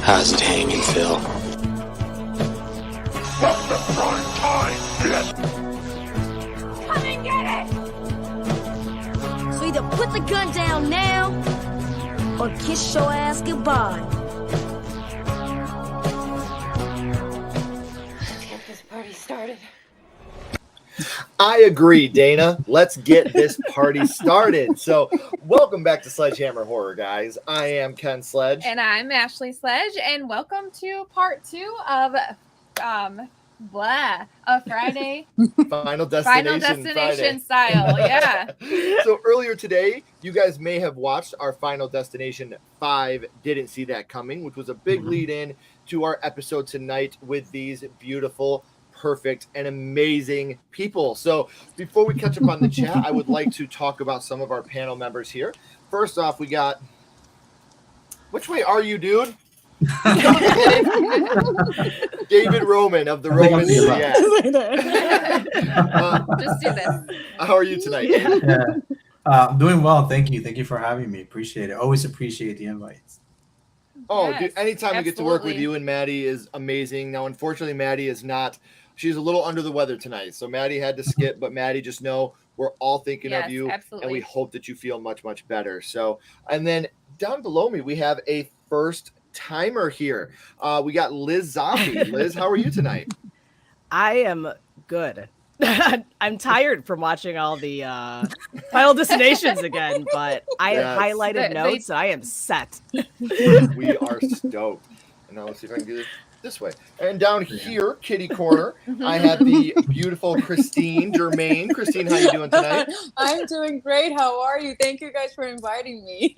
How's it hanging, Phil? From the front time, come and get it! So either put the gun down now, or kiss your ass goodbye. Let's get this party started. I agree, Dana. Let's get this party started. So, welcome back to Sledgehammer Horror, guys. I am Ken Sledge. And I'm Ashley Sledge, and welcome to part 2 of a Friday Final Destination Friday. style. Yeah. So earlier today, you guys may have watched our Final Destination 5 Didn't See That Coming, which was a big lead in to our episode tonight with these beautiful, perfect, and amazing people. So before we catch up on the chat, I would like to talk about some of our panel members here. First off, we got, which way are you, dude? David Roman of the Romans. Just do this. How are you tonight? I'm doing well. Thank you. Thank you for having me. Appreciate it. Always appreciate the invites. Oh, Yes, dude, anytime we get to work with absolutely. you and Maddie is amazing. Now, unfortunately, Maddie is not. She's a little under the weather tonight, so Maddie had to skip. But Maddie, just know we're all thinking Yes, of you, absolutely. and we hope that you feel much, much better. So, and then down below me, we have a first timer here. We got LIZ0MBIE. Liz, how are you tonight? I am good. I'm tired from watching all the Final Destinations again, but I have highlighted notes and I am set. We are stoked. And now let's see if I can do this way. And down here, kitty corner, I have the beautiful Christine Germain. Christine, how you doing tonight? I'm doing great. How are you? Thank you guys for inviting me.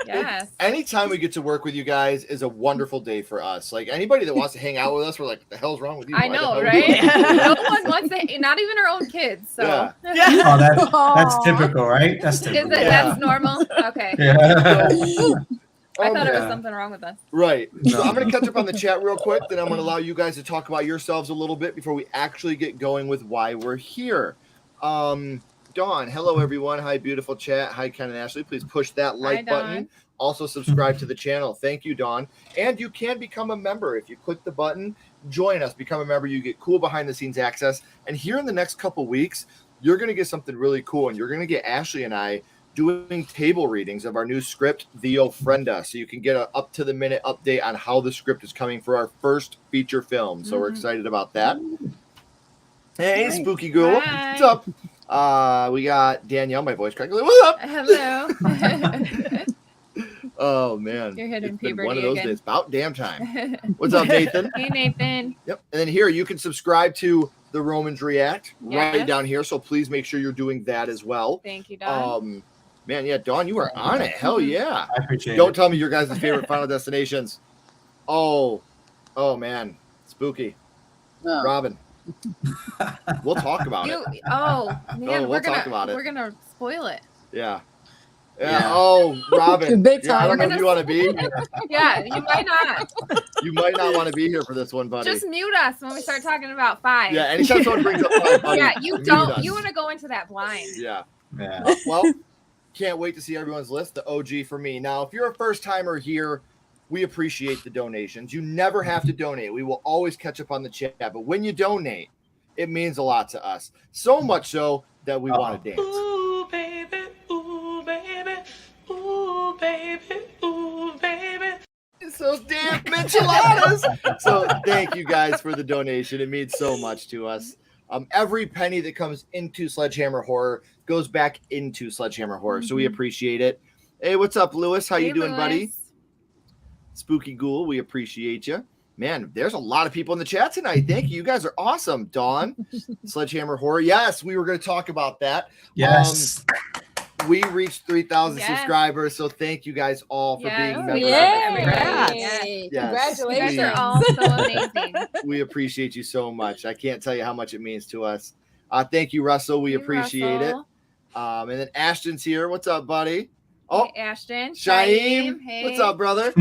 Yes. Anytime we get to work with you guys is a wonderful day for us. Like anybody that wants to hang out with us, we're like, what the hell's wrong with you? I know, right? No one wants to, not even our own kids. So Yeah. Oh, that's typical, right? That's typical. That's normal? Okay. Yeah. I thought it was something wrong with us. Right. So I'm going to catch up on the chat real quick. Then I'm going to allow you guys to talk about yourselves a little bit before we actually get going with why we're here. Dawn, hello, everyone. Hi, beautiful chat. Hi, Ken and Ashley. Please push that like button. Also, subscribe to the channel. Thank you, Dawn. And you can become a member. If you click the button, join us. Become a member. You get cool behind-the-scenes access. And here in the next couple weeks, you're going to get something really cool. And you're going to get Ashley and I doing table readings of our new script, The Ofrenda, so you can get an up-to-the-minute update on how the script is coming for our first feature film. So we're excited about that. Hey, nice. Spooky Ghoul. Hi. What's up? We got Danielle, my voice crackling. What's up? Hello. Oh, man. You're hitting it's been puberty one of those again. days. About damn time. What's up, Nathan? Hey, Nathan. Yep. And then here, you can subscribe to The Romans React right Yes. down here. So please make sure you're doing that as well. Thank you, Dawn. Man, yeah, Dawn, you are on it. Hell yeah. I appreciate Don't it. tell me your guys' favorite Final Destinations. Oh, man. Spooky. Oh. Robin. We'll talk about it. Man, we'll talk about it. We're gonna spoil it. Yeah. Oh, Robin. Big Yeah, I don't time. know if you want to be. Yeah, you might not. You might not want to be here for this one, buddy. Just mute us when we start talking about 5. Yeah, anytime someone brings up 5, buddy, Yeah, you mute don't. us. You want to go into that blind. Yeah. Yeah. Well, can't wait to see everyone's list. The OG for me. Now, if you're a first timer here, we appreciate the donations. You never have to donate. We will always catch up on the chat. But when you donate, it means a lot to us. So much so that we want to dance. Ooh, baby, ooh, baby, ooh, baby, ooh, baby. It's those damn enchiladas. So thank you guys for the donation. It means so much to us. Every penny that comes into Sledgehammer Horror goes back into Sledgehammer Horror. So we appreciate it. Hey, what's up, Lewis? How you doing, buddy? Spooky Ghoul, we appreciate you. Man, there's a lot of people in the chat tonight. Thank you. You guys are awesome. Dawn, Sledgehammer Horror. Yes, we were going to talk about that. Yes. We reached 3,000 subscribers, so thank you guys all for being members. Yes. Congratulations. You guys are all so amazing. We appreciate you so much. I can't tell you how much it means to us. Thank you, Russell. We appreciate it. And then Ashton's here. What's up, buddy? Oh, hey, Ashton. Shaim. Hey. What's up, brother?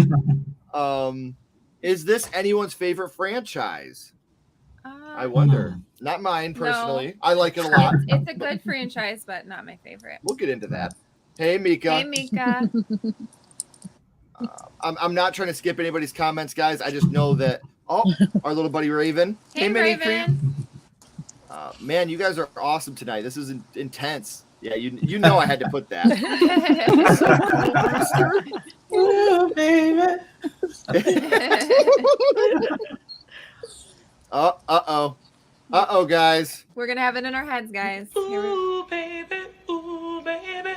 Is this anyone's favorite franchise? I wonder. Not mine personally. No. I like it a lot. It's a good franchise, but not my favorite. We'll get into that. Hey, Mika. Hey, Mika. I'm not trying to skip anybody's comments, guys. I just know that. Oh, our little buddy Raven. Hey, Raven. Man, you guys are awesome tonight. This is intense. Yeah, you know I had to put that. Ooh, baby. Uh-oh, guys. We're going to have it in our heads, guys. Ooh, baby, ooh, baby,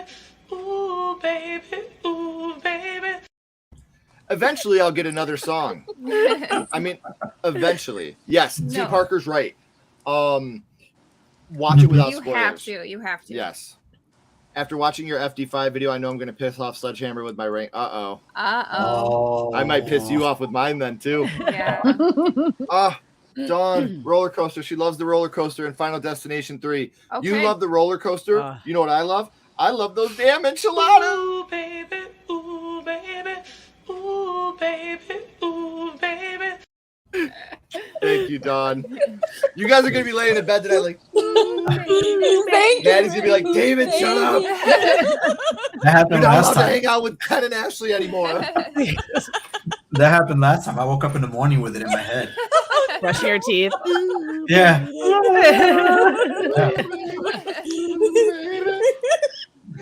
ooh, baby, ooh, baby. Eventually, I'll get another song. I mean, eventually. Yes, T. Parker's right. Watch it without spoilers. You have to. Yes. After watching your FD5 video, I know I'm going to piss off Sledgehammer with my rank. Uh-oh. I might piss you off with mine then, too. Yeah. Dawn, roller coaster. She loves the roller coaster in Final Destination 3. Okay. You love the roller coaster. You know what I love? I love those damn enchiladas. Ooh, baby, ooh, baby, ooh, baby, ooh, baby. Thank you, Dawn. You guys are going to be laying in bed tonight like, Thank Daddy's going to be like, David, shut up. That happened You're not last allowed to time. hang out with Ken and Ashley anymore. That happened last time. I woke up in the morning with it in my head. Brushing your teeth. Yeah.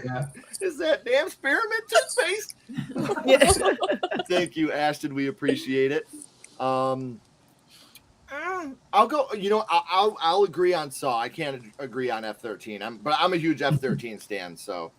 Yeah. Is that damn spearmint toothpaste? Thank you, Ashton. We appreciate it. I'll go. You know, I'll agree on Saw. I can't agree on F-13. But I'm a huge F-13 stan. So,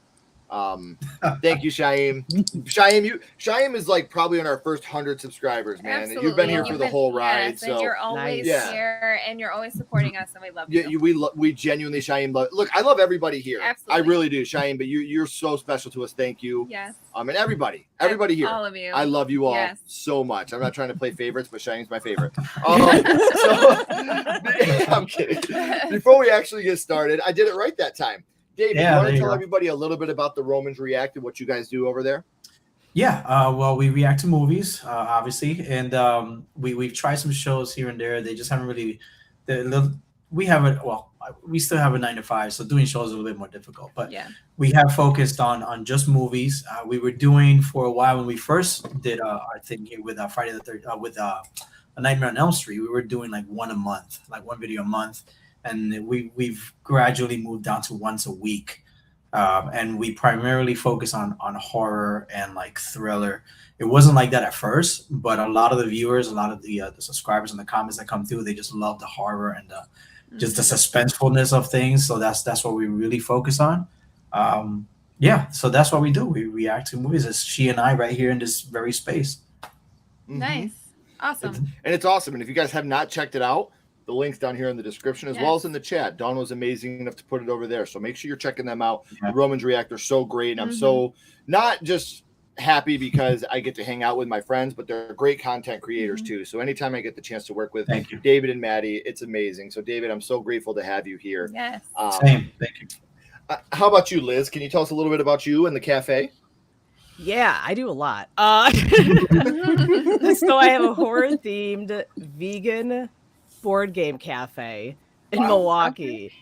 thank you, Shaim. Shaim is like probably on our first 100 subscribers, man. Absolutely. You've been here for the whole ride. Yes, so and you're always here, and you're always supporting us, and we love you. We genuinely, Shaim, love. Look, I love everybody here. Absolutely. I really do, Shaim. But you're so special to us. Thank you. Yes. And everybody here. All of you. I love you all Yes. so much. I'm not trying to play favorites, but Shaim's my favorite. I'm kidding. Before we actually get started, I did it right that time. Dave, you want to tell everybody a little bit about the Romans React and what you guys do over there? Yeah, well, we react to movies, obviously, and we've tried some shows here and there. They just haven't really. We have it. Well, we still have a 9 to 5, so doing shows is a little bit more difficult. But we have focused on just movies. We were doing for a while when we first did our thing here with Friday the 13th with A Nightmare on Elm Street. We were doing like one a month, like one video a month, and we've gradually moved down to once a week. And we primarily focus on horror and like thriller. It wasn't like that at first, but a lot of the viewers, a lot of the subscribers and the comments that come through, they just love the horror and just the suspensefulness of things. So that's what we really focus on. So that's what we do. We react to movies. It's she and I right here in this very space. Nice. Awesome. It's awesome. And if you guys have not checked it out, the link's down here in the description as well as in the chat. Dawn was amazing enough to put it over there. So make sure you're checking them out. The Romans React are so great. And I'm so not just happy because I get to hang out with my friends, but they're great content creators too. So anytime I get the chance to work with David and Maddie, it's amazing. So David, I'm so grateful to have you here. Yes. Same. Thank you. How about you, Liz? Can you tell us a little bit about you and the cafe? Yeah, I do a lot. So I have a horror-themed vegan board game cafe in Milwaukee.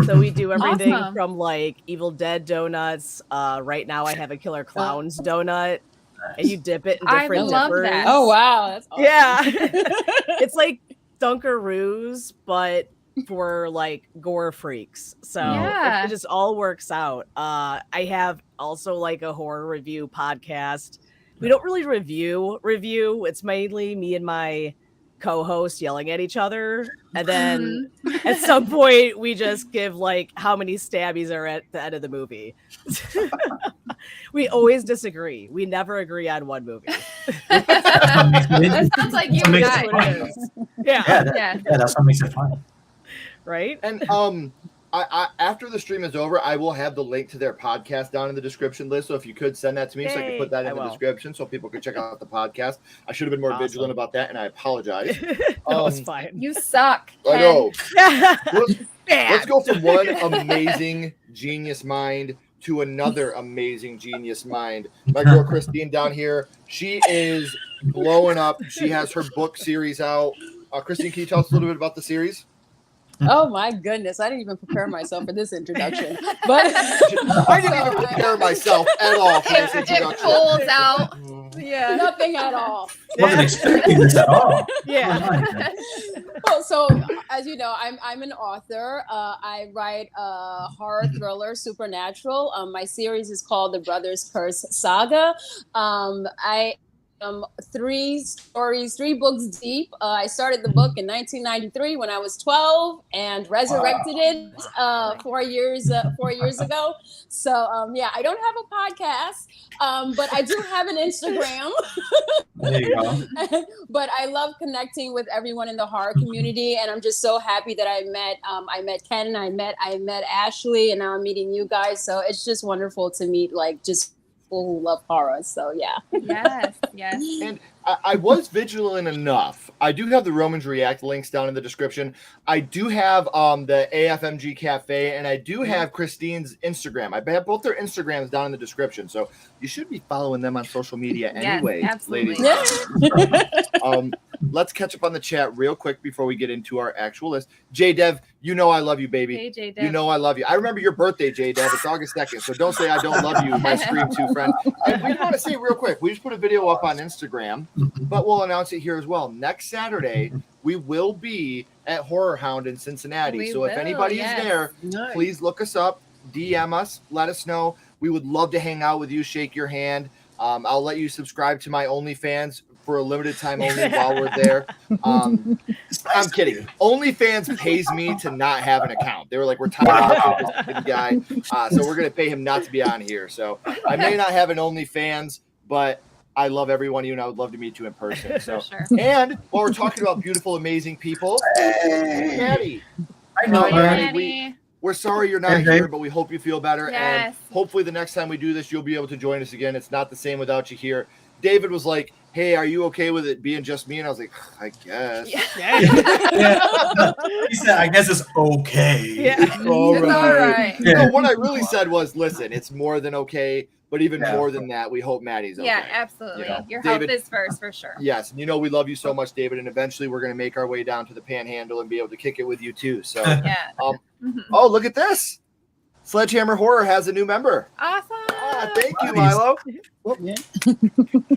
So we do everything from like Evil Dead donuts. Right now I have a Killer Clowns donut. and you dip it in I different love dippers. that. Oh wow, that's awesome. Yeah. It's like Dunkaroos, but for like gore freaks. So Yeah. it just all works out. I have also like a horror review podcast. We don't really review. It's mainly me and my co-host yelling at each other. And then at some point we just give like how many stabbies are at the end of the movie. We always disagree. We never agree on one movie. That sounds like you That makes guys. it fun. Yeah. Yeah. That's what makes it fun. Right? And I after the stream is over, I will have the link to their podcast down in the description list. So if you could send that to me, so I can put that in the description so people can check out the podcast. I should have been more vigilant about that, and I apologize. That was fine. You suck. I know. Yeah. Let's go from one amazing genius mind to another amazing genius mind. My girl Christine down here, she is blowing up. She has her book series out. Christine, can you tell us a little bit about the series? Oh my goodness, I didn't even prepare myself for this introduction. But I didn't even prepare myself at all for this It introduction. pulls out. yeah, nothing at all. Wasn't expecting this at all. Yeah. Well, so as you know, I'm an author. I write horror thriller, supernatural. My series is called The Brothers Curse Saga. I am 3 books deep. I started the book in 1993 when I was 12 and resurrected it 4 years ago. So yeah, I don't have a podcast, but I do have an Instagram. There you go. But I love connecting with everyone in the horror community, and I'm just so happy that I met Ken, I met Ashley, and now I'm meeting you guys. So it's just wonderful to meet like just people who love horror. So yeah. Yes. And I was vigilant enough. I do have the Romans React links down in the description. I do have the AFMGCAFE, and I do have Christine's Instagram. I have both their Instagrams down in the description. So you should be following them on social media anyway, absolutely. ladies. Let's catch up on the chat real quick before we get into our actual list. J-Dev, you know I love you, baby. Hey, J-Dev. You know I love you. I remember your birthday, J-Dev. It's August 2nd, so don't say I don't love you, my Scream 2 friend. And we want to say real quick, we just put a video up on Instagram, but we'll announce it here as well. Next Saturday, we will be at Horror Hound in Cincinnati. We so if will, anybody is there, please look us up, DM us, let us know. We would love to hang out with you, shake your hand. I'll let you subscribe to my OnlyFans for a limited time only while we're there. I'm kidding. OnlyFans pays me to not have an account. They were like, we're tired of this guy. So we're going to pay him not to be on here. So I may not have an OnlyFans, but I love every one of you, and I would love to meet you in person. So, Sure. And while we're talking about beautiful, amazing people, Maddie. I know, Maddie. We're sorry you're not here, but we hope you feel better. Yes. And hopefully the next time we do this, you'll be able to join us again. It's not the same without you here. David was like, hey, are you okay with it being just me? And I was like, I guess. Yeah. He said, I guess it's okay. Yeah. All It's all right. No, what I really said was, listen, it's more than okay, but even more than that, we hope Maddie's okay. Yeah, absolutely. You know, Your David- health is first for sure. Yes, and you know we love you so much, David, and eventually we're going to make our way down to the Panhandle and be able to kick it with you too. So, Yeah. Oh, look at this. Sledgehammer Horror has a new member. Awesome. Thank you, Nice. Milo.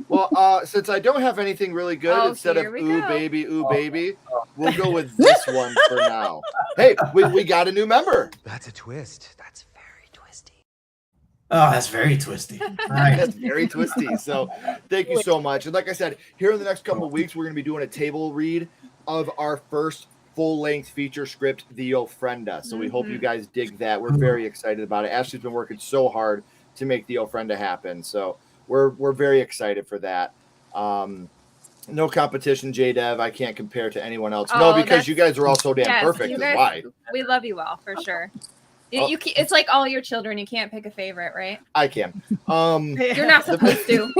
Well, since I don't have anything really good, instead of here we ooh go. baby, we'll go with this one for now. Hey, we got a new member. That's a twist. That's very twisty. Oh, that's very twisty. Nice. That's very twisty. So thank you so much. And like I said, here in the next couple of weeks, we're going to be doing a table read of our first full-length feature script, The Ofrenda. So we hope you guys dig that. We're very excited about it. Ashley's been working so hard to make The Ofrenda happen. So we're very excited for that. No competition, J-Dev. I can't compare to anyone else. No, because you guys are all so damn perfect. you Is guys- why. We love you all for sure. It's like all your children. You can't pick a favorite, right? I can. You're not supposed to.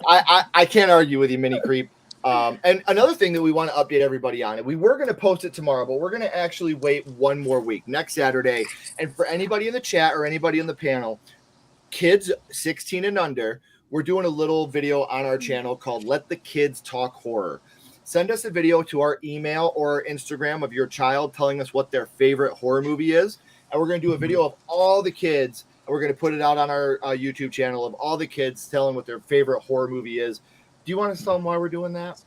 I can't argue with you, Mini Creep. And another thing that we want to update everybody on, and we were going to post it tomorrow, but we're going to actually wait one more week, next Saturday. And for anybody in the chat or anybody in the panel, kids 16 and under, we're doing a little video on our channel called Let the Kids Talk Horror. Send us a video to our email or our Instagram of your child telling us what their favorite horror movie is. And we're going to do a video of all the kids, and We're going to put it out on our YouTube channel of all the kids telling what their favorite horror movie is. Do you want to tell them why we're doing that?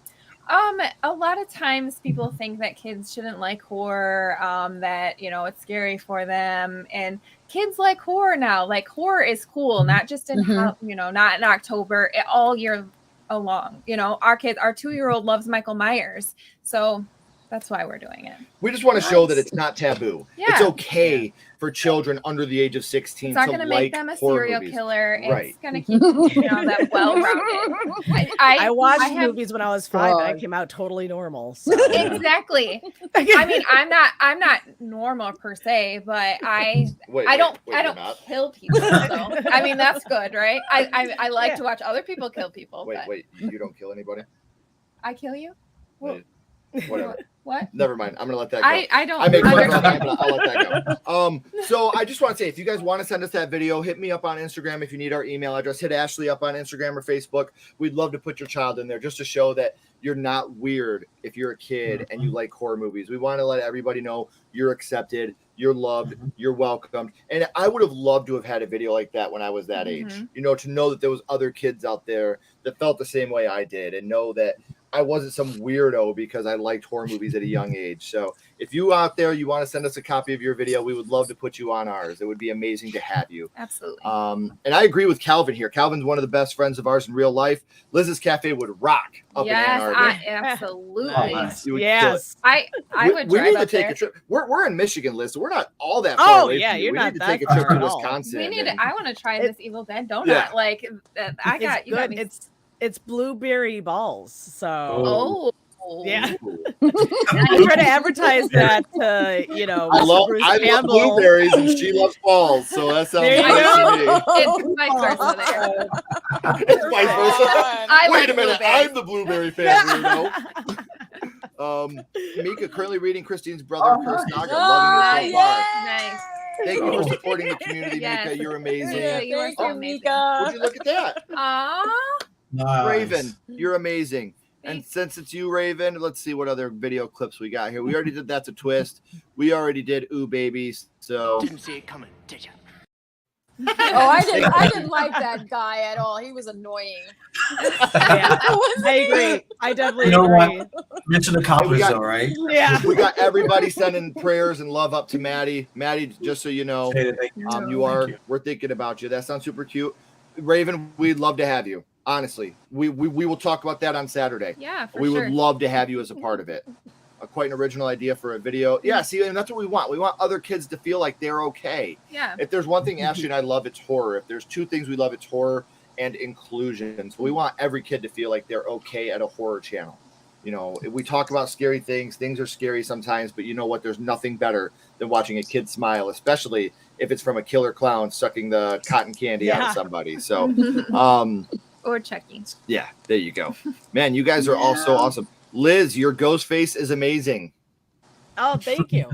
A lot of times people think that kids shouldn't like horror, that, you know, it's scary for them. And kids like horror now. Like, horror is cool, not just in, you know, not in October, all year long. You know, our 2-year-old loves Michael Myers. So that's why we're doing it. We just want to show that it's not taboo. Yeah. It's okay for children under the age of 16 It's not to going to like make them a horror serial movies. killer. Right. It's going to keep, you know, them well-rounded. I watched I have- movies when I was 5 and I came out totally normal. So. Exactly. I mean, I'm not normal per se, but I don't kill people. So I mean, that's good, right? I like to watch other people kill people. Wait, you don't kill anybody? I kill you? Whatever. What? Never mind. I'm gonna let that go. I don't. I make fun of that, but I'll let that go. So I just want to say, if you guys want to send us that video, hit me up on Instagram. If you need our email address, hit Ashley up on Instagram or Facebook. We'd love to put your child in there just to show that you're not weird if you're a kid and you like horror movies. We want to let everybody know you're accepted, you're loved, you're welcomed. And I would have loved to have had a video like that when I was that age. You know, to know that there was other kids out there that felt the same way I did, and know that I wasn't some weirdo because I liked horror movies at a young age. So if you out there, you want to send us a copy of your video, we would love to put you on ours. It would be amazing to have you. Absolutely. And I agree with Calvin here. Calvin's one of the best friends of ours in real life. Liz's Cafe would rock up in Ann Arbor. Absolutely. Yes. I would we drive need to up take there. a trip. We're in Michigan, Liz, so we're not all that far away from you. You're We not need to that take a trip far to at all. Wisconsin. We need. and- I want to try this Evil Dead donut. Yeah. Like, I got It's you. Got good. me. It's blueberry balls. So Oh. yeah. I try to advertise that to, you know, I love Bruce I love Campbell. blueberries and she loves balls, so that sounds There you nice to me. It's vice versa there. It's vice versa. I Wait like a minute, blueberries. I'm the blueberry fan, weirdo. Mika currently reading Christine's brother, Chris Naga, loving it so far. Nice. Thank you for supporting the community, Yes. Mika. You're amazing. Yeah, you are so amazing. Would you look at that? Aww. Raven, you're amazing. And since it's you, Raven, let's see what other video clips we got here. We already did That's a Twist. We already did Ooh Babies. So Didn't see it coming, did you? Oh, I didn't like that guy at all. He was annoying. Yeah, I agree. I definitely You know agree. what? Mission accomplished, though, right? Yeah. we got everybody sending prayers and love up to Maddie. Maddie, just so you know, we're thinking about you. That sounds super cute. Raven, we'd love to have you. Honestly, we will talk about that on Saturday. Yeah, for we sure. would love to have you as a part of it. Quite an original idea for a video. Yeah, see, and that's what we want. We want other kids to feel like they're okay. Yeah. If there's one thing Ashley and I love, it's horror. If there's two things we love, it's horror and inclusion. So we want every kid to feel like they're okay at a horror channel. You know, if we talk about scary things, things are scary sometimes, but you know what? There's nothing better than watching a kid smile, especially if it's from a killer clown sucking the cotton candy out of somebody. So, or Chucky. yeah, there you go. Man, you guys are all so awesome. Liz, your ghost face is amazing. Oh, thank you.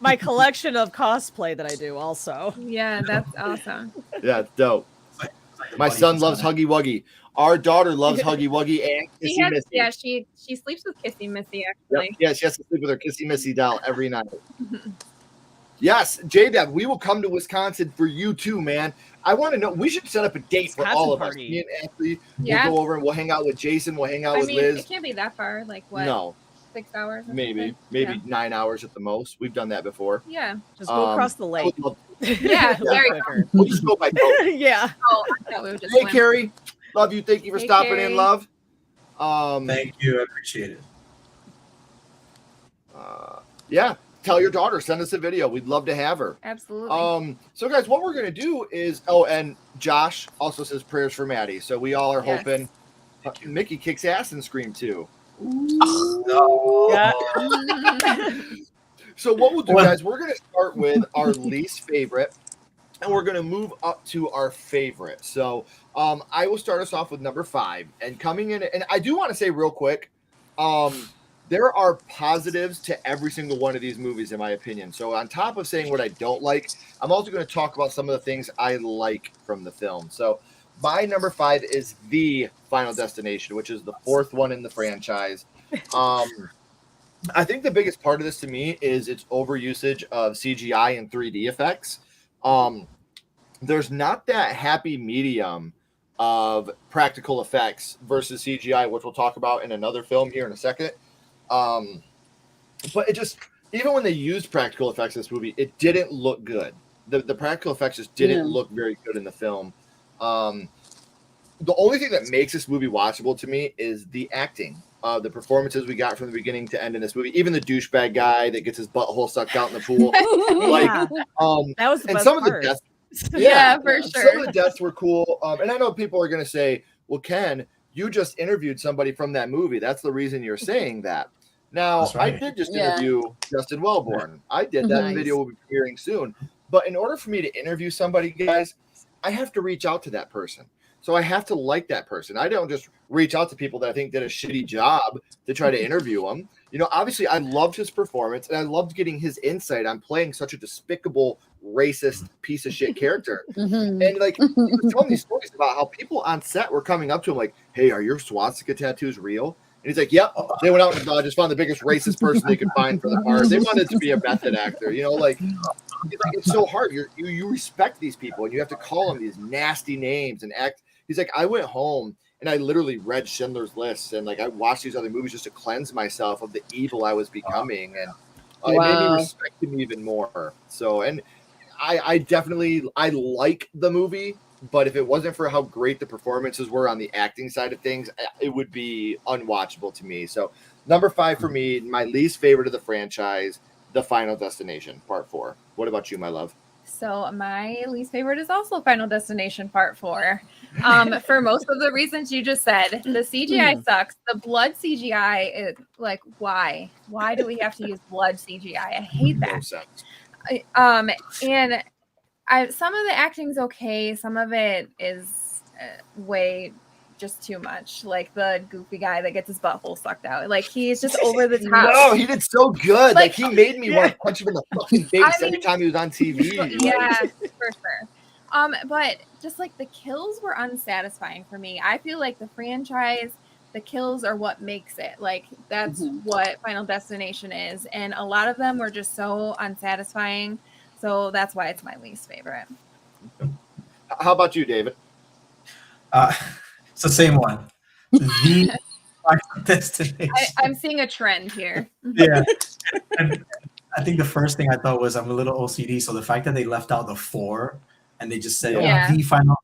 My collection of cosplay that I do also. Yeah, that's awesome. Yeah, it's dope. My son loves Huggy Wuggy. Our daughter loves Huggy Wuggy and Kissy Missy. Yeah, she sleeps with Kissy Missy, actually. Yep. Yeah, she has to sleep with her Kissy Missy doll every night. Yes, J-Dad, we will come to Wisconsin for you too, man. I want to know. We should set up a date for all of us. Me and Ashley will go over and we'll hang out with Jason. We'll hang out with Liz. It can't be that far. Like what? No. 6 hours? Or Maybe something? 9 hours at the most. We've done that before. Yeah. Just go across the lake. Yeah, very quicker. We'll just go by boat. Yeah. Oh, I thought we would just Hey, swim. Carrie. Love you. Thank you for Hey, stopping Carrie. in, love. Thank you. I appreciate it. Yeah. Tell your daughter. Send us a video. We'd love to have her. Absolutely. So guys, what we're gonna do is and Josh also says prayers for Maddie. So we all are hoping Mickey kicks ass and Scream too. Yeah. So what we'll do, guys, we're gonna start with our least favorite, and we're gonna move up to our favorite. So I will start us off with number 5. And coming in, and I do want to say real quick, there are positives to every single one of these movies, in my opinion. So on top of saying what I don't like, I'm also going to talk about some of the things I like from the film. So my number 5 is The Final Destination, which is the 4th one in the franchise. I think the biggest part of this to me is its overusage of CGI and 3D effects. there's not that happy medium of practical effects versus CGI, which we'll talk about in another film here in a second. But it just, even when they used practical effects in this movie, it didn't look good. The practical effects just didn't look very good in the film. The only thing that makes this movie watchable to me is the acting. The performances we got from the beginning to end in this movie. Even the douchebag guy that gets his butthole sucked out in the pool. That was the and best some part. of the deaths. Yeah, for sure. Some of the deaths were cool. And I know people are going to say, well, Ken, you just interviewed somebody from that movie. That's the reason you're saying that. Now, Right. I did just interview Justin Wellborn. I did that. Nice. Video will be premiering soon. But in order for me to interview somebody, guys, I have to reach out to that person. So I have to like that person. I don't just reach out to people that I think did a shitty job to try to interview them. You know, obviously, I loved his performance, and I loved getting his insight on playing such a despicable, racist piece of shit character. And like, he was telling these stories about how people on set were coming up to him like, "Hey, are your swastika tattoos real?" And he's like, "Yep." They went out and just found the biggest racist person they could find for the part. They wanted to be a method actor, you know, like it's so hard. You respect these people, and you have to call them these nasty names and act. He's like, I went home and I literally read Schindler's List, and like I watched these other movies just to cleanse myself of the evil I was becoming, and it made me respect him even more. So, and I definitely like the movie, but if it wasn't for how great the performances were on the acting side of things, it would be unwatchable to me. So, number 5 for me, my least favorite of the franchise, The Final Destination, Part 4. What about you, my love? So my least favorite is also Final Destination Part 4. For most of the reasons you just said. The CGI sucks. The blood CGI is like, why? Why do we have to use blood CGI? I hate that. No sense. And some of the acting's okay. Some of it is way just too much. Like the goofy guy that gets his butthole sucked out. Like he's just over the top. No, he did so good. Like he made me want to punch him in the fucking face every time he was on TV. Yeah, for sure. But just like the kills were unsatisfying for me. I feel like the franchise, the kills are what makes it. Like that's what Final Destination is. And a lot of them were just so unsatisfying. So that's why it's my least favorite. How about you, David? It's the same one. The Final Destination. I'm seeing a trend here. Yeah. And I think the first thing I thought was I'm a little OCD. So the fact that they left out the 4 and they just said, the final.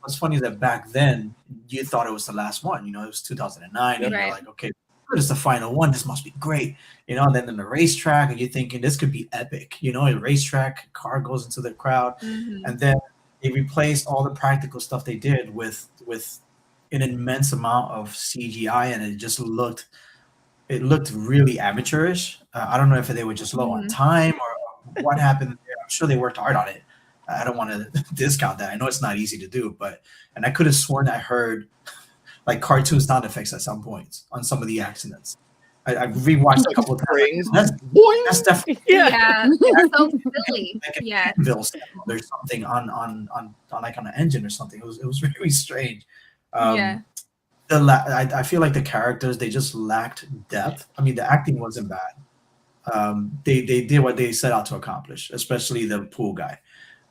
What's funny is that back then you thought it was the last one. You know, it was 2009. And you're like, okay, it's the final one. This must be great. You know, and then in the racetrack, and you're thinking this could be epic. You know, a racetrack, car goes into the crowd. And then they replaced all the practical stuff they did with an immense amount of CGI, and it just looked really amateurish. I don't know if they were just low on time or what happened there. I'm sure they worked hard on it. I don't want to discount that. I know it's not easy to do, and I could have sworn I heard like cartoon sound effects at some points on some of the accidents. I've rewatched a couple of times. That's definitely It's so silly. Like there's something on like on an engine or something. It was very strange. I feel like the characters, they just lacked depth. I mean, the acting wasn't bad. They did what they set out to accomplish, especially the pool guy.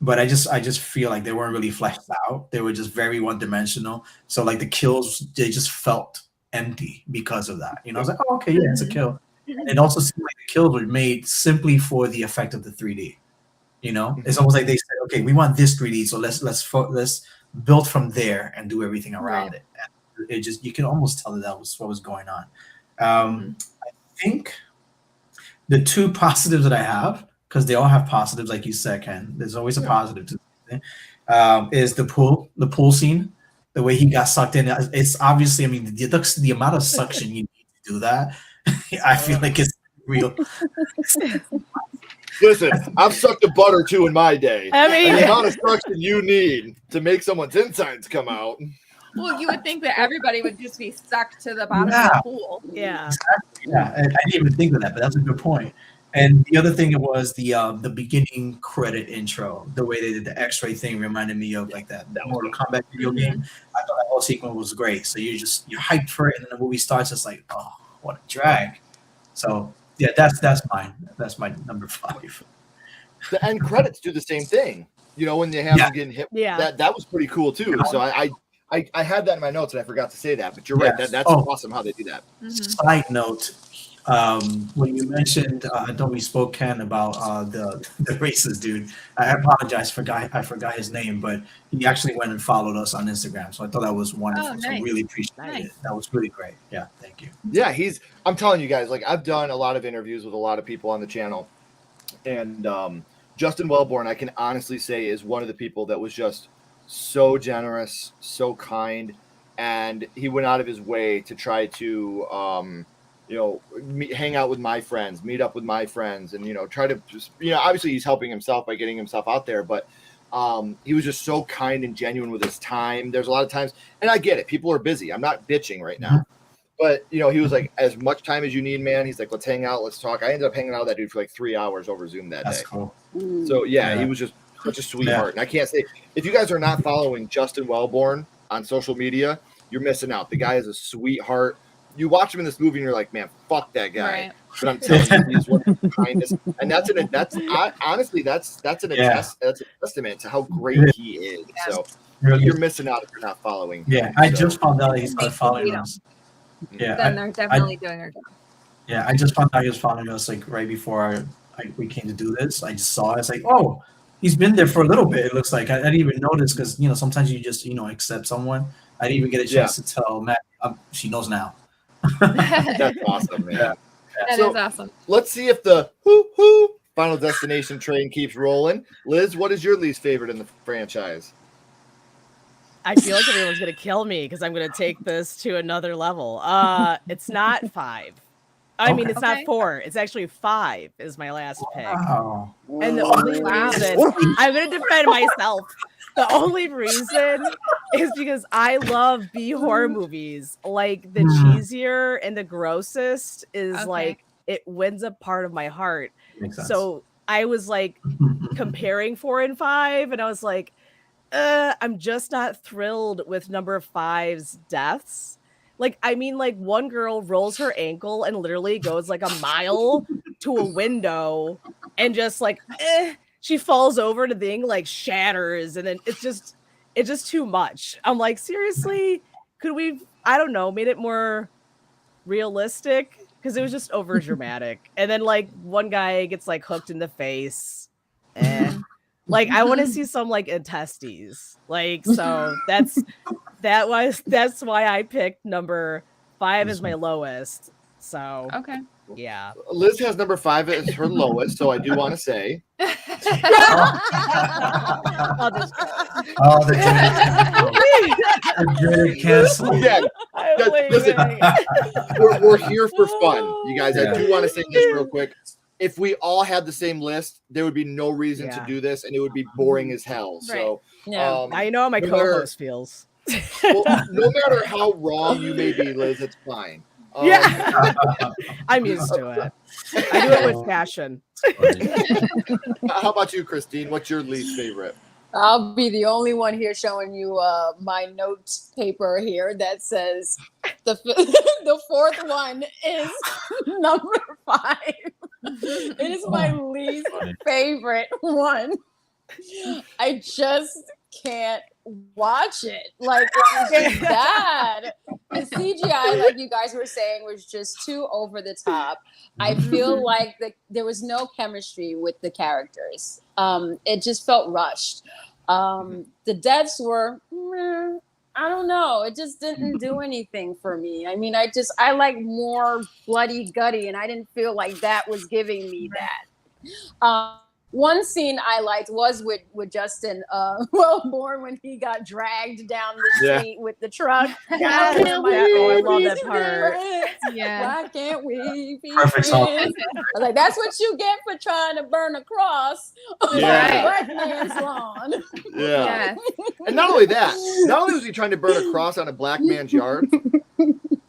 But I just feel like they weren't really fleshed out. They were just very one-dimensional. So like the kills, they just felt empty because of that. You know, I was like, oh, okay, yeah, it's a kill. And it also seemed like the kills were made simply for the effect of the 3D. You know, it's almost like they said, okay, we want this 3D, so let's build from there and do everything around it. And it just, you can almost tell that was what was going on. I think the 2 positives that I have, because they all have positives, like you said, Ken. There's always a positive to it. Is the pool scene, the way he got sucked in. It's obviously, I mean, the amount of suction you need to do that, I feel like it's real. Listen, I've sucked a butt or 2 in my day. I mean, and the amount of suction you need to make someone's insides come out. Well, you would think that everybody would just be stuck to the bottom of the pool. Yeah. Exactly. Yeah, I didn't even think of that, but that's a good point. And the other thing was the beginning credit intro. The way they did the X-ray thing reminded me of like that Mortal Kombat video game. I thought that whole sequence was great. So you're hyped for it, and then the movie starts. It's like, oh, what a drag. So yeah, that's mine. That's my number 5. The end credits do the same thing. when they have them getting hit. Yeah. That was pretty cool too. So I had that in my notes and I forgot to say that, but you're right. That's awesome how they do that. Side note, when you mentioned, I know we spoke, Ken, about the racist dude. I apologize, I forgot his name, but he actually went and followed us on Instagram. So I thought that was wonderful. Oh, So nice. really appreciate it. That was really great. Yeah, thank you. Yeah, I'm telling you guys, like I've done a lot of interviews with a lot of people on the channel, and Justin Wellborn, I can honestly say, is one of the people that was just so generous, so kind, and he went out of his way to try to hang out with my friends, meet up with my friends, and try to just obviously he's helping himself by getting himself out there, but he was just so kind and genuine with his time. There's a lot of times, and I get it, people are busy, I'm not bitching right now, but he was like, as much time as you need, man. He's like, let's hang out, let's talk. I ended up hanging out with that dude for like 3 hours over Zoom that That's day. cool. So he was just such a sweetheart. And I can't say, if you guys are not following Justin Wellborn on social media, you're missing out. The guy is a sweetheart. You watch him in this movie and you're like, man, fuck that guy. Right. But I'm telling you, he's one of the kindest. And honestly, that's a testament to how great he is. So you're missing out if you're not following. Yeah, I just found out he started following us. Yeah, Then they're definitely doing their job. Yeah, I just found out he was following us like right before we came to do this. I just saw it. It's like, oh, he's been there for a little bit. It looks like I didn't even notice because sometimes you just accept someone. I didn't even get a chance to tell Matt. She knows now. That's awesome, man. That is awesome. Let's see if the Final Destination train keeps rolling. Liz, what is your least favorite in the franchise? I feel like everyone's gonna kill me because I'm gonna take this to another level. It's not 5. I mean, it's not 4. It's actually 5 is my last pick. Wow. And the only reason I'm gonna defend myself. The only reason is because I love B horror movies. Like the cheesier and the grossest is like it wins a part of my heart. So I was like comparing 4 and 5, and I was like, I'm just not thrilled with number 5's deaths. Like, I mean, like one girl rolls her ankle and literally goes like a mile to a window and just like, she falls over and the thing like shatters. And then it's just too much. I'm like, seriously, could we, I don't know, made it more realistic? Because it was just over dramatic. And then like one guy gets like hooked in the face. Like I want to see some like intestines. Like, so that's why I picked number 5 as my lowest. So yeah. Liz has number 5 as her lowest, so I do want to say. The dreaded cancel. Again, listen, we're here for fun, you guys. I do want to say this real quick. If we all had the same list, there would be no reason to do this, and it would be boring as hell. So, I know how my co-host feels. Well, no matter how wrong you may be, Liz, it's fine. I'm used to it. I do it with passion. How about you, Christine? What's your least favorite? I'll be the only one here showing you my note paper here that says the fourth one is number 5. It is my least favorite one. I just can't watch it. Like, it's just bad. The CGI, like you guys were saying, was just too over the top. I feel like there was no chemistry with the characters. It just felt rushed. The deaths were, I don't know. It just didn't do anything for me. I mean, I like more bloody gutty, and I didn't feel like that was giving me that. One scene I liked was with Justin Wellborn when he got dragged down the street with the truck. I love that part. Why can't we be Perfect song. friends? I was like, that's what you get for trying to burn a cross on a black man's lawn. Yeah. And not only was he trying to burn a cross on a black man's yard,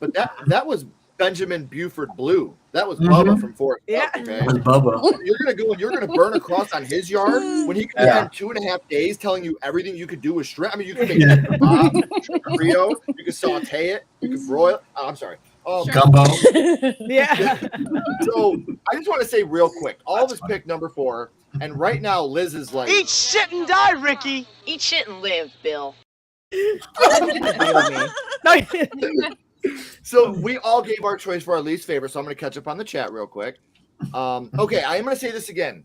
but that was Benjamin Buford Blue. That was Bubba from Forrest Gump. Okay? Bubba. You're gonna burn a cross on his yard when he could spend 2.5 days telling you everything you could do with shrimp. I mean, you could make it kebab, Rio, you could saute it, you could broil. Oh, I'm sorry. Gumbo. Yeah. So I just want to say real quick, all of us picked number 4, and right now Liz is like, Eat shit and die, Ricky. Eat shit and live, Bill. so we all gave our choice for our least favorite. So I'm going to catch up on the chat real quick. Okay, I am going to say this again.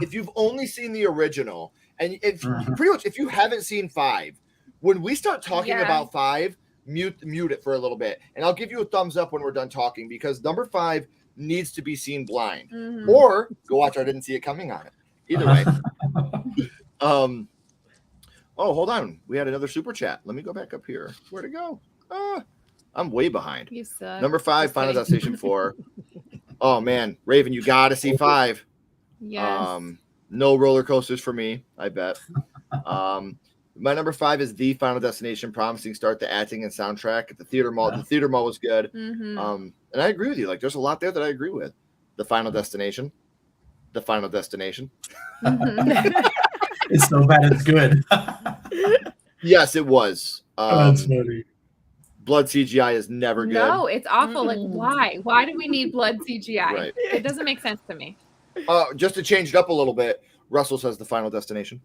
If you've only seen the original, and if pretty much if you haven't seen 5, when we start talking about 5, mute it for a little bit, and I'll give you a thumbs up when we're done talking, because number 5 needs to be seen blind, or go watch I Didn't See It Coming on it. Either way. Oh, hold on. We had another super chat. Let me go back up here. Where'd it go? I'm way behind. You suck. Number 5, Final Destination 4. Oh man, Raven, you gotta see 5. Yes. No roller coasters for me, I bet. My number 5 is The Final Destination. Promising start, the acting and soundtrack at the theater mall. The theater mall was good. And I agree with you. Like, there's a lot there that I agree with. The Final Destination. The Final Destination. It's so bad it's good. Yes, it was. That's funny. Blood CGI is never good. No, it's awful. Like, why? Why do we need blood CGI? Right. It doesn't make sense to me. Just to change it up a little bit, Russell says The Final Destination.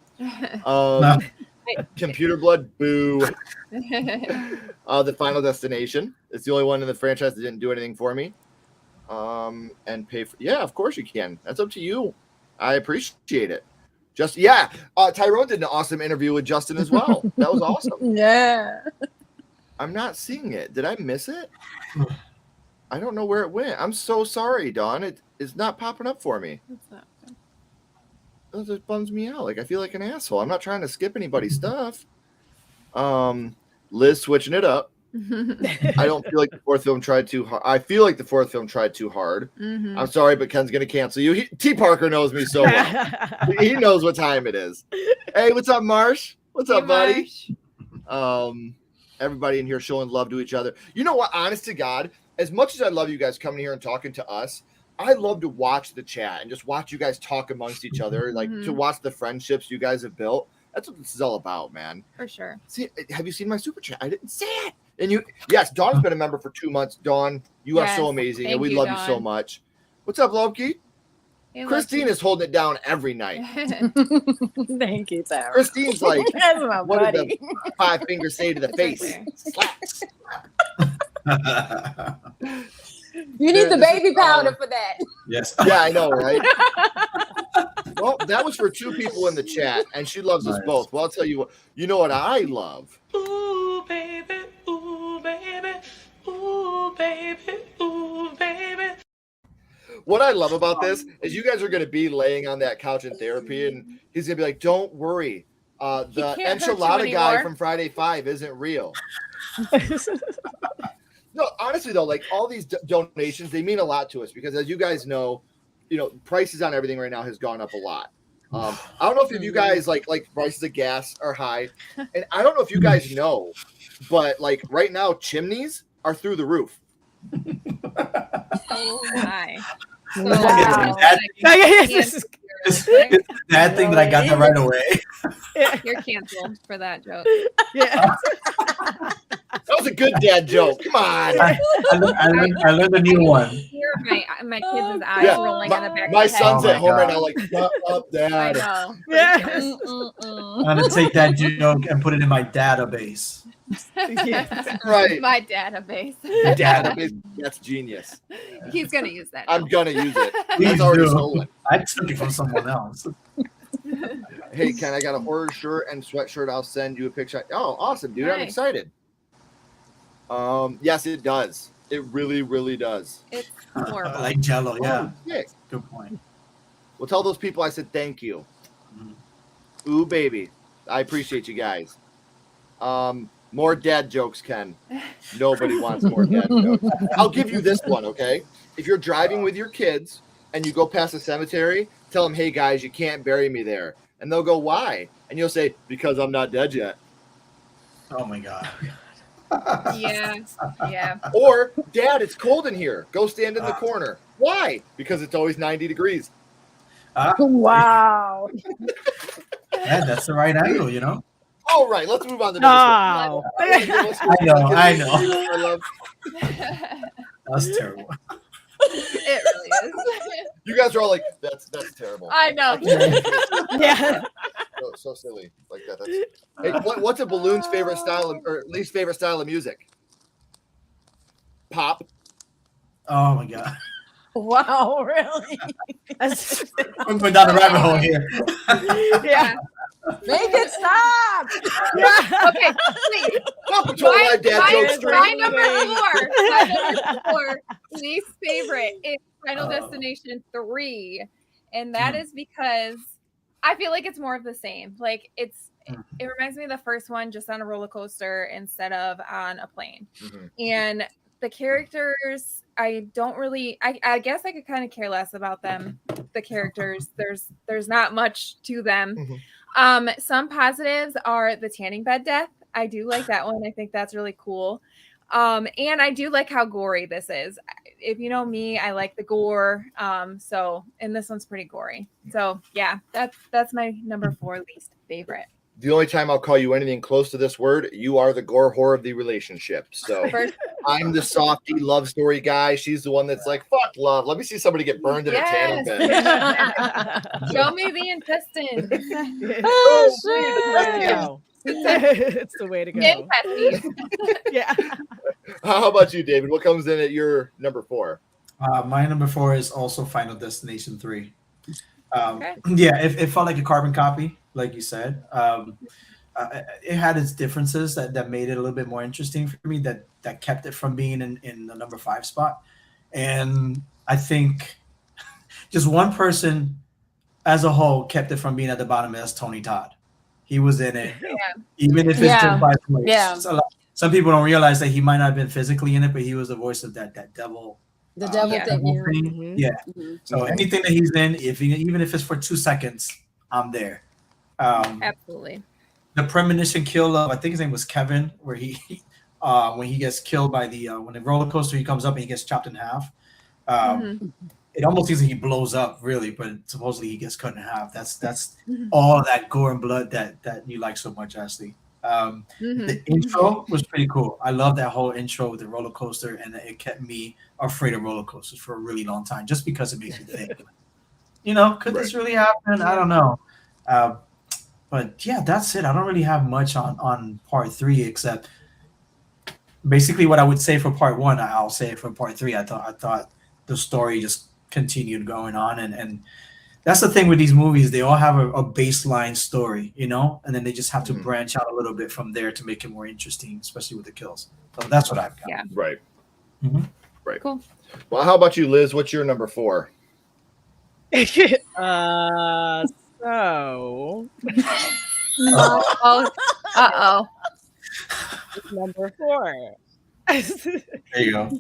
Computer blood, boo. The Final Destination. It's the only one in the franchise that didn't do anything for me. And pay for, yeah, of course you can. That's up to you. I appreciate it. Tyrone did an awesome interview with Justin as well. That was awesome. Yeah. I'm not seeing it. Did I miss it? I don't know where it went. I'm so sorry, Dawn. It is not popping up for me. That just bums me out. Like, I feel like an asshole. I'm not trying to skip anybody's stuff. Liz switching it up. I don't feel like the fourth film tried too hard. I feel like the fourth film tried too hard. I'm sorry, but Ken's going to cancel you. T. Parker knows me so well. He knows what time it is. Hey, what's up, Marsh? What's up, buddy? Everybody in here showing love to each other. You know what? Honest to God, as much as I love you guys coming here and talking to us, I love to watch the chat and just watch you guys talk amongst each other, like to watch the friendships you guys have built. That's what this is all about, man. For sure. See, have you seen my super chat? I didn't see it. And yes, Dawn's been a member for 2 months. Dawn, you are so amazing, and we love you so much. What's up, Loki? Hey, Christine is holding it down every night. Thank you, Tara. Christine's like, That's my what did buddy. the 5 fingers say to the face? You need the baby powder for that. Yes. Yeah, I know, right? Well, that was for 2 people in the chat, and she loves us both. Well, I'll tell you what. You know what I love? Ooh, baby, ooh, baby, ooh, baby, ooh, baby. What I love about this is you guys are going to be laying on that couch in therapy, and he's going to be like, don't worry. The enchilada guy from Friday 5 isn't real. No, honestly, though, like all these donations, they mean a lot to us because, as you guys know, prices on everything right now has gone up a lot. I don't know if you guys like prices of gas are high, and I don't know if you guys know, but like right now, chimneys are through the roof. Oh my. It's that thing that I got that right away. You're canceled for that joke. Yeah. That was a good dad joke. Come on. I learned a new one. Hear my kids' eyes rolling in the back my of the son's head. at home right now, like, shut up, Dad. I know. Yeah. I'm gonna take that joke and put it in my database. Right. My database. Database. That's genius. He's gonna use that. I'm gonna use it. Please That's already do. stolen. I took it from someone else. Hey, Ken, I got a horror shirt and sweatshirt. I'll send you a picture. Oh, awesome, dude. I'm Nice. excited. Yes, it does. It really, really does. It's horrible. Like Jello, yeah. Oh, shit. Good point. Well, tell those people I said thank you. Ooh, baby. I appreciate you guys. More dad jokes, Ken. Nobody wants more dad jokes. I'll give you this one, okay? If you're driving with your kids and you go past a cemetery, tell them, hey, guys, you can't bury me there. And they'll go, why? And you'll say, because I'm not dead yet. Oh my god. Yeah. Or, Dad, it's cold in here. Go stand in the corner. Why? Because it's always 90 degrees. Wow. Yeah, that's the right angle, All right, let's move on to number No. I know. I love. That's terrible. It really is. You guys are all like, that's terrible. I know. Yeah. So silly like that. Hey, what's a balloon's favorite style or least favorite style of music? Pop. Oh my god. Wow, really? I'm going down the rabbit hole here. Yeah. Make it stop. Yeah. Okay, wait. Welcome to our live dad jokes. My number four, least favorite is Final Destination 3. And that is because I feel like it's more of the same. Like it reminds me of the first one, just on a roller coaster instead of on a plane. And the characters, I don't really, I guess I could kind of care less about them. The characters, there's not much to them. Some positives are the tanning bed death. I do like that one. I think that's really cool. And I do like how gory this is. If you know me, I like the gore. And this one's pretty gory. So yeah, that's my number 4 least favorite. The only time I'll call you anything close to this word, you are the gore whore of the relationship. So I'm the softy love story guy. She's the one that's like, fuck love. Let me see somebody get burned in a tanning bed. Show me the intestines. It's the way to go. Yeah. How about you, David? What comes in at your number 4? My number 4 is also Final Destination 3. Yeah, it felt like a carbon copy, like you said. It had its differences that made it a little bit more interesting for me, that kept it from being in the number 5 spot. And I think just one person as a whole kept it from being at the bottom, as Tony Todd. He was in it, even if it's just by voice. Yeah. Some people don't realize that he might not have been physically in it, but he was the voice of that devil. The devil thing. Yeah. So anything that he's in, even if it's for 2 seconds, I'm there. Absolutely. The premonition kill of, I think his name was Kevin, where he when he gets killed by when the roller coaster, he comes up and he gets chopped in half. It almost seems like he blows up, really, but supposedly he gets cut in half. That's all that gore and blood that you like so much, Ashley. The intro was pretty cool. I love that whole intro with the roller coaster, and it kept me afraid of roller coasters for a really long time, just because it makes me think, could this really happen? I don't know. But yeah, that's it. I don't really have much on part 3, except basically what I would say for part 1. I'll say for part 3. I thought the story just continued going on, and that's the thing with these movies. They all have a baseline story, and then they just have to branch out a little bit from there to make it more interesting, especially with the kills. So that's what I've got. Yeah. Right. Right. Cool. Well, how about you, Liz? What's your number 4? So number 4. There you go.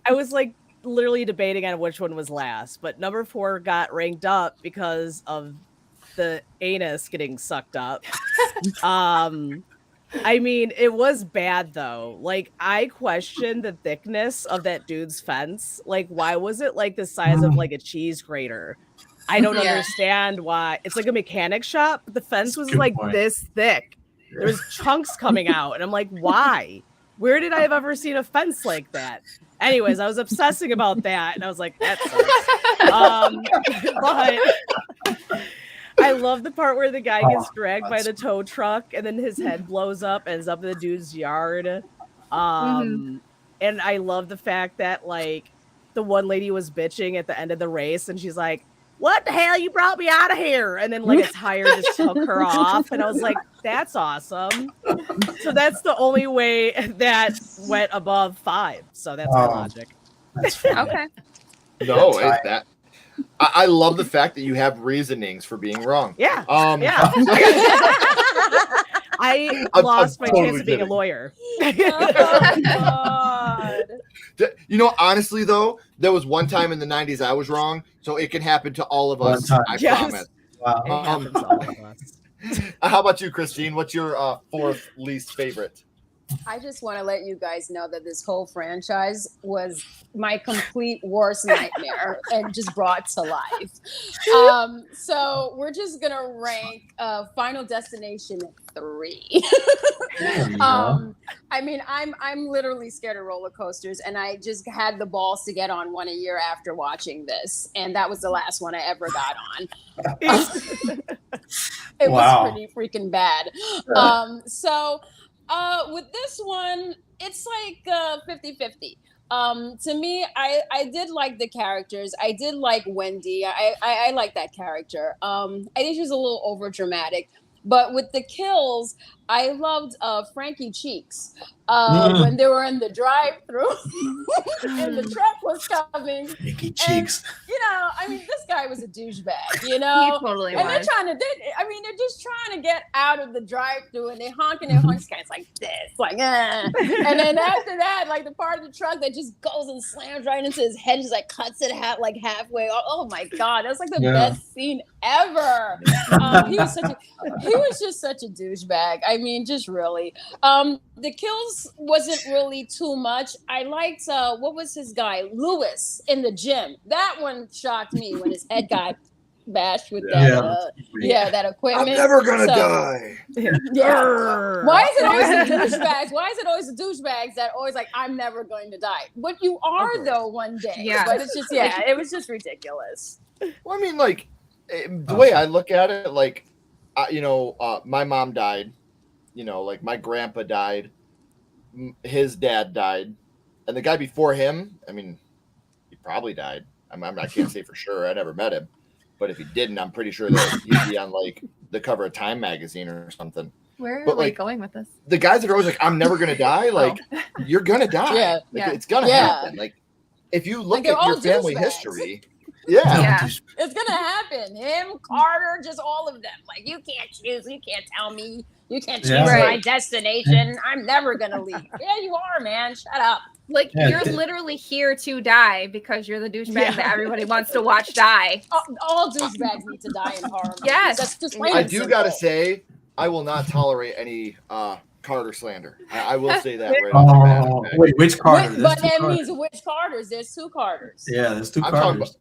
I was like literally debating on which one was last, but number 4 got ranked up because of the anus getting sucked up. I mean, it was bad though. Like, I questioned the thickness of that dude's fence. Like, why was it like the size of like a cheese grater? I don't understand why. It's like a mechanic shop, but the fence was like this thick. There was chunks coming out, and I'm like, why? Where did I have ever seen a fence like that? Anyways, I was obsessing about that, and I was like, that sucks. But I love the part where the guy gets dragged by the tow truck, and then his head blows up, ends up in the dude's yard. And I love the fact that, like, the one lady was bitching at the end of the race, and she's like, what the hell, you brought me out of here? And then like a tire just took her off, and I was like, that's awesome. So that's the only way that went above 5. So that's my logic. That's Okay. No, it's that. I love the fact that you have reasonings for being wrong. Yeah. Yeah. I lost my chance of being a lawyer. Honestly, though, there was one time in the 90s I was wrong, so it can happen to all of us. I promise. Wow. It happens to all of us. How about you, Christine? What's your 4th least favorite? I just want to let you guys know that this whole franchise was my complete worst nightmare and just brought to life. So we're just gonna rank Final Destination 3. I mean, I'm literally scared of roller coasters, and I just had the balls to get on one a year after watching this, and that was the last one I ever got on. It was pretty freaking bad. With this one, it's like 50-50. To me, I did like the characters. I did like Wendy. I like that character. I think she's a little over dramatic. But with the kills, I loved Frankie Cheeks when they were in the drive-thru and the truck was coming. Frankie Cheeks. You know, I mean, this guy was a douchebag, you know? He totally and was. they're just trying to get out of the drive-thru and they're honking their horns kind of like this, like, And then after that, like the part of the truck that just goes and slams right into his head, just like cuts it like halfway. Oh my God, that's like the best scene ever. He was just such a douchebag. I mean, just really. The kills wasn't really too much. I liked what was his guy, Lewis, in the gym. That one shocked me when his head got bashed with that equipment. I'm never gonna die. Yeah. Why is it always the douchebags? Why is it always the douchebags that always like, I'm never going to die? But you are though one day. Yeah. But it's just it was just ridiculous. Well, I mean, like the way I look at it, like my mom died. You know, like my grandpa died. His dad died, and the guy before him, I mean, he probably died. I can't say for sure. I never met him, but if he didn't, I'm pretty sure that he'd be on like the cover of Time magazine or something. Where are we going with this? The guys that are always like, "I'm never gonna die," like you're gonna die. It's gonna happen. Like if you look at your family history. It's gonna happen. Him, Carter, just all of them. Like you can't choose. You can't tell me. You can't choose my destination. I'm never gonna leave. Yeah, you are, man. Shut up. Like you're literally here to die because you're the douchebag that everybody wants to watch die. All douchebags need to die in horror. Yes, that's just I do gotta say, I will not tolerate any Carter slander. I will say that right off the bat. Wait, which Carter? But that means which Carters? There's 2 Carters. Yeah, there's 2 Carters.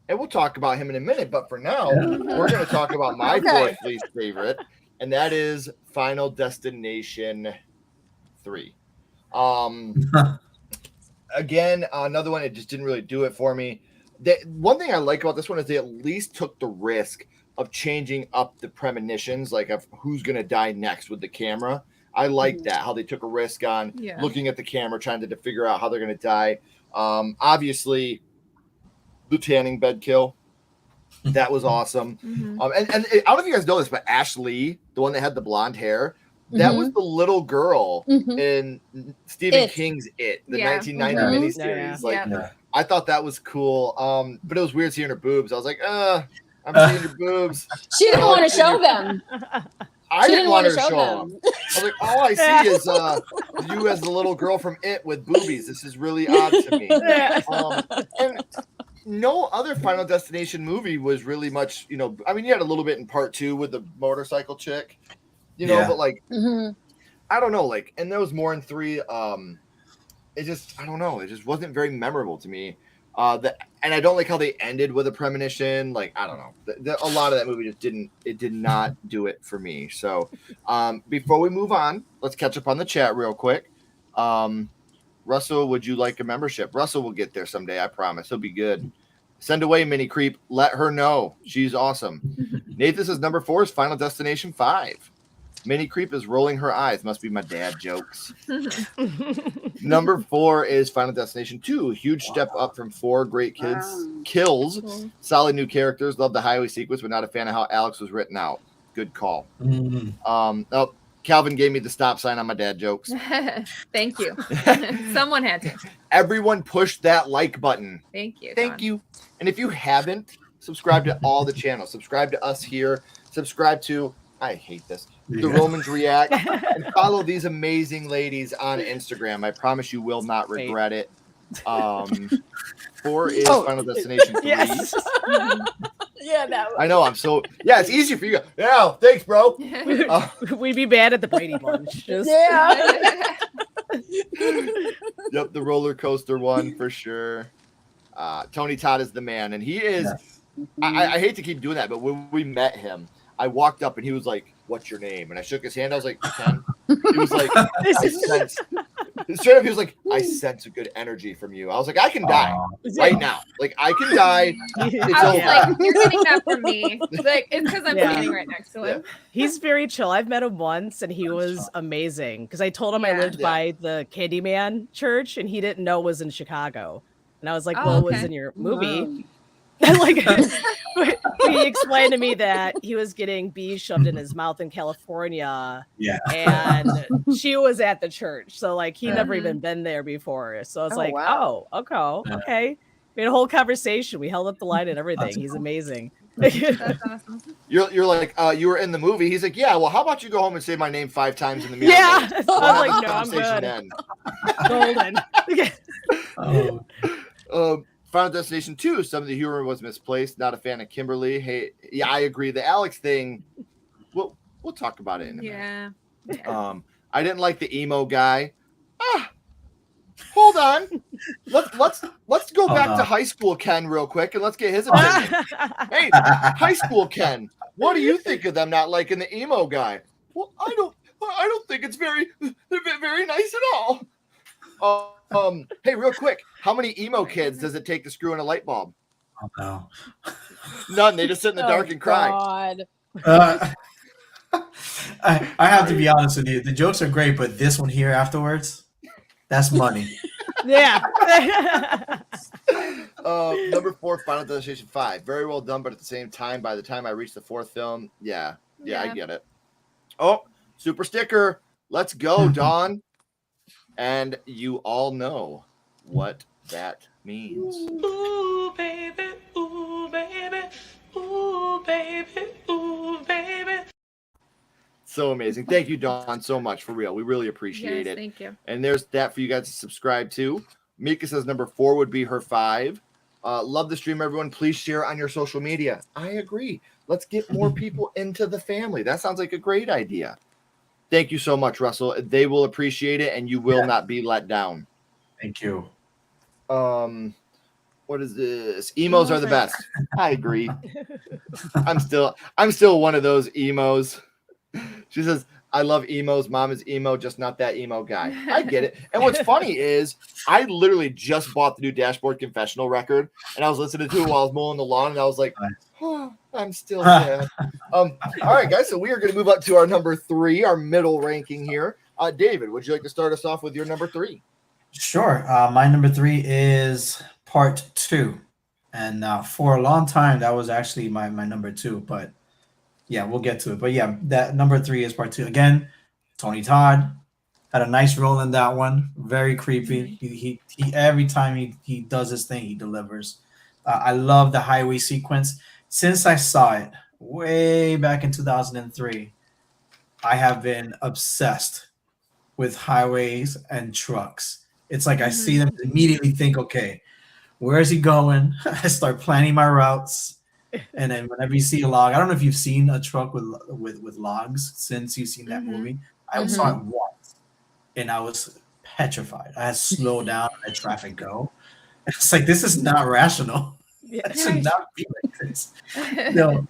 And we'll talk about him in a minute, but for now, we're going to talk about my fourth least favorite, and that is Final Destination 3. Again, another one, it just didn't really do it for me. One thing I like about this one is they at least took the risk of changing up the premonitions, like of who's going to die next with the camera. I like that, how they took a risk on looking at the camera, trying to figure out how they're going to die. Obviously, the tanning bed kill, that was awesome. And I don't know if you guys know this, but Ashley, the one that had the blonde hair, that was the little girl in Stephen King's It, the 1990 miniseries. I thought that was cool. But it was weird seeing her boobs. I was like, I'm seeing your boobs. She didn't want to show them. I didn't want her to show them. I was like, all I see is you as the little girl from It with boobies. This is really odd to me. And no other Final Destination movie was really much, I mean, you had a little bit in part 2 with the motorcycle chick, but like, I don't know, like, and there was more in 3. I don't know. It just wasn't very memorable to me. And I don't like how they ended with a premonition. Like, I don't know. A lot of that movie just did not do it for me. So before we move on, let's catch up on the chat real quick. Russell, would you like a membership? Russell will get there someday, I promise. He'll be good. Send away, Mini Creep. Let her know. She's awesome. Nathan says number 4 is Final Destination 5. Mini Creep is rolling her eyes. Must be my dad jokes. Number 4 is Final Destination 2. Huge step up from 4. Great kills. Cool. Solid new characters. Love the highway sequence, but not a fan of how Alex was written out. Good call. Calvin gave me the stop sign on my dad jokes. Thank you. Someone had to. Everyone push that like button. Thank you. Thank you. And if you haven't, subscribe to all the channels. Subscribe to us here. Subscribe to, I hate this, The Romans React. And follow these amazing ladies on Instagram. I promise you will not regret it. 4 is Final Destination 3. Yes. Yeah, that I know. I'm so it's easy for you. Yeah, thanks, bro. We'd be bad at the Brady Bunch. Just... Yeah. Yep, the roller coaster one for sure. Tony Todd is the man, and he is. I hate to keep doing that, but when we met him, I walked up and he was like, "What's your name?" And I shook his hand. I was like, "Ken." He was like, straight up, he was like, "I sense a good energy from you." I was like, "I can die right now. Like, I can die. It's I was over." like, "You're getting that from me." Like, it's because I'm standing right next to him. He's very chill. I've met him once, and he was amazing. Because I told him I lived by the Candyman church, and he didn't know it was in Chicago. And I was like, "Well, it was in your movie." Like, he explained to me that he was getting bees shoved in his mouth in California. Yeah. And she was at the church. So, like, he never even been there before. So I was like, wow. okay. We had a whole conversation. We held up the line and everything. He's amazing. That's awesome. You're like, you were in the movie. He's like, yeah, well, how about you go home and say my name 5 times in the mirror? Yeah. I was like, no, I'm good. Golden. Final Destination 2, some of the humor was misplaced. Not a fan of Kimberly. Hey, yeah, I agree. The Alex thing, we'll talk about it in a minute. I didn't like the emo guy. Hold on. Let's go back to high school Ken real quick and let's get his opinion. Hey, high school Ken, what do you think of them not liking the emo guy? Well, I don't think it's very nice at all. Hey, real quick, how many emo kids does it take to screw in a light bulb? Oh, no. None. They just sit in the dark and cry. God. I have to be honest with you. The jokes are great, but this one here afterwards, that's money. Yeah. Number 4, Final Destination 5. Very well done, but at the same time, by the time I reached the 4th film, I get it. Oh, super sticker. Let's go, Dawn. And you all know what that means. Ooh, baby, ooh, baby, ooh, baby, ooh, baby. So amazing. Thank you, Dawn, so much. For real. We really appreciate it. Thank you. And there's that for you guys to subscribe to. Mika says number 4 would be her 5. Love the stream, everyone. Please share on your social media. I agree. Let's get more people into the family. That sounds like a great idea. Thank you so much, Russell. They will appreciate it, and you will not be let down. Thank you. What is this? Emos are the best. I agree. I'm still one of those emos. She says, I love emos. Mom is emo, just not that emo guy. I get it. And what's funny is I literally just bought the new Dashboard Confessional record, and I was listening to it while I was mowing the lawn, and I was like, oh, I'm still sad. All right, guys, so we are going to move up to our number 3, our middle ranking here. David, would you like to start us off with your number 3? Sure. My number 3 is Part 2. And for a long time, that was actually my number 2. But yeah, we'll get to it. But yeah, that number 3 is Part 2. Again, Tony Todd had a nice role in that one. Very creepy. He every time he does his thing, he delivers. I love the highway sequence. Since I saw it way back in 2003, I have been obsessed with highways and trucks. It's like I see them, immediately think, okay, where is he going? I start planning my routes. And then whenever you see a log, I don't know if you've seen a truck with logs since you've seen that movie. I saw it once, and I was petrified. I had to slow down and let traffic go. It's like, this is not rational. It should not be like this. No,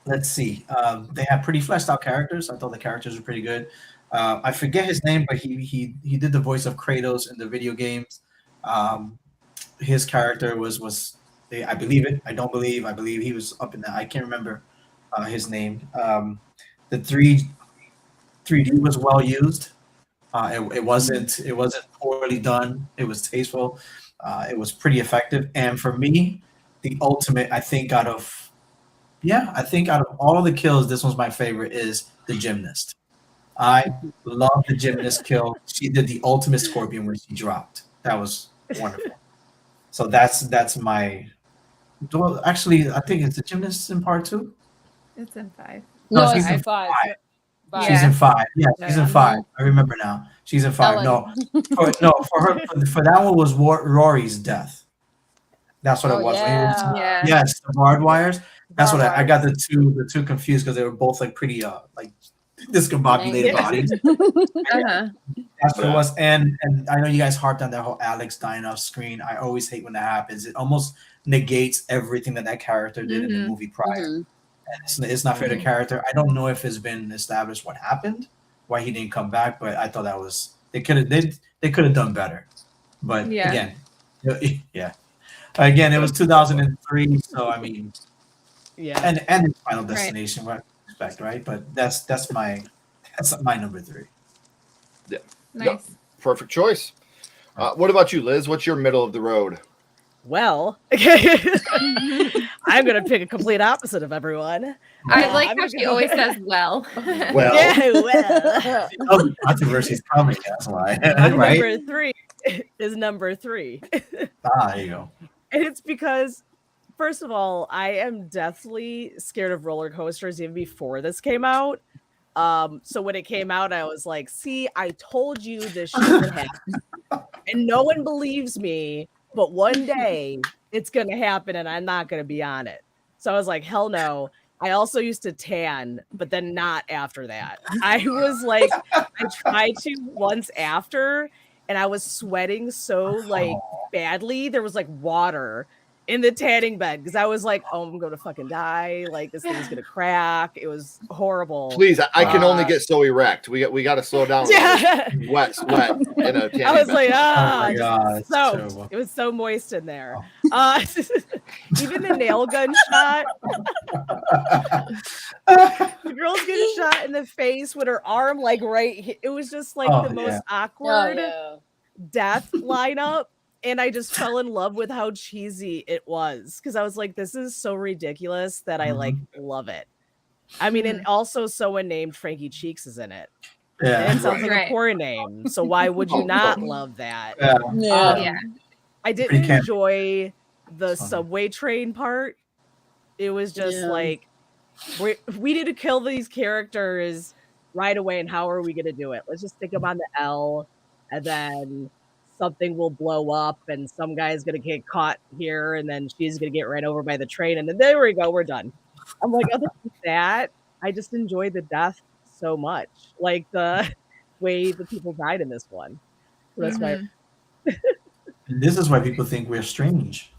let's see. They have pretty fleshed out characters. I thought the characters were pretty good. I forget his name, but he did the voice of Kratos in the video games. His character was I believe it. I don't believe. I believe he was up in that. I can't remember his name. The 3D was well used. It wasn't poorly done. It was tasteful. It was pretty effective. And for me, the ultimate, I think out of all the kills, this one's my favorite, is the gymnast. I love the gymnast kill. She did the ultimate scorpion when she dropped. That was wonderful. So that's my. Well, actually, I think it's the gymnast in part 2. It's in 5. No, she's it's in 5. She's in 5. Yeah, she's in 5. I remember now. She's in 5. Ellen. For that one was Rory's death. That's what Oh, it was. yeah. Yeah. Yes, the barbed wires. That's what I got Barbed the two confused because they were both like pretty like discombobulated bodies. Uh-huh. That's what it was. And I know you guys harped on that whole Alex dying off screen. I always hate when that happens. It almost negates everything that character did in the movie prior. And it's not fair to character. I don't know if it's been established what happened, why he didn't come back, but I thought that was they could have done better. But again, again, it was 2003, so I mean, and it's Final Destination, what I expect, right? But that's my number 3. Yeah, Nice. Yep. Perfect choice. What about you, Liz? What's your middle of the road? Well, I'm gonna pick a complete opposite of everyone. I like how she always says well. Well, Yeah, well. Oh, controversy is coming. That's why, My right? number 3 is number 3. There you go. And it's because, first of all, I am deathly scared of roller coasters even before this came out. So when it came out, I was like, see, I told you this shit would happen. And no one believes me, but one day it's going to happen and I'm not going to be on it. So I was like, hell no. I also used to tan, but then not after that. I was like, I tried to once after, and I was sweating so like badly. There was like water in the tanning bed because I was like, oh, I'm going to fucking die. Like this thing's going to crack. It was horrible. Please, I can only get so erect. We got to slow down. Yeah. Wet in a tanning I was bed. like, my God, so terrible. it was so moist in there. Even the nail gun shot. The girl's getting shot in the face with her arm like it was just like the most awkward death lineup. And I just fell in love with how cheesy it was because I was like, this is so ridiculous that I like love it. I mean, and also someone named Frankie Cheeks is in it. Yeah. And it sounds like a porn name. So why would you not love that? I didn't enjoy the subway train part. It was just like, we need to kill these characters right away. And how are we going to do it? Let's just stick them on the L and then something will blow up and some guy's going to get caught here and then she's going to get ran over by the train. And then there we go. We're done. I'm like, other than that, I just enjoyed the death so much. Like the way the people died in this one. So that's why. This is why people think we're strange.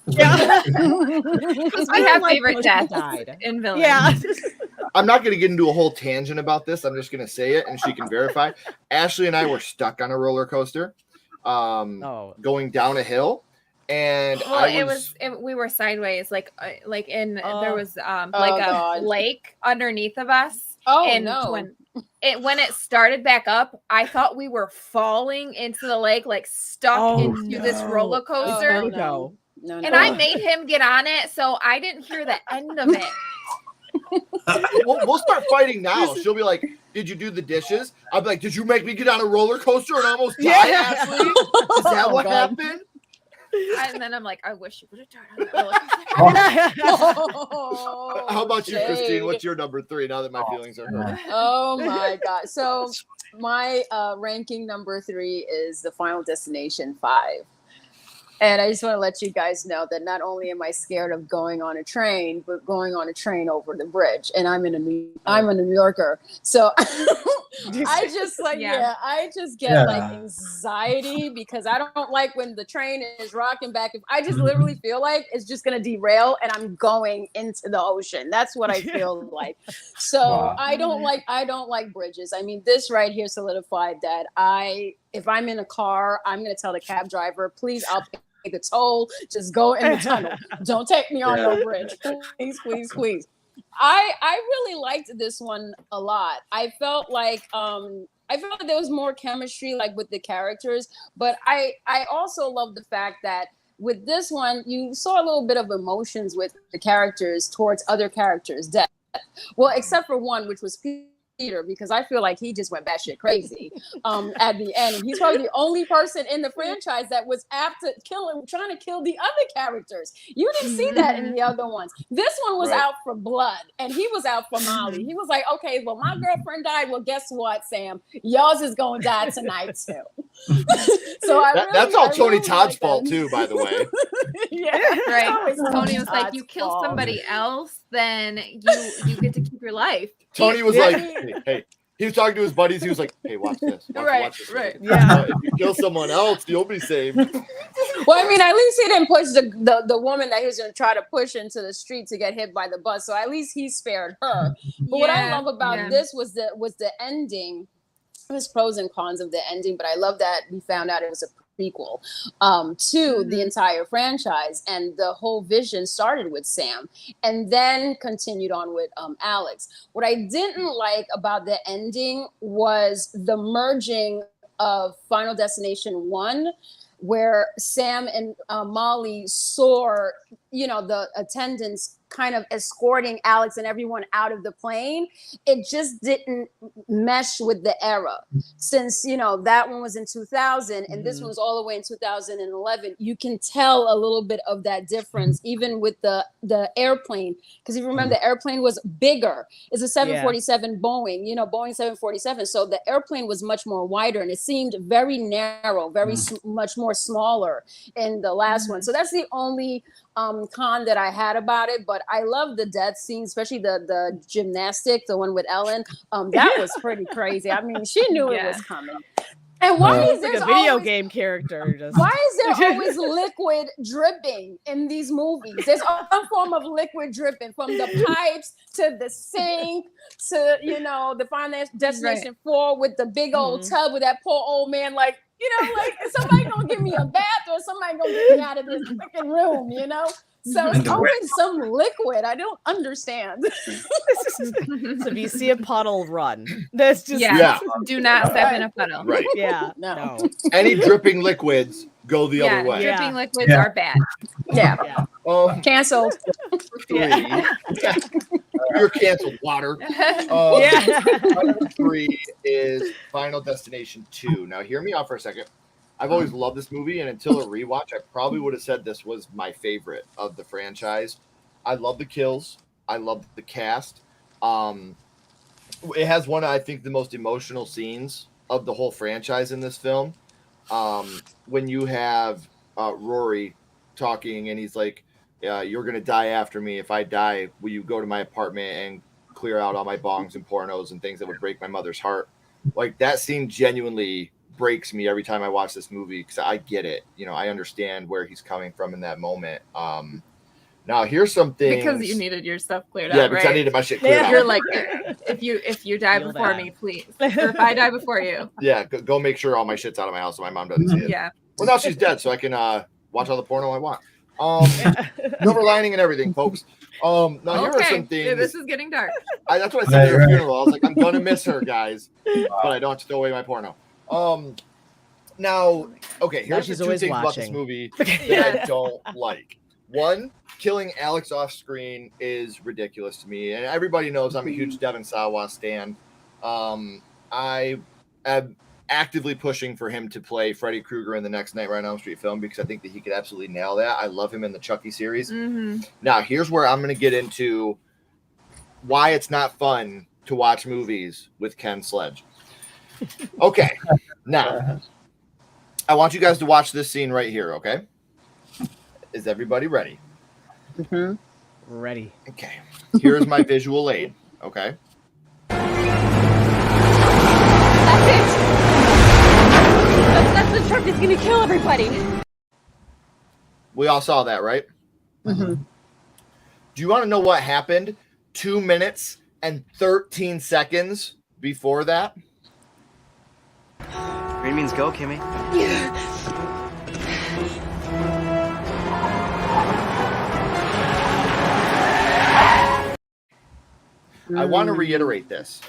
Yeah. Because we have favorite deaths in villains. Yeah. I'm not going to get into a whole tangent about this. I'm just going to say it and she can verify. Ashley and I were stuck on a roller coaster going down a hill. And we were sideways, there was a lake underneath of us. Oh, and no. When it started back up, I thought we were falling into the lake, like stuck into this roller coaster. No. And I made him get on it, so I didn't hear the end of it. We'll start fighting now. She'll be like, did you do the dishes? I'll be like, did you make me get on a roller coaster and almost die, Ashley? Is that what happened? And then I'm like, I wish you would have died on that roller coaster. How about you, Christine? What's your number 3 now that my feelings are hurt? Oh my God. So my ranking number 3 is the Final Destination 5. And I just want to let you guys know that not only am I scared of going on a train, but going on a train over the bridge. And I'm a New Yorker, so I just I just get like anxiety because I don't like when the train is rocking back. If I just literally feel like it's just gonna derail and I'm going into the ocean. That's what I feel like. So I don't like bridges. I mean, this right here solidified that if I'm in a car, I'm gonna tell the cab driver, please, I'll pay the toll, just go in the tunnel. Don't take me on no bridge. Please. I really liked this one a lot. I felt like there was more chemistry like with the characters, but I also love the fact that with this one you saw a little bit of emotions with the characters towards other characters' death. Well, except for one, which was Peter, because I feel like he just went batshit crazy at the end. He's probably the only person in the franchise that was apt to trying to kill the other characters. You didn't see that in the other ones. This one was out for blood, and he was out for Molly. He was like, okay, well, my girlfriend died. Well, guess what, Sam? Yours is going to die tonight, too. So that's all Tony Todd's fault, too, by the way. Yeah, right. Tony was like, you kill somebody else, then you get to keep your life. Tony was like, hey, he was talking to his buddies. He was like, hey, watch this. Watch this. Yeah. If you kill someone else, you'll be saved. Well, I mean, at least he didn't push the woman that he was going to try to push into the street to get hit by the bus. So at least he spared her. But what I love about this was the ending. There's pros and cons of the ending, but I love that we found out it was a prequel to the entire franchise, and the whole vision started with Sam and then continued on with Alex. What I didn't like about the ending was the merging of Final Destination 1, where Sam and Molly saw, the attendants kind of escorting Alex and everyone out of the plane. It just didn't mesh with the era. Since, that one was in 2000 and this one was all the way in 2011, you can tell a little bit of that difference, even with the airplane. Because if you remember, the airplane was bigger. It's a 747 Boeing, Boeing 747. So the airplane was much more wider, and it seemed very narrow, very much more smaller in the last one. So that's the only con that I had about it. But I love the death scene, especially the gymnastic, the one with Ellen. That was pretty crazy. I mean, she knew it was coming. And why is there like a video game character? Why is there always liquid dripping in these movies? There's some form of liquid dripping, from the pipes to the sink to the Final Destination 4 with the big old tub with that poor old man, like somebody gonna give me a bath, or somebody gonna get me out of this freaking room, So it's always some liquid. I don't understand. So if you see a puddle, run. That's just do not step in a puddle. Right. Yeah. No. Any dripping liquids go the other way. Dripping liquids are bad. Yeah. Canceled. You're canceled, water. 3 is Final Destination 2. Now, hear me out for a second. I've always loved this movie, and until a rewatch, I probably would have said this was my favorite of the franchise. I love the kills. I love the cast. It has one of, I think, the most emotional scenes of the whole franchise in this film. When you have Rory talking, and he's like, you're going to die after me. If I die, will you go to my apartment and clear out all my bongs and pornos and things that would break my mother's heart? Like, that scene genuinely breaks me every time I watch this movie, because I get it. I understand where he's coming from in that moment. Now, here's some things. Because you needed your stuff cleared out, Yeah, because I needed my shit cleared out. You're like, if you die before me, please. Or if I die before you. Yeah, go make sure all my shit's out of my house so my mom doesn't see it. Yeah. Well, now she's dead, so I can watch all the porno I want. Silver lining and everything, folks. Now, here are some things. Yeah, this is getting dark. That's what I said at her funeral. I was like, I'm going to miss her, guys. But I don't have to throw away my porno. Now, okay, here's the two things about this movie that I don't like. One, killing Alex off screen is ridiculous to me, and everybody knows I'm a huge Devon Sawa stan. I am actively pushing for him to play Freddy Krueger in the next Nightmare on Elm Street film, because I think that he could absolutely nail that. I love him in the Chucky series. Now, here's where I'm going to get into why it's not fun to watch movies with Ken Sledge. Okay, now I want you guys to watch this scene right here, okay? Is everybody ready? Ready. Okay, here's my visual aid, okay? That's it! That's the truck that's gonna kill everybody. We all saw that, right? Do you want to know what happened 2 minutes and 13 seconds before that? Green means go, Kimmy. I want to reiterate this.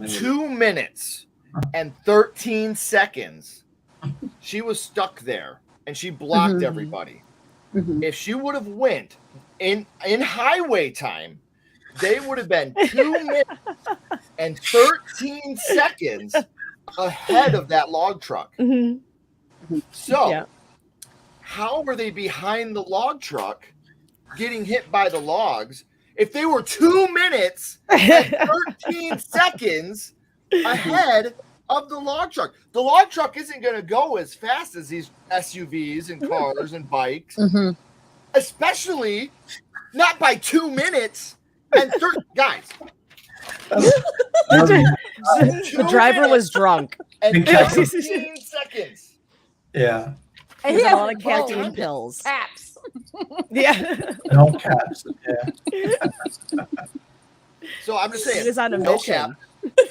2 minutes and 13 seconds. She was stuck there, and she blocked everybody. If she would have went in highway time, they would have been 2 minutes and 13 seconds ahead of that log truck. So, how were they behind the log truck getting hit by the logs if they were 2 minutes and 13 seconds ahead of the log truck? The log truck isn't going to go as fast as these SUVs and cars and bikes, especially not by 2 minutes and guys. The driver was drunk. And 13 seconds. Yeah. He had a lot of caffeine pills. Caps. Yeah. No caps. Yeah. So I'm just saying, He was on a no mission. cap.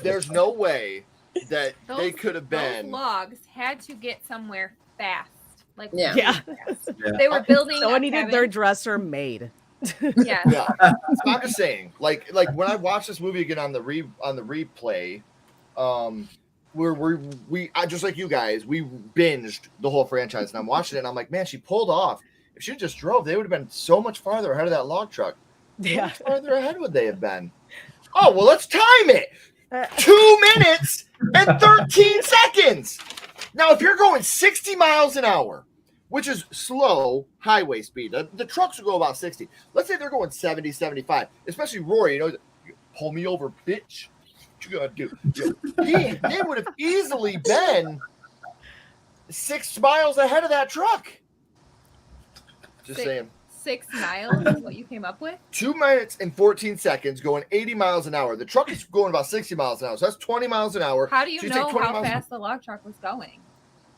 There's no way that they could have Those been. logs had to get somewhere fast. Like Yeah. really fast. They were building. Someone a needed cabin. their dresser made. Yeah. Yeah, so I'm just saying, like when I watched this movie again on the replay, I just like you guys, we binged the whole franchise, and I'm watching it, and I'm like, man, she pulled off. If she just drove, they would have been so much farther ahead of that log truck. How much farther ahead would they have been? Oh well, let's time it. 2 minutes and 13 seconds. Now, if you're going 60 miles an hour, which is slow highway speed, the trucks will go about 60. Let's say they're going 70, 75, especially Rory, pull me over, bitch. What you gonna do? They would have easily been 6 miles ahead of that truck. Just saying. 6 miles is what you came up with? 2 minutes and 14 seconds going 80 miles an hour. The truck is going about 60 miles an hour. So that's 20 miles an hour. How do you So know take 20 how miles- fast the log truck was going?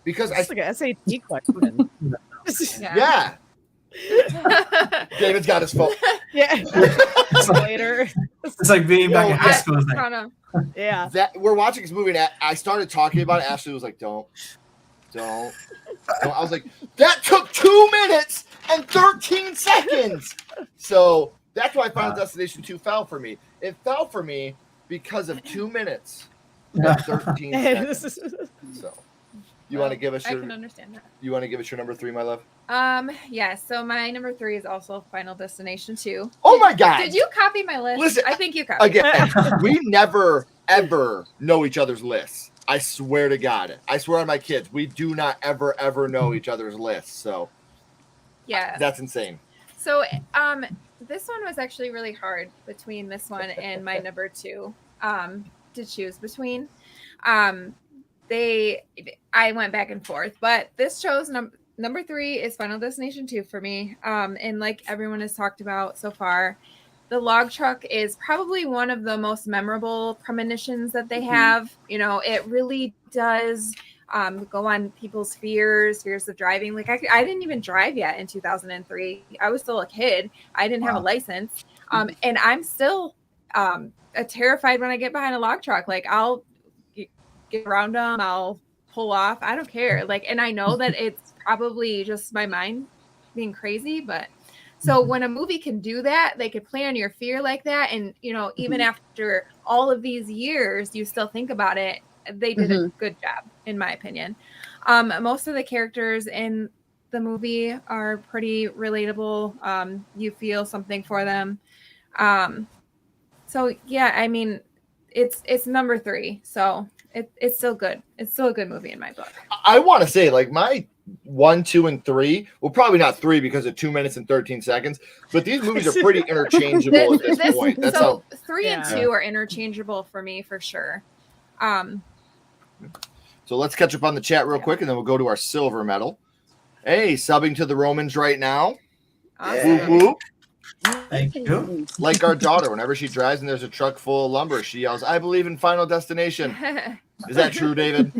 Because It's like an SAT question. yeah. David's got his phone. Yeah. Later. It's like being back in high school. It's like, Yeah. That we're watching this movie, and I started talking about it. Ashley was like, "Don't." I was like, "That took 2 minutes and 13 seconds." So that's why Final Destination 2 fell for me. It fell for me because of 2 minutes and 13 seconds. So, you want to give us I your? can understand that. You want to give us your number 3, my love? Yeah, so my number 3 is also Final Destination 2. Oh my God! Did you copy my list? Listen, I think you copied. Again, we never ever know each other's lists. I swear to God. I swear on my kids, we do not ever know each other's lists. So Yeah. that's insane. So this one was actually really hard between this one and my number 2 to choose between. I went back and forth, but this chose number 3 is Final Destination 2 for me. And like everyone has talked about so far, the log truck is probably one of the most memorable premonitions that they have. You know, it really does go on people's fears of driving. Like I didn't even drive yet in 2003. I was still a kid. I didn't have a license. And I'm still terrified when I get behind a log truck. Like I'll get around them, I'll pull off. I don't care. Like, and I know that it's probably just my mind being crazy, but so when a movie can do that, they could play on your fear like that. And, you know, even after all of these years, you still think about it. They did a good job, in my opinion. Most of the characters in the movie are pretty relatable. You feel something for them. So yeah, I mean, it's number 3. So it's still good. It's still a good movie in my book. I want to say, like, my 1, 2, and 3. Well, probably not 3 because of 2 minutes and 13 seconds. But these movies are pretty interchangeable at this point. That's so how 3 and 2 are interchangeable for me for sure. So let's catch up on the chat real quick, and then we'll go to our silver medal. Hey, subbing to the Romans right now. Awesome. Whoop, whoop. thank you. Like our daughter, whenever she drives and there's a truck full of lumber, she yells, "I believe in Final Destination." Is that true, David?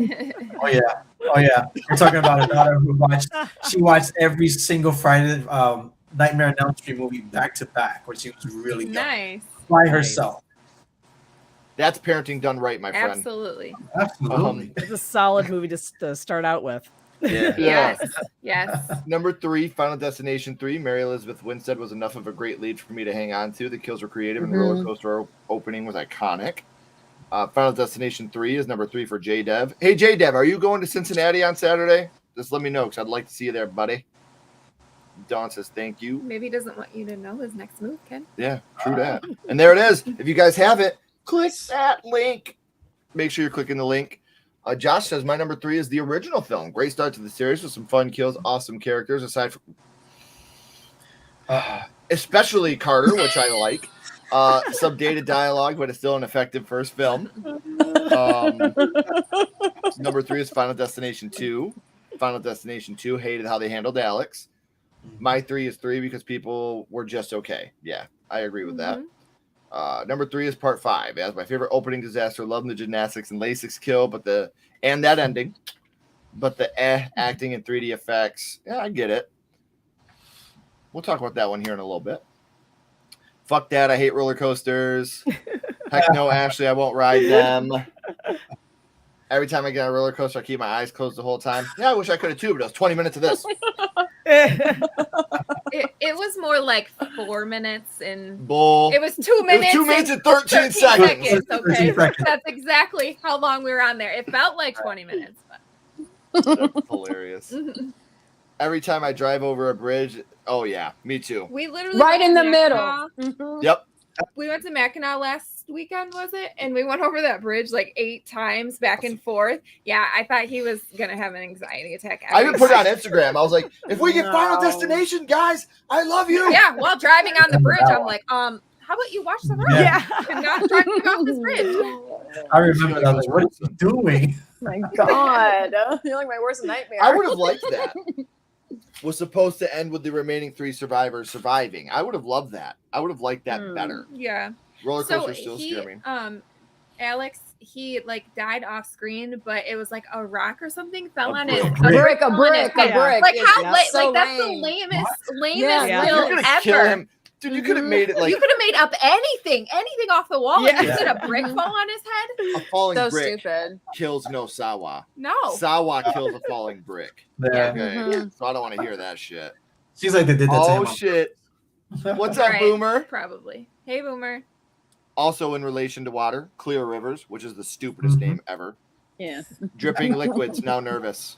Oh yeah. We're talking about a daughter who watched every single Friday Nightmare on Elm Street movie back to back when she was really young, Nice. by herself. That's parenting done right, my friend. Absolutely. Absolutely. It's a solid movie to start out with. Yes. Number 3, Final Destination 3. Mary Elizabeth Winstead was enough of a great lead for me to hang on to. The kills were creative and the roller coaster opening was iconic. Final Destination 3 is number 3 for J-Dev. Hey, J-Dev, are you going to Cincinnati on Saturday? Just let me know because I'd like to see you there, buddy. Dawn says thank you. Maybe he doesn't want you to know his next move, Ken. Yeah, true that. And there it is. If you guys have it, Click that link. Make sure you're clicking the link. Josh says my number 3 is the original film. Great start to the series with some fun kills, awesome characters. Aside from, especially Carter, which I like. Some dated dialogue, but it's still an effective first film. Number 3 is Final Destination 2. Final Destination 2 hated how they handled Alex. My 3 is 3 because people were just okay. Yeah, I agree with that. Number 3 is Part 5. As my favorite opening disaster, loving the gymnastics and Lasix kill, and that ending. But the acting and 3D effects, yeah, I get it. We'll talk about that one here in a little bit. Fuck that, I hate roller coasters. Heck no, Ashley, I won't ride them. Every time I get on a roller coaster, I keep my eyes closed the whole time. Yeah, I wish I could have too, but it was 20 minutes of this. It was more like 4 minutes and Bull. It was 2 minutes. It was 2 minutes and 13 seconds. Okay, that's exactly how long we were on there. It felt like 20 minutes. But... That's hilarious. Every time I drive over a bridge, oh yeah, me too. We literally Right in the Mackinac. middle. Yep. We went to Mackinac last weekend, was it? And we went over that bridge like 8 times back and forth. Yeah, I thought he was gonna have an anxiety attack. I even put it on Instagram. I was like, if we get Final Destination, guys, I love you. Yeah, while driving on the bridge, I'm like, how about you watch the road? Yeah. And not driving off this bridge. I remember that. I was like, what are you doing? My God. You're like my worst nightmare. I would have liked that. Was supposed to end with the remaining 3 survivors surviving. I would have loved that. I would have liked that better. Yeah. Roller coasters still scare me. Alex, he like died off screen, but it was like a rock or something fell on his A brick. Like how late? So like that's lame. the lamest Yeah. kill You're gonna kill ever. him. Dude, you could have made it like You could have made up anything off the wall. Yeah. And you did a brick fall on his head. a falling So brick stupid. kills no Sawa. No. Sawa kills a falling brick. Yeah. Okay. So I don't want to hear that shit. She's like, they did that to him. Oh shit. What's up, Right. Boomer? Probably. Hey, Boomer. Also in relation to water, Clear Rivers, which is the stupidest name ever. Yeah. Dripping liquids, now nervous.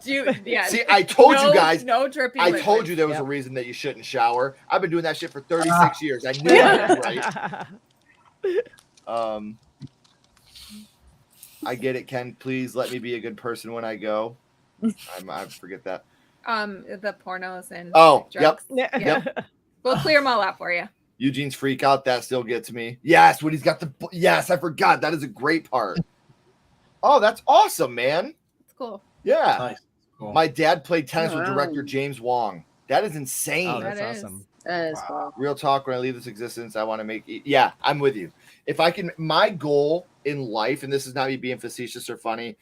Yeah. See, I told you guys. No dripping. I told you there was a reason that you shouldn't shower. I've been doing that shit for 36 years. I knew that was right. I get it, Ken. Please let me be a good person when I go. I forget that. The pornos and Yep. drugs. Yeah. We'll clear them all out for you. Eugene's freak out, that still gets me. Yes, when he's got the I forgot. That is a great part. Oh, that's awesome, man. It's cool. Yeah. Nice. Cool. My dad played tennis with director James Wong. That is insane. Oh, that's That is. awesome. That is cool. Real talk, when I leave this existence, I want to make yeah, I'm with you. If I can, my goal in life, and this is not me being facetious or funny,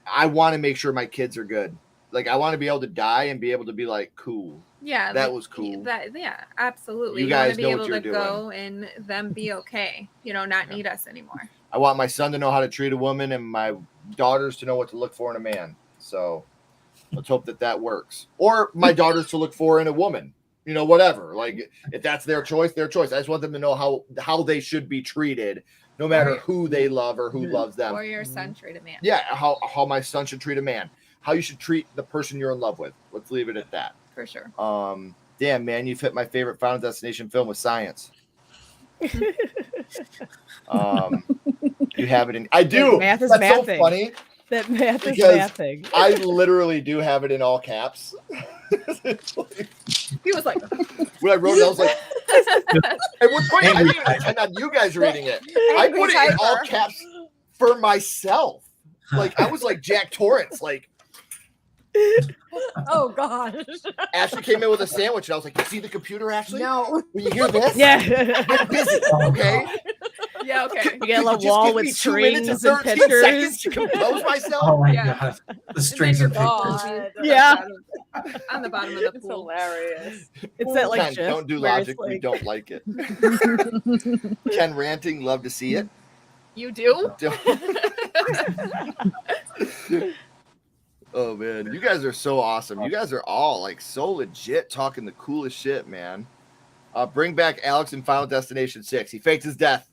I want to make sure my kids are good. Like, I want to be able to die and be able to be like, cool. Yeah. That was cool. Yeah, absolutely. You You want guys to be know able what to you're go and them be okay. Not need us anymore. I want my son to know how to treat a woman and my daughters to know what to look for in a man. So let's hope that works. Or my daughters to look for in a woman. Whatever. Like, if that's their choice, their choice. I just want them to know how they should be treated, no matter who they love or who loves them. Or your son treat a man. Yeah, how my son should treat a man. How you should treat the person you're in love with. Let's leave it at that. For sure. Damn, man, you fit my favorite Final Destination film with science. You have it in. I do. Math is That's so mathing. funny. That math is Because mathing. I literally do have it in all caps. He was like, When I wrote it, I was like, and what's funny, I didn't even intend on you guys reading it. I Angry put it in all typer. caps for myself. Like, I was like Jack Torrance. Like, Oh gosh. Ashley came in with a sandwich, and I was like, you see the computer, Ashley? No. When you hear this, Yeah. get busy, okay? yeah, okay. We get a Just wall give with me 2 minutes strings and and 13 pictures. seconds to compose myself. Oh my Yeah. god. The strings and God. pictures. Yeah. On the bottom of the It's pool. hilarious. It's that like Ken, gif don't do where logic. it's We like- don't like it. Ken ranting, love to see it. You do? Oh man, you guys are so awesome. You guys are all like so legit, talking the coolest shit, man. Bring back Alex in Final Destination 6. He faked his death.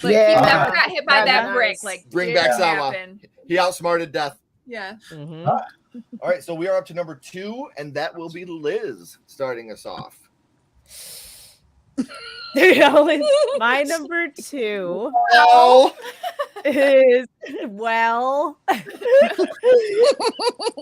Like, Yeah. he never got hit by That'd that be brick. nice. Like, Bring didn't back Sawa. happen. He outsmarted death. Yeah. Mhm. All right, so we are up to number 2, and that will be Liz starting us off. My number 2 Oh, is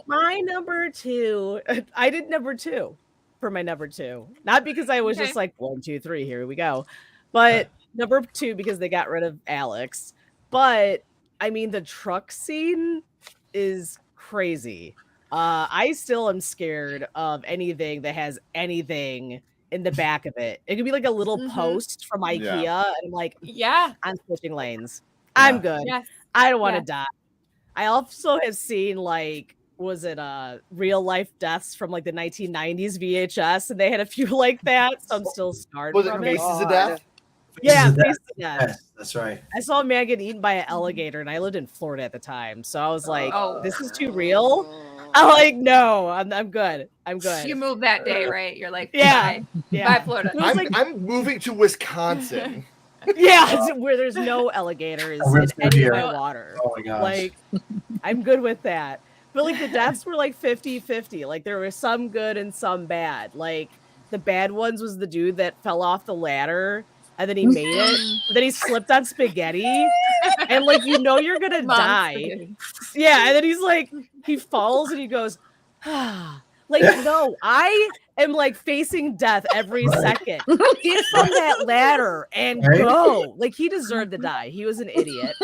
my number 2. I did number 2 for my number 2, not because I was just like 1, 2, 3, here we go, but number 2 because they got rid of Alex. But I mean, the truck scene is crazy. I still am scared of anything that has anything in the back of it. It could be like a little post from IKEA, and I'm like, I'm switching lanes. I'm good. Yes. I don't want to die. I also have seen like, was it real life deaths from like the 1990s VHS, and they had a few like that. So I'm still scarred. was it from Faces of Death? Yeah, Faces of Faces of Death. Yes, that's right. I saw a man get eaten by an alligator, and I lived in Florida at the time, so I was like, "This is too real." I'm like, "No, I'm good. I'm good." You moved that day, right? You're like, Yeah. bye, Florida. I'm moving to Wisconsin. Yeah, where there's no alligators in any of my water. Oh my gosh. Like, I'm good with that. But like the deaths were like 50-50. Like there were some good and some bad. Like the bad ones was the dude that fell off the ladder and then he made it. But then he slipped on spaghetti. And like, you know, you're gonna die. Spaghetti. Yeah. And then he's like, he falls and he goes, like, no, I am like facing death every second. Get from that ladder and go. Like he deserved to die. He was an idiot.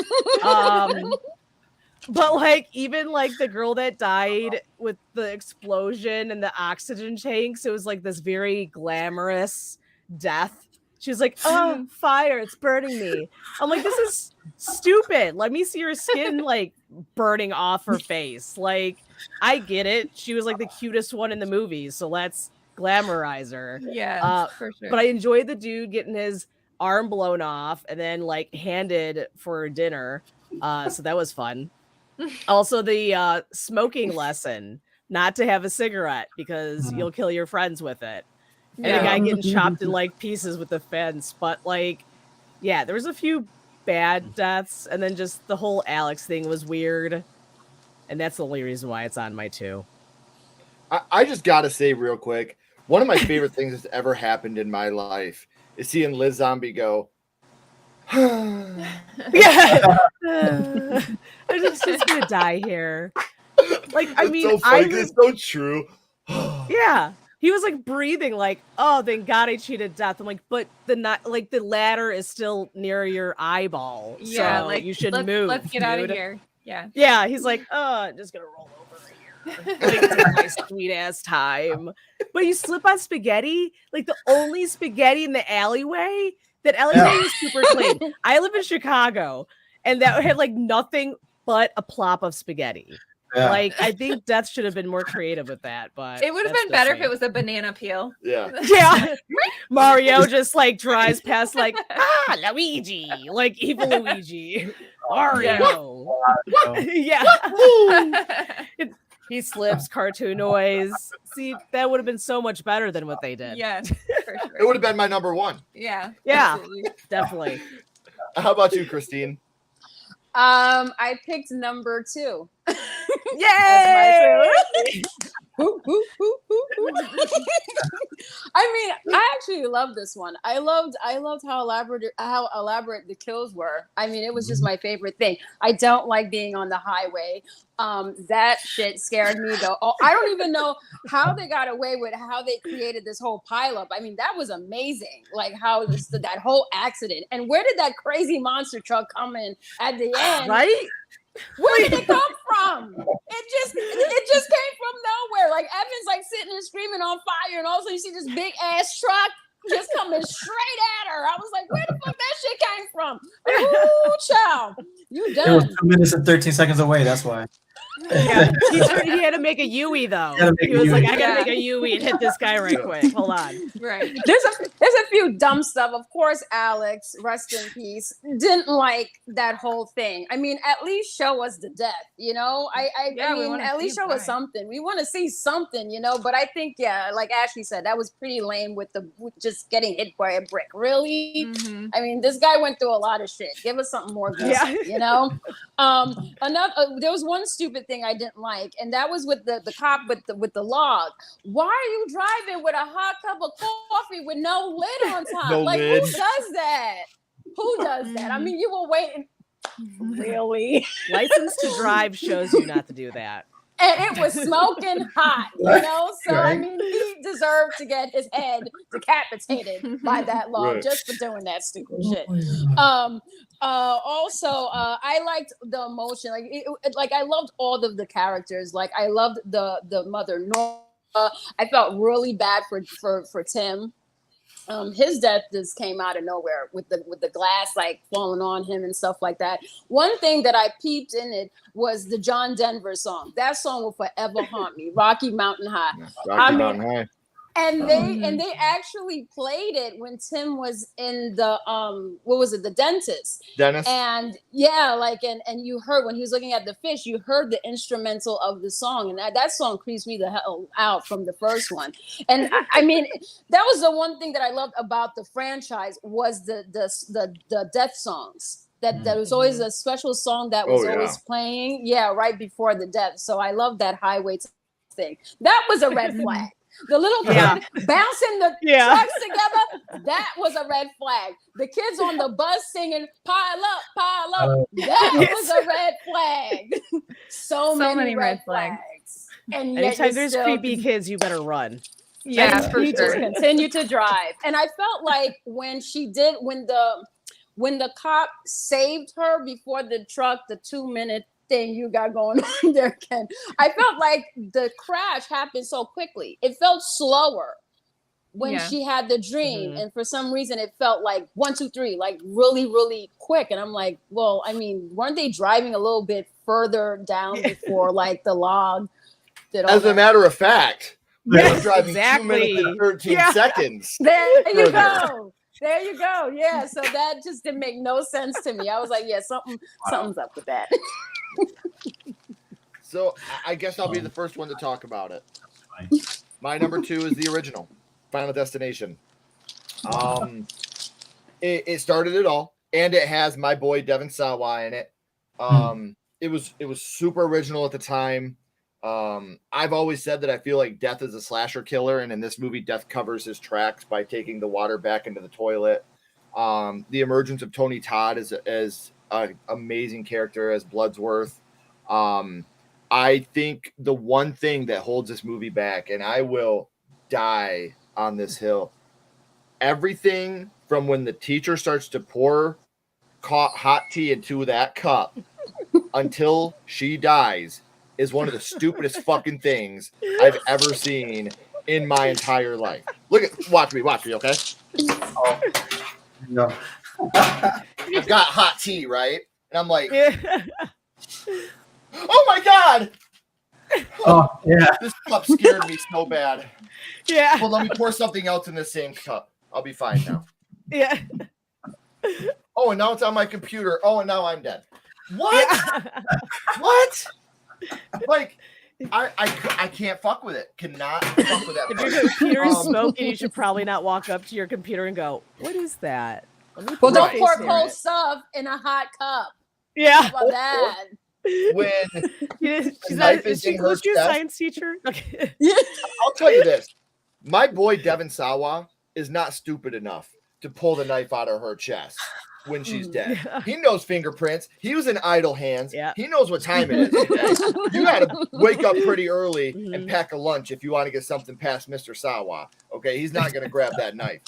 But like even like the girl that died with the explosion and the oxygen tanks, it was like this very glamorous death. She was like, "Oh, fire, it's burning me." I'm like, "This is stupid. Let me see her skin like burning off her face." Like, I get it. She was like the cutest one in the movie, so let's glamorize her. Yeah, for sure. But I enjoyed the dude getting his arm blown off and then like handed for dinner. So that was fun. Also, the smoking lesson, not to have a cigarette because you'll kill your friends with it. And the guy getting chopped in like pieces with the fence. But like, yeah, there was a few bad deaths. And then just the whole Alex thing was weird. And that's the only reason why it's on my 2. I just got to say real quick, one of my favorite things that's ever happened in my life is seeing LIZ0MBIE go, yeah. I'm just gonna die here. Like, I mean, so funny, it's so true. Yeah. He was like breathing like, "Oh, thank God I cheated death." I'm like, but the ladder is still near your eyeball. Yeah, so like you should let's, move. Let's get out of here. Yeah. Yeah, he's like, "Oh, I'm just gonna roll over here." Like, take my sweet ass time. But you slip on spaghetti, like the only spaghetti in the alleyway. That alleyway is super clean. I live in Chicago, and that had like nothing but a plop of spaghetti. Yeah. Like, I think Death should have been more creative with that, but it would have been better if it was a banana peel. Yeah. Yeah. Mario just like drives past like, Luigi, like evil Luigi. Mario. Yeah. He slips, cartoon noise. See, that would have been so much better than what they did. Yeah, for sure. It would have been my number 1. Yeah. Yeah, absolutely. definitely. How about you, Christine? I picked number 2. Yay! I mean, I actually love this one. I loved how elaborate the kills were. I mean, it was just my favorite thing. I don't like being on the highway. That shit scared me though. I don't even know how they got away with how they created this whole pileup. I mean, that was amazing. Like how that whole accident, and where did that crazy monster truck come in at the end? Right? Where did it come from? It just came from nowhere. Like Evan's like sitting and screaming on fire, and all of a sudden you see this big ass truck just coming straight at her. I was like, where the fuck that shit came from? Ooh, child, you done. It was 2 minutes and 13 seconds away. That's why. Yeah. He had to make a Yui though. He was like, I gotta make a Yui and hit this guy right quick. Hold on. Right. There's a few dumb stuff. Of course, Alex, rest in peace, didn't like that whole thing. I mean, at least show us the death, you know? I mean, at least show us something. We want to see something, you know? But I think, yeah, like Ashley said, that was pretty lame with just getting hit by a brick. Really? Mm-hmm. I mean, this guy went through a lot of shit. Give us something more good, you know? There was one stupid thing thing I didn't like, and that was with the cop with the log. Why are you driving with a hot cup of coffee with no lid on top? No like lid. who does that? Who does that? I mean, you were waiting. Really? License to Drive shows you not to do that. And it was smoking hot, you know? So, I mean, he deserved to get his head decapitated by that law just for doing that stupid shit. Also, I liked the emotion. Like I loved all of the characters. Like, I loved the mother, Nora. I felt really bad for Tim. His death just came out of nowhere with the glass like falling on him and stuff like that. One thing that I peeped in it was the John Denver song. That song will forever haunt me. Rocky Mountain High. Mountain High. And they actually played it when Tim was in the what was it, the dentist. And yeah, like and you heard when he was looking at the fish, you heard the instrumental of the song, and that song creeps me the hell out from the first one. And I mean, that was the one thing that I loved about the franchise was the death songs. That was always a special song that was always playing, right before the death. So I love that highway thing. That was a red flag. The little kid bouncing the trucks together, that was a red flag. The kids on the bus singing, pile up, that was a red flag. So many red flags. And anytime there's creepy kids, you better run. Yeah, for you sure. just continue to drive. And I felt like when the cop saved her before the truck, the 2-minute thing you got going on there, Ken, I felt like the crash happened so quickly. It felt slower when she had the dream, and for some reason it felt like 1, 2, 3, like really, really quick. And I'm like, well, I mean, weren't they driving a little bit further down before like the log did all As that? a matter of fact, they were driving exactly. 2 minutes and 13 seconds. There you go. There you go. Yeah. So that just didn't make no sense to me. I was like, yeah, something's up with that. So I guess I'll be the first one to talk about it. My number 2 is the original, Final Destination. It started it all, and it has my boy Devin Sawa in it. It was super original at the time. I've always said that I feel like Death is a slasher killer, and in this movie, Death covers his tracks by taking the water back into the toilet. The emergence of Tony Todd as an amazing character as Bloodsworth. I think the one thing that holds this movie back, and I will die on this hill, everything from when the teacher starts to pour hot tea into that cup until she dies is one of the stupidest fucking things I've ever seen in my entire life. Watch me, okay? No. I've got hot tea, right? And I'm like, oh my God! Oh, yeah. This cup scared me so bad. Yeah. Well, let me pour something else in the same cup. I'll be fine now. Yeah. Oh, and now it's on my computer. Oh, and now I'm dead. What? Yeah. What? Like, I can't fuck with it. Cannot fuck with that. If your computer is smoking, you should probably not walk up to your computer and go, "What is that?" Well, don't pour cold stuff in a hot cup. Yeah. How about that? When she's not, is she a science teacher? Okay. I'll tell you this. My boy Devin Sawa is not stupid enough to pull the knife out of her chest when she's dead. Yeah. He knows fingerprints. He was in idle hands. Yeah. He knows what time it is. Okay? You got to wake up pretty early and pack a lunch if you want to get something past Mr. Sawa. Okay, he's not going to grab that knife.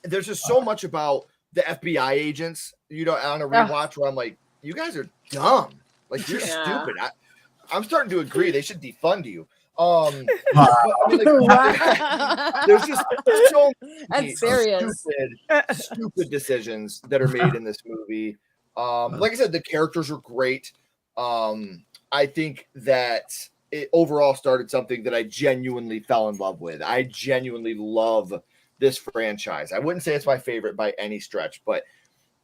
There's just so much about the FBI agents, on a rewatch where I'm like, you guys are dumb. Like, you're stupid. I'm starting to agree. They should defund you. But, I mean, there's just so many stupid decisions that are made in this movie. Like I said, the characters are great. I think that it overall started something that I genuinely fell in love with. I genuinely love this franchise. I wouldn't say it's my favorite by any stretch, but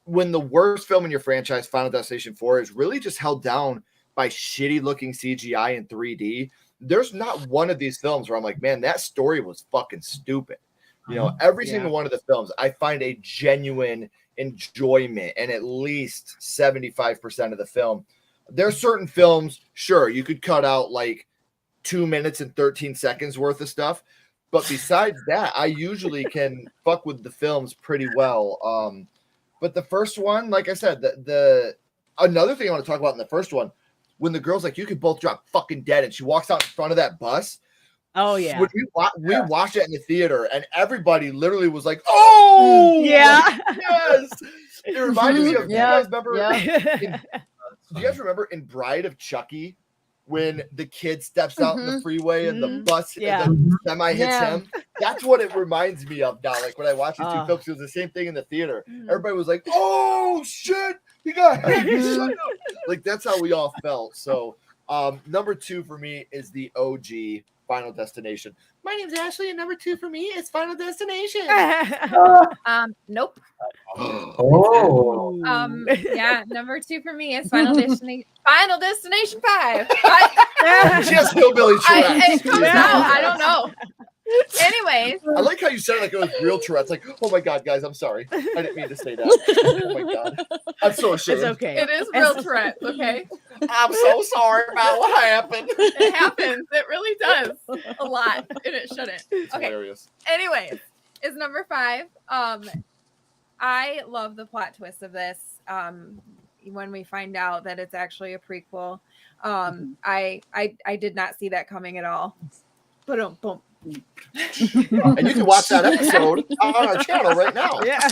when the worst film in your franchise, Final Destination 4, is really just held down by shitty looking CGI in 3D, there's not one of these films where I'm like, man, that story was fucking stupid. Every single one of the films, I find a genuine enjoyment, and at least 75% of the film There are certain films, sure, you could cut out like 2 minutes and 13 seconds worth of stuff. But besides that, I usually can fuck with the films pretty well. But the first one, like I said, the another thing I want to talk about in the first one, when the girl's like, you could both drop fucking dead, and she walks out in front of that bus. Oh yeah. When we watched it in the theater, and everybody literally was like, "Oh yeah, yes." It reminded me of. Yeah. Do you guys remember in Bride of Chucky when the kid steps out in the freeway and the bus and the semi hits him? That's what it reminds me of now. Like when I watch these two films, it was the same thing in the theater. Everybody was like, "Oh shit, he got hit." Shut up. Like that's how we all felt. So number 2 for me is the OG Final Destination. My name's Ashley, and number 2 for me is Final Destination. Nope. Oh. Yeah, number 2 for me is Final Destination 5. She has hillbilly It Tourette's. comes out. I don't know. Anyways, I like how you said it like it was real Tourette's. Like, oh my god, guys, I'm sorry. I didn't mean to say that. Oh my god, I'm so ashamed. It's okay. it is real Tourette's. Okay, I'm so sorry about what happened. it happens. It really does a lot, and it shouldn't. It's Okay. hilarious. Anyways, is number 5. I love the plot twist of this. When we find out that it's actually a prequel, I did not see that coming at all. Boom, boom. And you can watch that episode on our channel right now. Yeah.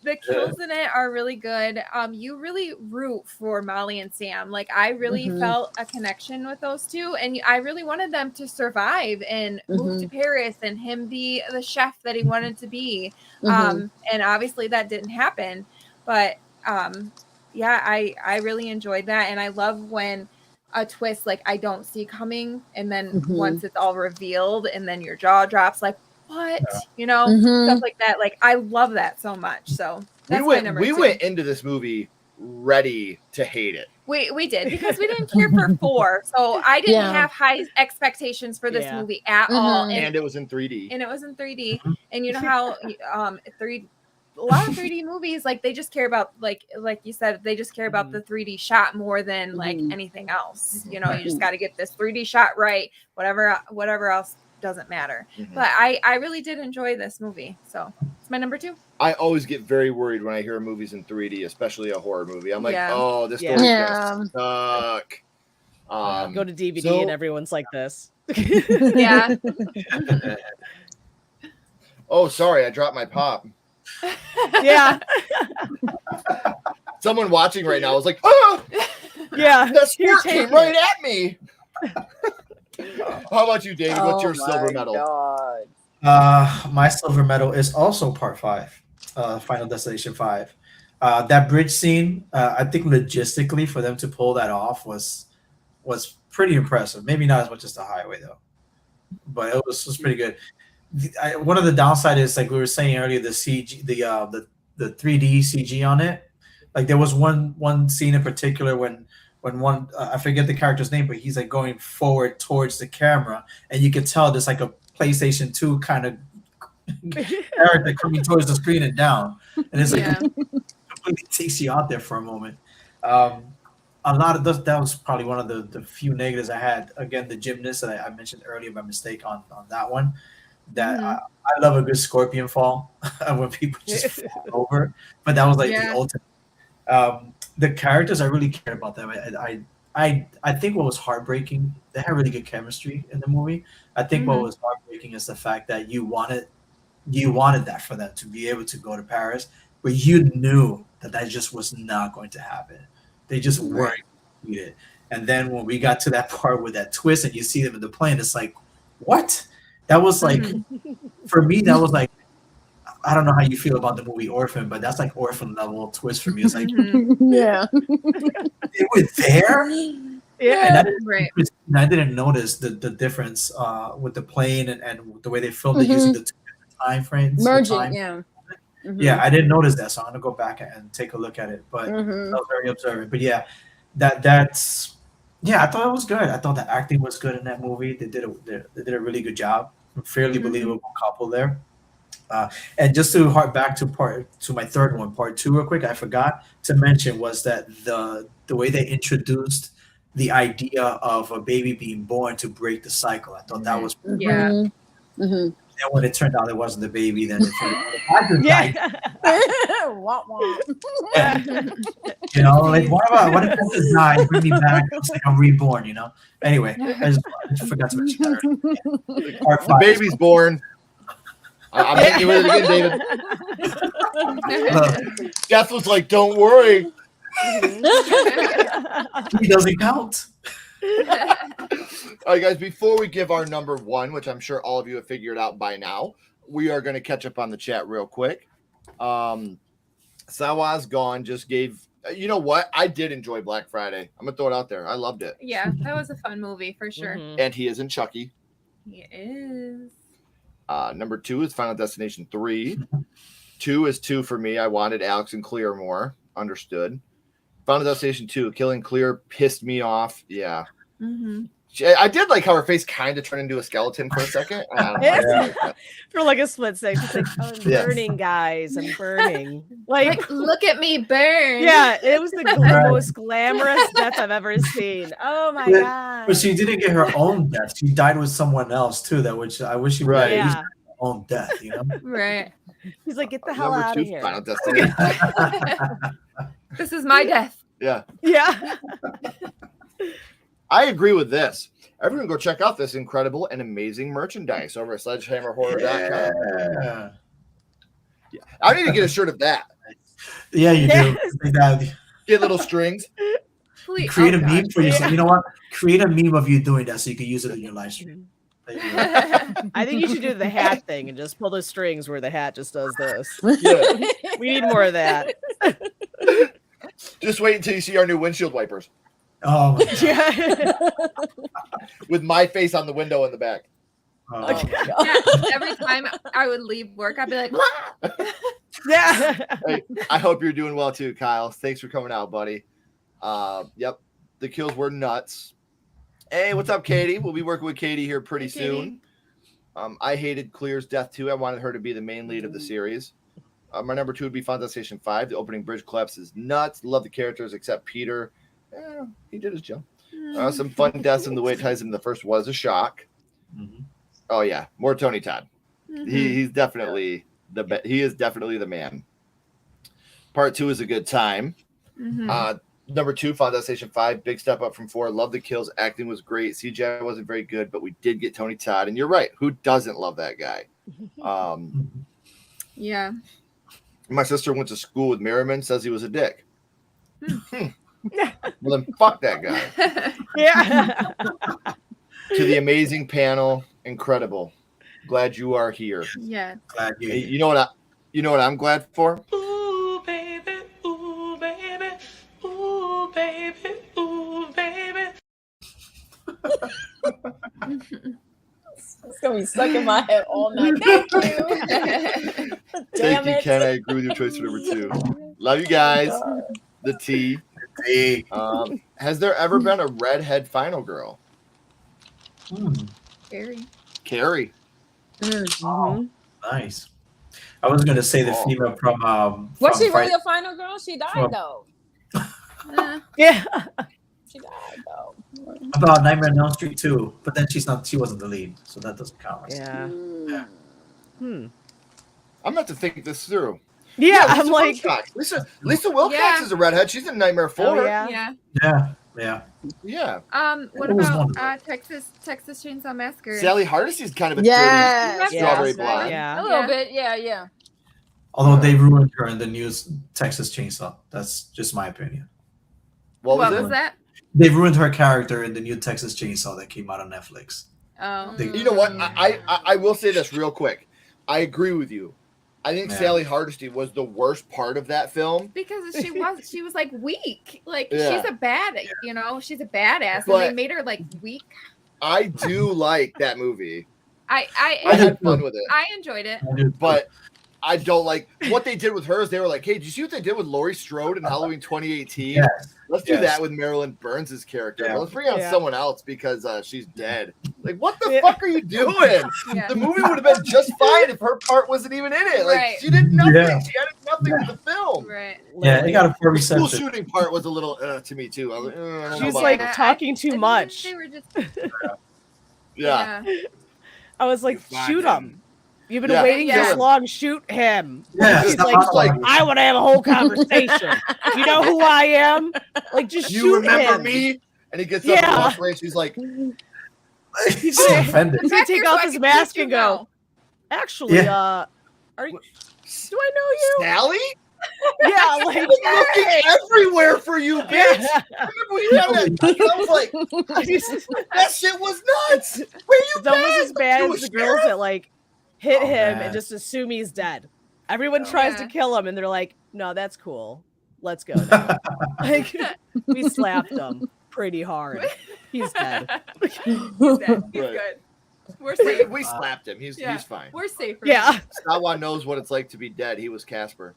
The kills in it are really good. You really root for Molly and Sam. Like I really felt a connection with those two, and I really wanted them to survive and move to Paris and him be the chef that he wanted to be. And obviously that didn't happen, but yeah, I really enjoyed that, and I love when a twist like I don't see coming, and then once it's all revealed, and then your jaw drops, like what, you know, stuff like that. Like I love that so much. So that's my number 2. We went into this movie ready to hate it. We did, because we didn't care for 4, so I didn't have high expectations for this movie at all, and it was in 3D. And it was in 3D, and you know how a lot of 3D movies, like they just care about like you said, they just care about the 3D shot more than like anything else. You know, you just got to get this 3D shot right. Whatever else doesn't matter. But I really did enjoy this movie, so it's my number 2. I always get very worried when I hear movies in 3D, especially a horror movie. I'm like, oh, this story's gonna suck. Go to DVD and everyone's like this. Yeah. Oh, sorry, I dropped my pop. Yeah. Someone watching right now is like, oh, yeah, that squirt came right at me. How about you, David? What's your silver medal? My silver medal is also part 5, Final Destination 5. That bridge scene, I think logistically for them to pull that off was pretty impressive. Maybe not as much as the highway though, but it was pretty good. One of the downside is, like we were saying earlier, the CG, the 3D CG on it. Like there was one scene in particular when one I forget the character's name, but he's like going forward towards the camera, and you could tell there's like a PlayStation 2 kind of character coming towards the screen and down, and it's like completely takes you out there for a moment. A lot of that was probably one of the few negatives I had. Again, the gymnast that I mentioned earlier by mistake on that one. That I love a good scorpion fall when people just fall over, but that was like the ultimate. The characters, I really cared about them. I think what was heartbreaking, they had really good chemistry in the movie. I think what was heartbreaking is the fact that you wanted that for them to be able to go to Paris, but you knew that just was not going to happen. They just weren't going to do it. And then when we got to that part with that twist and you see them in the plane, it's like, what? That was like, for me, that was like, I don't know how you feel about the movie Orphan, but that's like Orphan level twist for me. It's like, yeah, they were there. Yeah, and I didn't notice the difference with the plane and the way they filmed it using the time frames. Merging, yeah, I didn't notice that, so I'm gonna go back and take a look at it. But I was very observant. But yeah, that's I thought it was good. I thought the acting was good in that movie. They did a really good job. Fairly believable couple there. And just to hark back to my third one, part 2, real quick, I forgot to mention was that the way they introduced the idea of a baby being born to break the cycle. I thought that was Yeah. Then when it turned out it wasn't the baby, then it Wah, wah. you know, like what if this is not bring me back? It's like I'm reborn, you know. Anyway, I just forgot to mention that. Part The 5. baby's born. I'm hitting you with it again, David. Death was like, "Don't worry." He doesn't count. All right, guys, before we give our number 1, which I'm sure all of you have figured out by now, we are going to catch up on the chat real quick. Sawaz Gone just gave, you know what? I did enjoy Black Friday. I'm going to throw it out there. I loved it. Yeah, that was a fun movie for sure. And he isn't Chucky. He is. Number 2 is Final Destination 3. 2 is 2 for me. I wanted Alex and Clear more. Understood. Final Destination 2, Killing Clear pissed me off. Yeah. I did like how her face kind of turned into a skeleton for a second. For like a split second. She's like, oh, I'm burning, guys. I'm burning. Like, look at me burn. Yeah, it was the most glamorous death I've ever seen. Oh my god. But she didn't get her own death. She died with someone else too. That which I wish she would have used her own death, you know? Right. He's like, get the hell Number out 2, of here. Final Destination. This is my death. Yeah. Yeah. I agree with this. Everyone go check out this incredible and amazing merchandise over at sledgehammerhorror.com. Yeah. I need to get a shirt of that. Yeah, you do. Get little strings. Please. Create a meme for yourself. You know what? Create a meme of you doing that so you can use it in your live stream. I think you should do the hat thing and just pull the strings where the hat just does this. Yeah. We need more of that. Just wait until you see our new windshield wipers. Oh my God. Yeah. With my face on the window in the back. Oh. Yeah, every time I would leave work, I'd be like, Yeah. Hey, I hope you're doing well too, Kyle. Thanks for coming out, buddy. Yep. The kills were nuts. Hey, what's up, Katie? We'll be working with Katie here pretty soon. I hated Clear's death too. I wanted her to be the main lead of the series. My number 2 would be Final Destination 5. The opening bridge collapse is nuts. Love the characters except Peter. He did his job. Some fun deaths, and the way it ties into the first was a shock. Oh yeah, more Tony Todd. He's definitely he is definitely the man. Part 2 is a good time. Number 2, Final Destination 5, big step up from 4. Love the kills. Acting was great. CGI wasn't very good, but we did get Tony Todd, and you're right. Who doesn't love that guy? yeah. My sister went to school with Merriman. Says he was a dick. Well, then fuck that guy. Yeah. To the amazing panel, incredible. Glad you are here. Yeah. Glad you. You know what I'm glad for? Ooh, baby. Ooh, baby. Ooh, baby. Ooh, baby. It's gonna be stuck in my head all night. Thank you. Thank you, Ken. I agree with your choice for number 2. Love you guys. The T. Has there ever been a redhead final girl? Carrie. Oh, nice. I was going to say the female from. Was from she really a final girl? She died though. Yeah. She died though. About Nightmare on Elm Street 2, but then she wasn't the lead, so that doesn't count. Yeah. I'm about to think this through. Yeah, Lisa I'm like Wilcox. Lisa Wilcox is a redhead. She's in Nightmare 4. Oh, yeah. Yeah. Yeah. What about Texas Chainsaw Massacre? Sally Hardesty's kind of a Yes. dirty strawberry blonde. Yeah. A little bit. Yeah. Although they ruined her in the new Texas Chainsaw. That's just my opinion. What was that? They ruined her character in the new Texas Chainsaw that came out on Netflix. Oh. You know what? I will say this real quick. I agree with you. I think Sally Hardesty was the worst part of that film because she was like weak. Like she's a she's a badass, but and they made her like weak. I do like that movie. I had fun with it. I enjoyed it. But I don't like what they did with her. Is they were like, hey, did you see what they did with Laurie Strode in Halloween 2018? Yes. Let's do that with Marilyn Burns' character. Yeah. Let's bring out someone else because she's dead. Like, what the fuck are you doing? Yeah. The movie would have been just fine if her part wasn't even in it. Like, Right. she did nothing. Yeah. She added nothing to the film. Right. Yeah, it got a 4 The school reception. shooting part was a little to me too. I was like, I don't know She's about like that. talking too much. They were just, yeah. I was like, You find shoot him. him. You've been Yeah. waiting Yeah. this long. Shoot him. Yeah, She's it's not like, like- I want to have a whole conversation. You know who I am? Like, just You shoot remember him. me? And he gets up and walks away. And she's like, He's so gonna, offended. he's gonna take off his mask and go, go. actually, are you, do I know you? Sally? Yeah, like, I've been looking everywhere for you, bitch. Remember when you had that? I was like, that shit was nuts. Where you It's almost been? as bad You as a the girls sheriff? that like hit Oh, him man. and just assume he's dead. Everyone tries to Yeah. kill him, and they're like, "No, that's cool. Let's go." Now. Like, we slapped him pretty hard. He's dead. He's dead. He's Right. good. We're safe. We slapped him. He's fine. We're safe. Yeah. Sawa knows what it's like to be dead. He was Casper.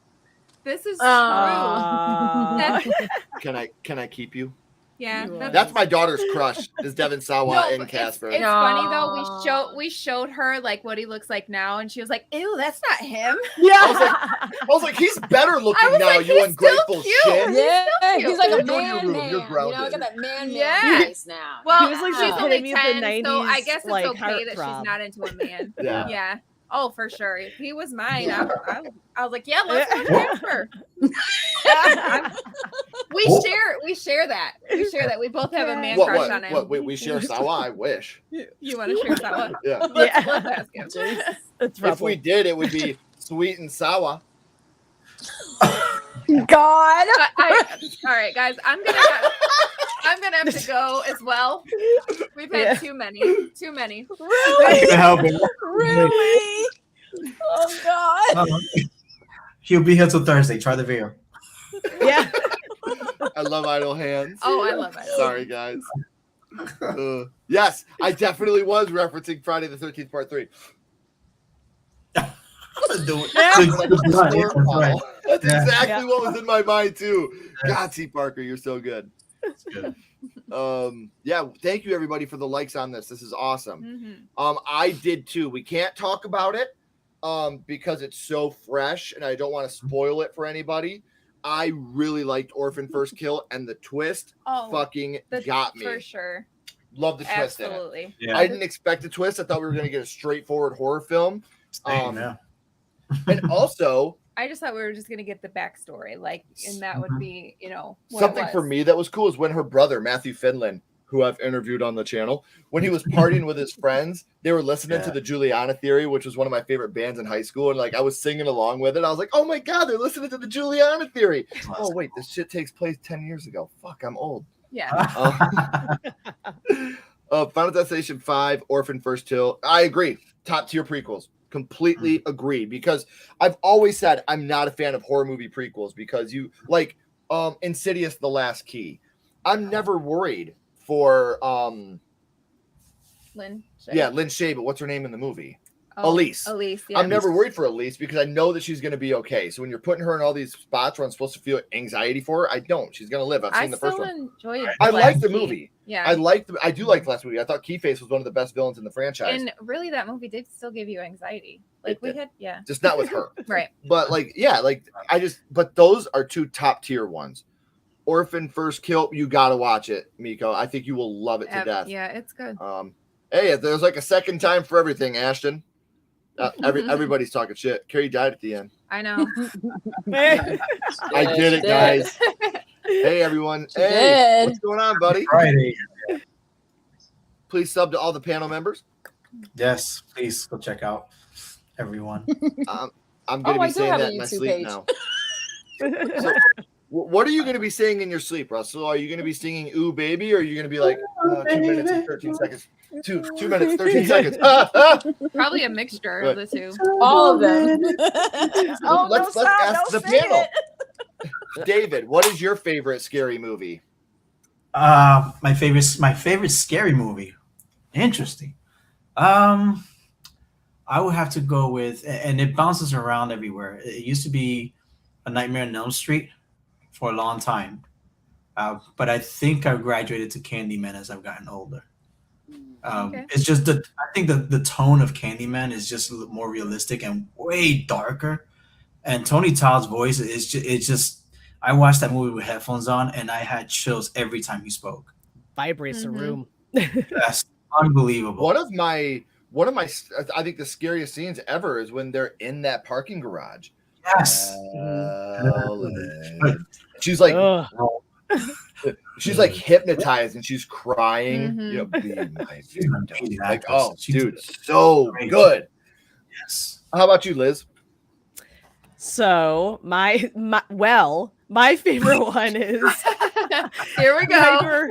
This is Uh, true. Can I keep you? Yeah. You are. That's my daughter's crush. Is Devin Sawa No, and but Casper? It's funny though. We showed her like what he looks like now, and she was like, "Ew, that's not him." I was like, he's better looking was now. like, You he's ungrateful still cute. shit. Yeah, he's like a You're doing your man, room. man. You're You know, grounded. got that man Yeah. face now. Well, He was like she's the only epitome of the 10, so I 90s, guess it's like, okay that heartthrob. she's not into a man. Yeah. Yeah. Oh, for sure. If he was mine, I was like, yeah, let's go Casper. We share that. We share that. We both have a man crush on him. What? Wait, we share Sawa? I wish. You want to share that one? Yeah. Let's ask him. It's If we did, it would be Sweet and Sawa. God. All right, guys. I'm gonna have to go as well. We've had too many. I can help him. Really? Oh God. He'll be here till Thursday. Try the video. Yeah. I love idle hands. Oh, I love it. Sorry, guys. Yes, I definitely was referencing Friday the 13th, Part 3. That's exactly what was in my mind too. God, T. Parker, you're so good. Yeah, thank you everybody for the likes on this. This is awesome. I did too. We can't talk about it because it's so fresh and I don't want to spoil it for anybody. I really liked Orphan First Kill, and the twist fucking got me. For sure. Love the twist in it. Absolutely. Yeah. I didn't expect a twist. I thought we were going to get a straightforward horror film. Yeah. And also, I just thought we were just gonna get the backstory, like, and that would be, what something it for was. me that was cool is when her brother, Matthew Finlan, who I've interviewed on the channel, when he was partying with his friends, they were listening to the Juliana Theory, which was one of my favorite bands in high school. And like I was singing along with it. I was like, oh my God, they're listening to the Juliana Theory. Oh, wait, this shit takes place 10 years ago. Fuck, I'm old. Yeah. Final Destination 5, Orphan First Kill. I agree. Top tier prequels. Completely agree, because I've always said I'm not a fan of horror movie prequels because you like Insidious The Last Key. I'm never worried for Lynn. Lynn Shay, but what's her name in the movie? Oh, Elise. Elise. Yeah. I'm never worried for Elise because I know that she's going to be okay. So when you're putting her in all these spots where I'm supposed to feel anxiety for her, I don't. She's going to live. I've seen the first one. Enjoyed I Last like the Key. movie. Yeah. I do like the last movie. I thought Keyface was one of the best villains in the franchise. And really, that movie did still give you anxiety. Like we had, just not with her. Right. But but those are two top tier ones. Orphan First Kill, you gotta watch it, Miko. I think you will love it to death. Yeah, it's good. Hey, there's like a second time for everything, Ashton. Everybody's talking shit. Carrie died at the end. I know. I did it, guys. Hey, everyone. Hey, what's going on, buddy? Friday. Please sub to all the panel members. Yes, please go check out everyone. I'm going to be saying have that a in my YouTube sleep page. now. So, what are you going to be saying in your sleep, Russell? Are you going to be singing "Ooh Baby," or are you going to be like 2 minutes and 13 seconds? 2 minutes 13 seconds. Probably a mixture of the two. All of them. Let's ask the panel. David, what is your favorite scary movie? My favorite scary movie. Interesting. I would have to go with, and it bounces around everywhere. It used to be A Nightmare on Elm Street for a long time, but I think I graduated to Candyman as I've gotten older. Okay. It's just I think the tone of Candyman is just a little more realistic and way darker. And Tony Todd's voice is just, it's just. I watched that movie with headphones on, and I had chills every time he spoke. Vibrates the room. That's unbelievable. One of my, I think the scariest scenes ever is when they're in that parking garage. Yes. She's like, she's like hypnotized and she's crying. You know, be my victim. Like, oh, dude, so good. Yes. How about you, Liz? So my favorite one is Here we go.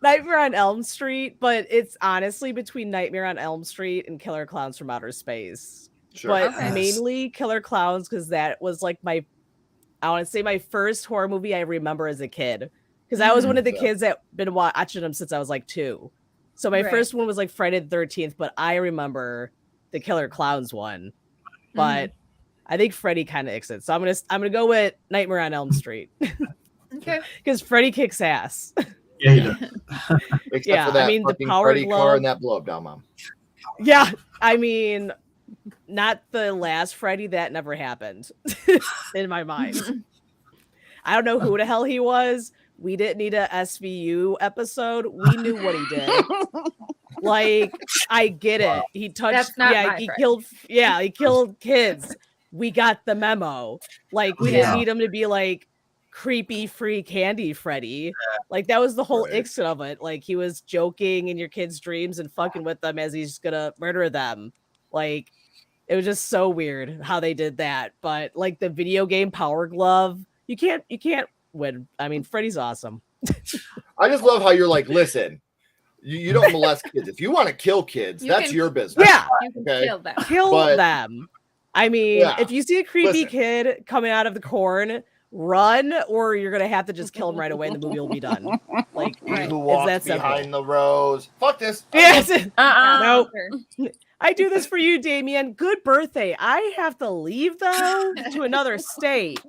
Nightmare on Elm Street, but it's honestly between Nightmare on Elm Street and Killer Clowns from Outer Space. Sure. But Okay. mainly Killer Clowns, because that was like I want to say my first horror movie I remember as a kid. Because I was one of the kids that been watching them since I was like 2. So my first one was like Friday the 13th, but I remember the Killer Clowns one. But I think Freddy kind of exits. So I'm gonna go with Nightmare on Elm Street. Okay. Because Freddy kicks ass. Yeah, he does. Except for that the fucking power Freddy glove. car and that blow up down mom. Yeah, I mean, not the last Freddy. That never happened in my mind. I don't know who the hell he was. We didn't need a SVU episode. We knew what he did. Like, I get it. He touched. That's not my he Freddy. killed. Yeah, he killed kids. We got the memo. Like, we didn't need him to be like creepy free candy Freddy. Like, that was the whole ixit of it. Like, he was joking in your kids' dreams and fucking with them as he's gonna murder them. Like, it was just so weird how they did that. But like the video game Power Glove, you can't win. I mean, Freddy's awesome. I just love how you're like, listen, you don't molest kids. If you want to kill kids, that's your business. Yeah, You can Okay. kill them. kill them. I mean, if you see a creepy Listen. kid coming out of the corn, run, or you're gonna have to just kill him right away, and the movie will be done. Like, He who it's walks that simple. behind the rows. Fuck this. Yes. Nope. I do this for you, Damien. Good birthday. I have to leave though to another state.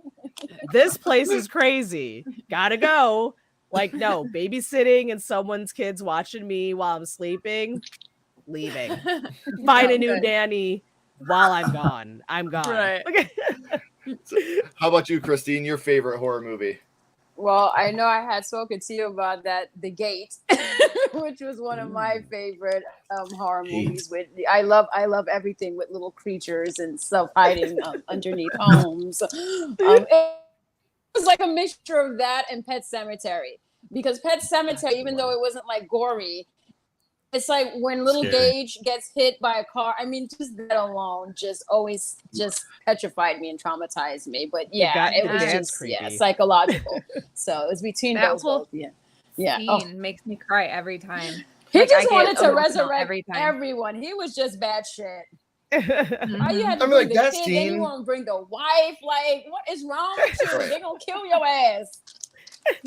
This place is crazy. Gotta go. Like, no, babysitting and someone's kids watching me while I'm sleeping. Leaving. Find a new nanny while I'm gone. I'm gone. Right. Okay. How about you, Christine? Your favorite horror movie? Well, I know I had spoken to you about that, The Gate, which was one of my favorite horror movies. With I love everything with little creatures and stuff hiding underneath homes. It was like a mixture of that and Pet Sematary, because Pet Sematary, even though it wasn't like gory, it's like when little Gage gets hit by a car. I mean, just that alone just always just petrified me and traumatized me. But yeah, it was just psychological. So it's between That those whole both. Yeah. Scene makes me cry every time. He Like, just I wanted get to emotional resurrect every time. everyone. He was just bad shit. Why you had to I mean, bring like, the that kid, then you scene- want to bring the wife? Like, what is wrong with you? They're gonna kill your ass.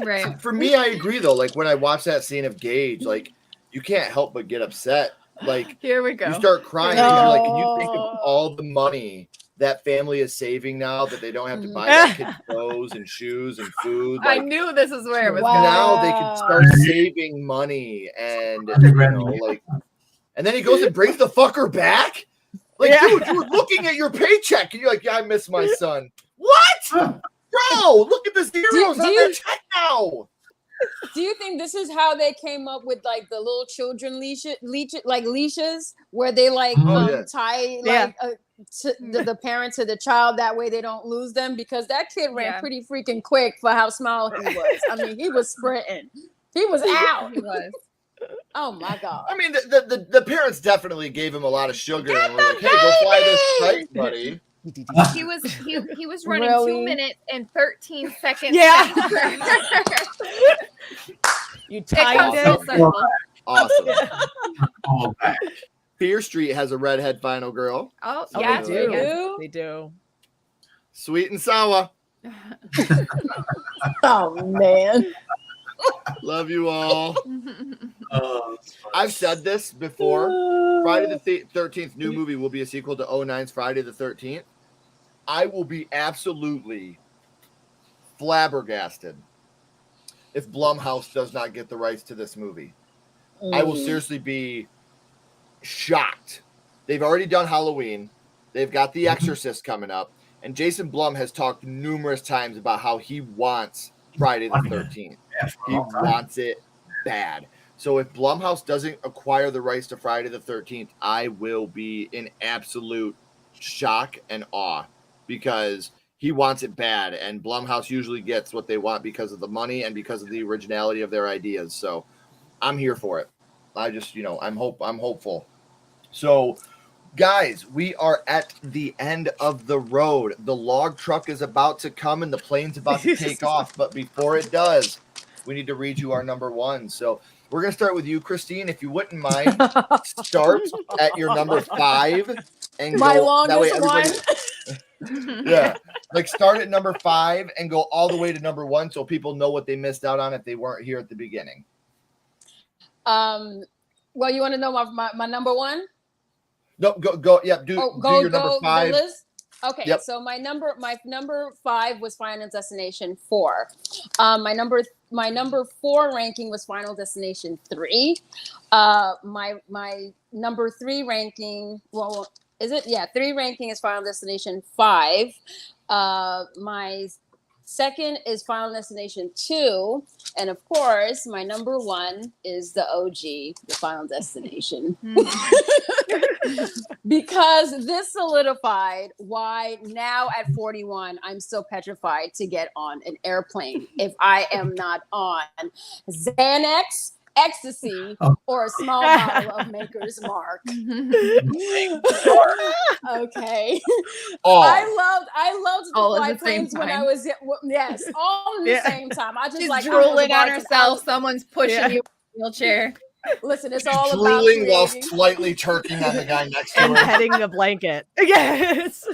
Right. For me, I agree though. Like when I watch that scene of Gage, like you can't help but get upset. Like Here we go. you start crying. Because you're like, can you think of all the money that family is saving now that they don't have to buy that kid clothes and shoes and food? I Like, knew this is where it was going. now they can start saving money and like, and then he goes and brings the fucker back. Like, dude, you were looking at your paycheck and you're like, yeah, I miss my son. What? Bro, look at the zeros on their check now. Do you think this is how they came up with like the little children leashes where they like tie like the parent to the child, that way they don't lose them? Because that kid ran pretty freaking quick for how small he was. I mean, he was sprinting. He was out. He was. Oh my god. I mean, the parents definitely gave him a lot of sugar and were like, hey, go fly this kite, buddy. He was running Really? 2 minutes and 13 seconds. Yeah. You It timed comes it. full circle. Awesome. Fear Street has a redhead final girl. Oh, Oh, yeah. they very do. good. They do. Sweet and sour. Oh man. Love you all. I've said this before. Friday the 13th new movie will be a sequel to 09's Friday the 13th. I will be absolutely flabbergasted if Blumhouse does not get the rights to this movie. I will seriously be shocked. They've already done Halloween. They've got The Exorcist coming up. And Jason Blum has talked numerous times about how he wants Friday the 13th. He wants it bad. So if Blumhouse doesn't acquire the rights to Friday the 13th, I will be in absolute shock and awe because he wants it bad. And Blumhouse usually gets what they want because of the money and because of the originality of their ideas. So I'm here for it. I just, I'm hopeful. So guys, we are at the end of the road. The log truck is about to come and the plane's about to take off. But before it does, we need to read you our number one. So we're going to start with you, Christine. If you wouldn't mind, start at your number 5 and my go. longest That way one. Yeah, like start at number 5 and go all the way to number 1 so people know what they missed out on if they weren't here at the beginning. Well, you want to know my number 1? No, go. Yeah, do your number 5. Liz? Okay, Yep. so my number 5 was Final Destination 4. My number 4 ranking was Final Destination 3. My number 3 ranking, well, is it? Yeah, 3 ranking is Final Destination 5. My second is Final Destination 2. And of course, my number 1 is the OG, the Final Destination. Because this solidified why now at 41, I'm still petrified to get on an airplane if I am not on Xanax, ecstasy, or a small bottle of Maker's Mark. Okay. Oh. I loved All at fly the same planes when time. I was yes, all at the same time. I just She's like drooling I on was herself. Someone's pushing Yeah. you in a wheelchair. Listen, it's all about Drooling while creating, slightly turking on the guy next to And her. petting the blanket. Yes.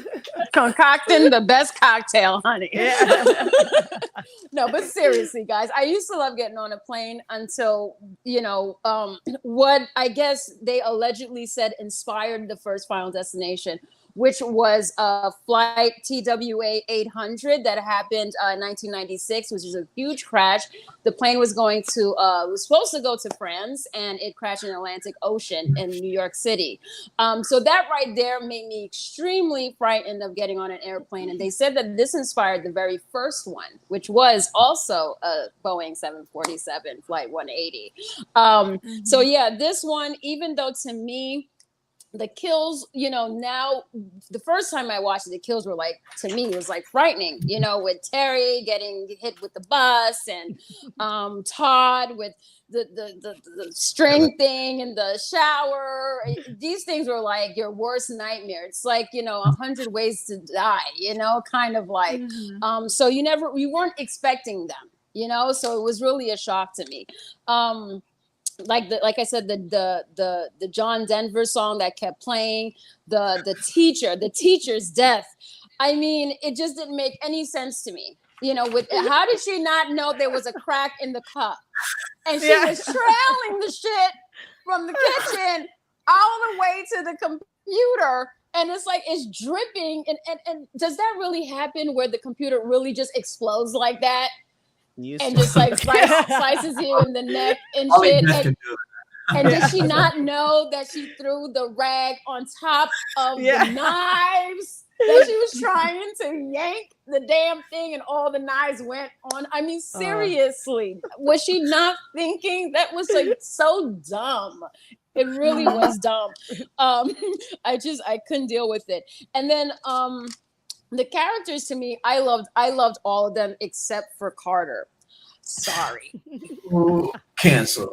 concocting the best cocktail, honey. Yeah. No, but seriously, guys, I used to love getting on a plane until, what I guess they allegedly said inspired the first Final Destination, which was flight TWA 800 that happened in 1996, which is a huge crash. The plane was was supposed to go to France, and it crashed in the Atlantic Ocean in New York City. So that right there made me extremely frightened of getting on an airplane. And they said that this inspired the very first one, which was also a Boeing 747 Flight 180. So yeah, this one, even though to me, the kills, now the first time I watched it, the kills were to me, it was frightening, with Terry getting hit with the bus and Todd with the string thing in the shower. These things were your worst nightmare. It's 100 ways to die, kind of so you weren't expecting them, so it was really a shock to me. Like I said, the John Denver song that kept playing, the teacher's death. I mean, it just didn't make any sense to me. How did she not know there was a crack in the cup? And she was trailing the shit from the kitchen all the way to the computer. And it's dripping. And does that really happen where the computer really just explodes like that? And just slices you in the neck and shit. And did she not know that she threw the rag on top of the knives? That she was trying to yank the damn thing and all the knives went on. I mean, seriously, was she not thinking? That was so dumb. It really was dumb. I couldn't deal with it. And then the characters, to me, I loved all of them except for Carter. Sorry. Cancel.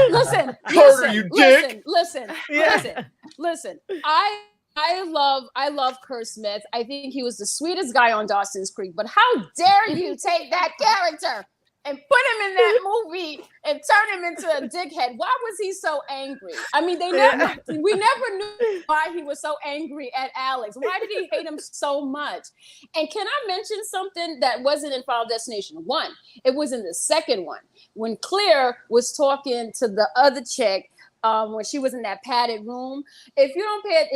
Listen, Carter, you dick. listen. I love Kurt Smith. I think he was the sweetest guy on Dawson's Creek. But how dare you take that character and put him in that movie and turn him into a dickhead. Why was he so angry? I mean, we never knew why he was so angry at Alex. Why did he hate him so much? And can I mention something that wasn't in Final Destination 1? It was in the second one when Claire was talking to the other chick. When she was in that padded room, if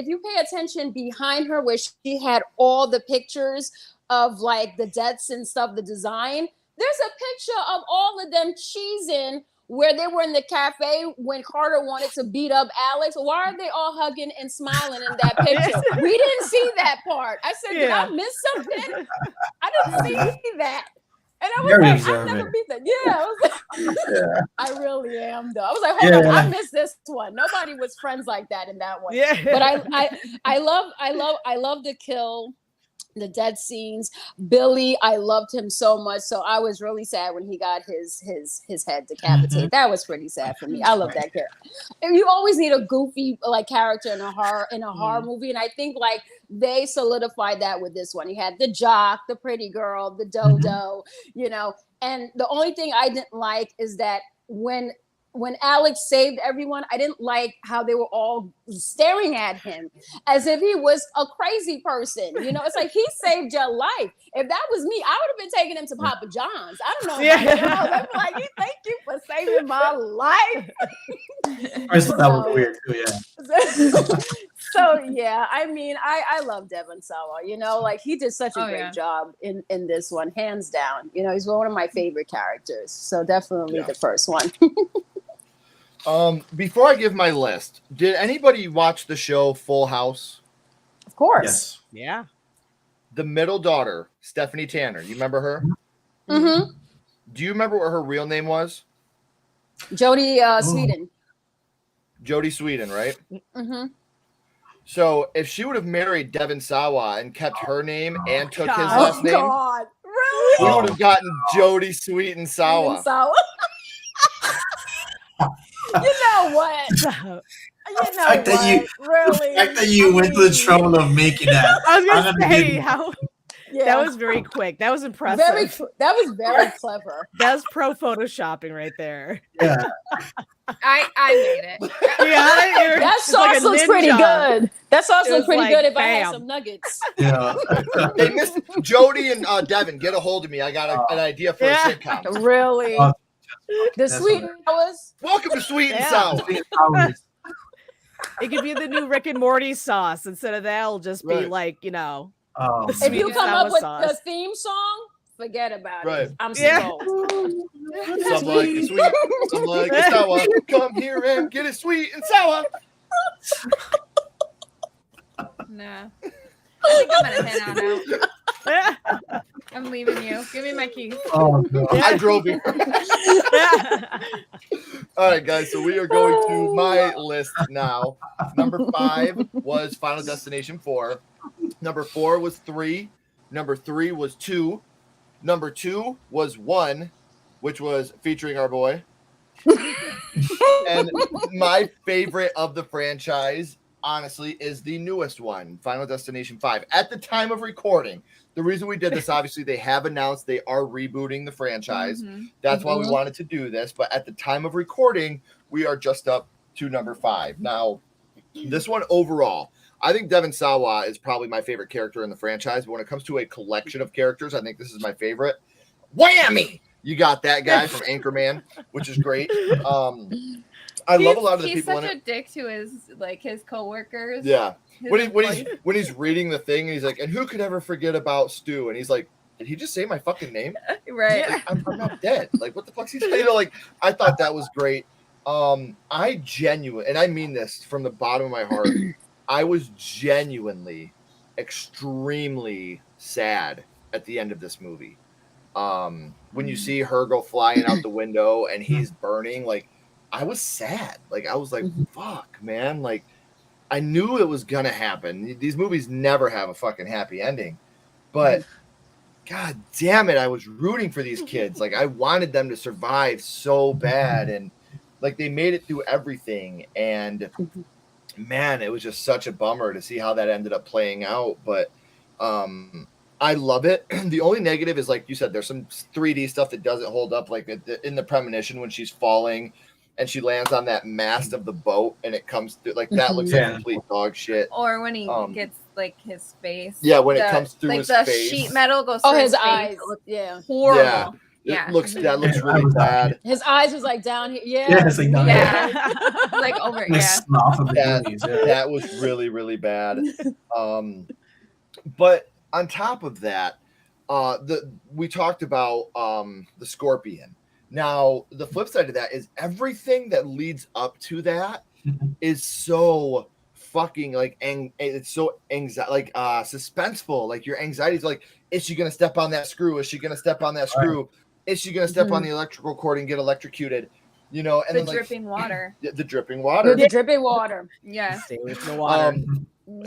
you pay attention behind her where she had all the pictures of like the deaths and stuff, the design, there's a picture of all of them cheesing where they were in the cafe when Carter wanted to beat up Alex. Why are they all hugging and smiling in that picture? We didn't see that part. I said, did I miss something? I didn't see that. And I was like, I never beat that. Yeah, I was like, I really am though. I was like, hold on, I missed this one. Nobody was friends like that in that one. Yeah. But I love the kill, the dead scenes. Billy, I loved him so much. So I was really sad when he got his head decapitated. That was pretty sad for me. I love that character. And you always need a goofy like character in a horror movie. And I think like they solidified that with this one. He had the jock, the pretty girl, the dodo, you know. And the only thing I didn't like is that when Alex saved everyone, I didn't like how they were all staring at him as if he was a crazy person. You know, it's like, he saved your life. If that was me, I would have been taking him to Papa John's. I don't know. I'd be like, thank you for saving my life. I thought that was weird too, yeah. So yeah, I mean, I love Devon Sawa. You know, like he did such a great job in this one, hands down. You know, he's one of my favorite characters. So definitely the first one. Before I give my list, did anybody watch the show Full House? Of course. Yes. Yeah. The middle daughter, Stephanie Tanner. You remember her? Mm-hmm. Do you remember what her real name was? Jodie Sweden. Jodie Sweden, right? Mm-hmm. So if she would have married Devon Sawa and kept her name and took his last name, really? we would have gotten Jodie Sweeten Sawa. You know what? The fact that you went to the trouble of making that. I was gonna say that was very quick. That was impressive. That was very clever. That was pro photoshopping right there. Yeah. I made it. Yeah, that sauce looks pretty good. That sauce looks pretty good if I had bam. some nuggets. Yeah. Hey, Miss Jodie and Devin, get a hold of me. I got an idea for a sitcom. Really? The Sweet and Sours. Welcome to Sweet and Sour. It could be the new Rick and Morty sauce. Instead of that, it'll just be like, you know. If you come up with the theme song, forget about it. I'm sold. Some like it sweet, some like it sour. Come here and get it sweet and sour. Nah. I think I'm gonna head on out. I'm leaving you. Give me my keys. Oh, no. I drove here. All right, guys. So we are going to my list now. Number 5 was Final Destination 4. Number 4 was 3. Number 3 was 2. Number 2 was 1, which was featuring our boy. And my favorite of the franchise, honestly, is the newest one, Final Destination 5. At the time of recording, the reason we did this, obviously, they have announced they are rebooting the franchise. Mm-hmm. That's why we wanted to do this. But at the time of recording, we are just up to number 5. Now, this one overall, I think Devon Sawa is probably my favorite character in the franchise. But when it comes to a collection of characters, I think this is my favorite. Whammy! You got that guy from Anchorman, which is great. I love a lot of the people in it. He's such a dick to his coworkers. Yeah. When he's reading the thing, and he's like, and who could ever forget about Stu? And he's like, did he just say my fucking name? Right. Like, I'm not dead. Like, what the fuck's he saying? You know, like, I thought that was great. I genuinely, and I mean this from the bottom of my heart, I was genuinely extremely sad at the end of this movie. When you see her go flying out the window and he's burning, like, I was sad. Like, I was like, fuck, man. Like, I knew it was going to happen. These movies never have a fucking happy ending. But, god damn it, I was rooting for these kids. Like, I wanted them to survive so bad. And, like, they made it through everything. And, man, it was just such a bummer to see how that ended up playing out. But I I love it. The only negative is, like you said, there's some 3D stuff that doesn't hold up, like in the premonition when she's falling and she lands on that mast of the boat and it comes through, like that looks like complete dog shit. Or when he gets like his face. Yeah, when it comes through like his the face. sheet metal goes Oh, through his face. eyes. It looks Yeah. horrible. Yeah. That looks really bad. His eyes was like down here. Yeah. Yeah, it's like down Yeah. Like over, Like yeah. snuff of the movies, yeah. That was really, really bad. But on top of that, we talked about the Scorpion. Now, the flip side of that is everything that leads up to that is so fucking like it's so suspenseful. Like your anxiety is like, is she gonna step on that screw? Is she gonna step on that screw? Right. Is she gonna step on the electrical cord and get electrocuted? You know, and the then, dripping water. The dripping water. The dripping water. Yeah. Stay away from the water.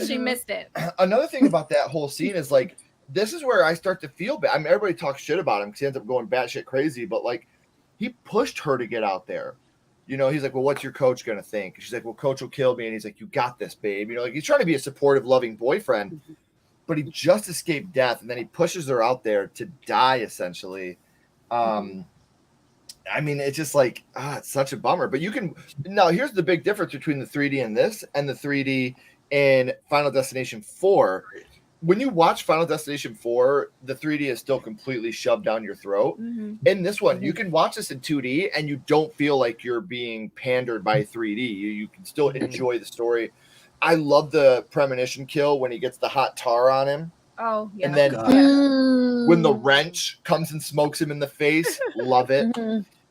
She missed it. Another thing about that whole scene is like, this is where I start to feel bad. I mean, everybody talks shit about him because he ends up going batshit crazy, but like, he pushed her to get out there. You know, he's like, well, what's your coach going to think? She's like, well, coach will kill me. And he's like, you got this, babe. You know, like he's trying to be a supportive, loving boyfriend, but he just escaped death. And then he pushes her out there to die, essentially. I mean, it's just like, it's such a bummer. But now here's the big difference between the 3D in this and the 3D in Final Destination 4. When you watch Final Destination 4, the 3D is still completely shoved down your throat. In this one, you can watch this in 2D and you don't feel like you're being pandered by 3D. You can still enjoy the story. I love the premonition kill when he gets the hot tar on him. Oh, yeah. And then when the wrench comes and smokes him in the face, love it.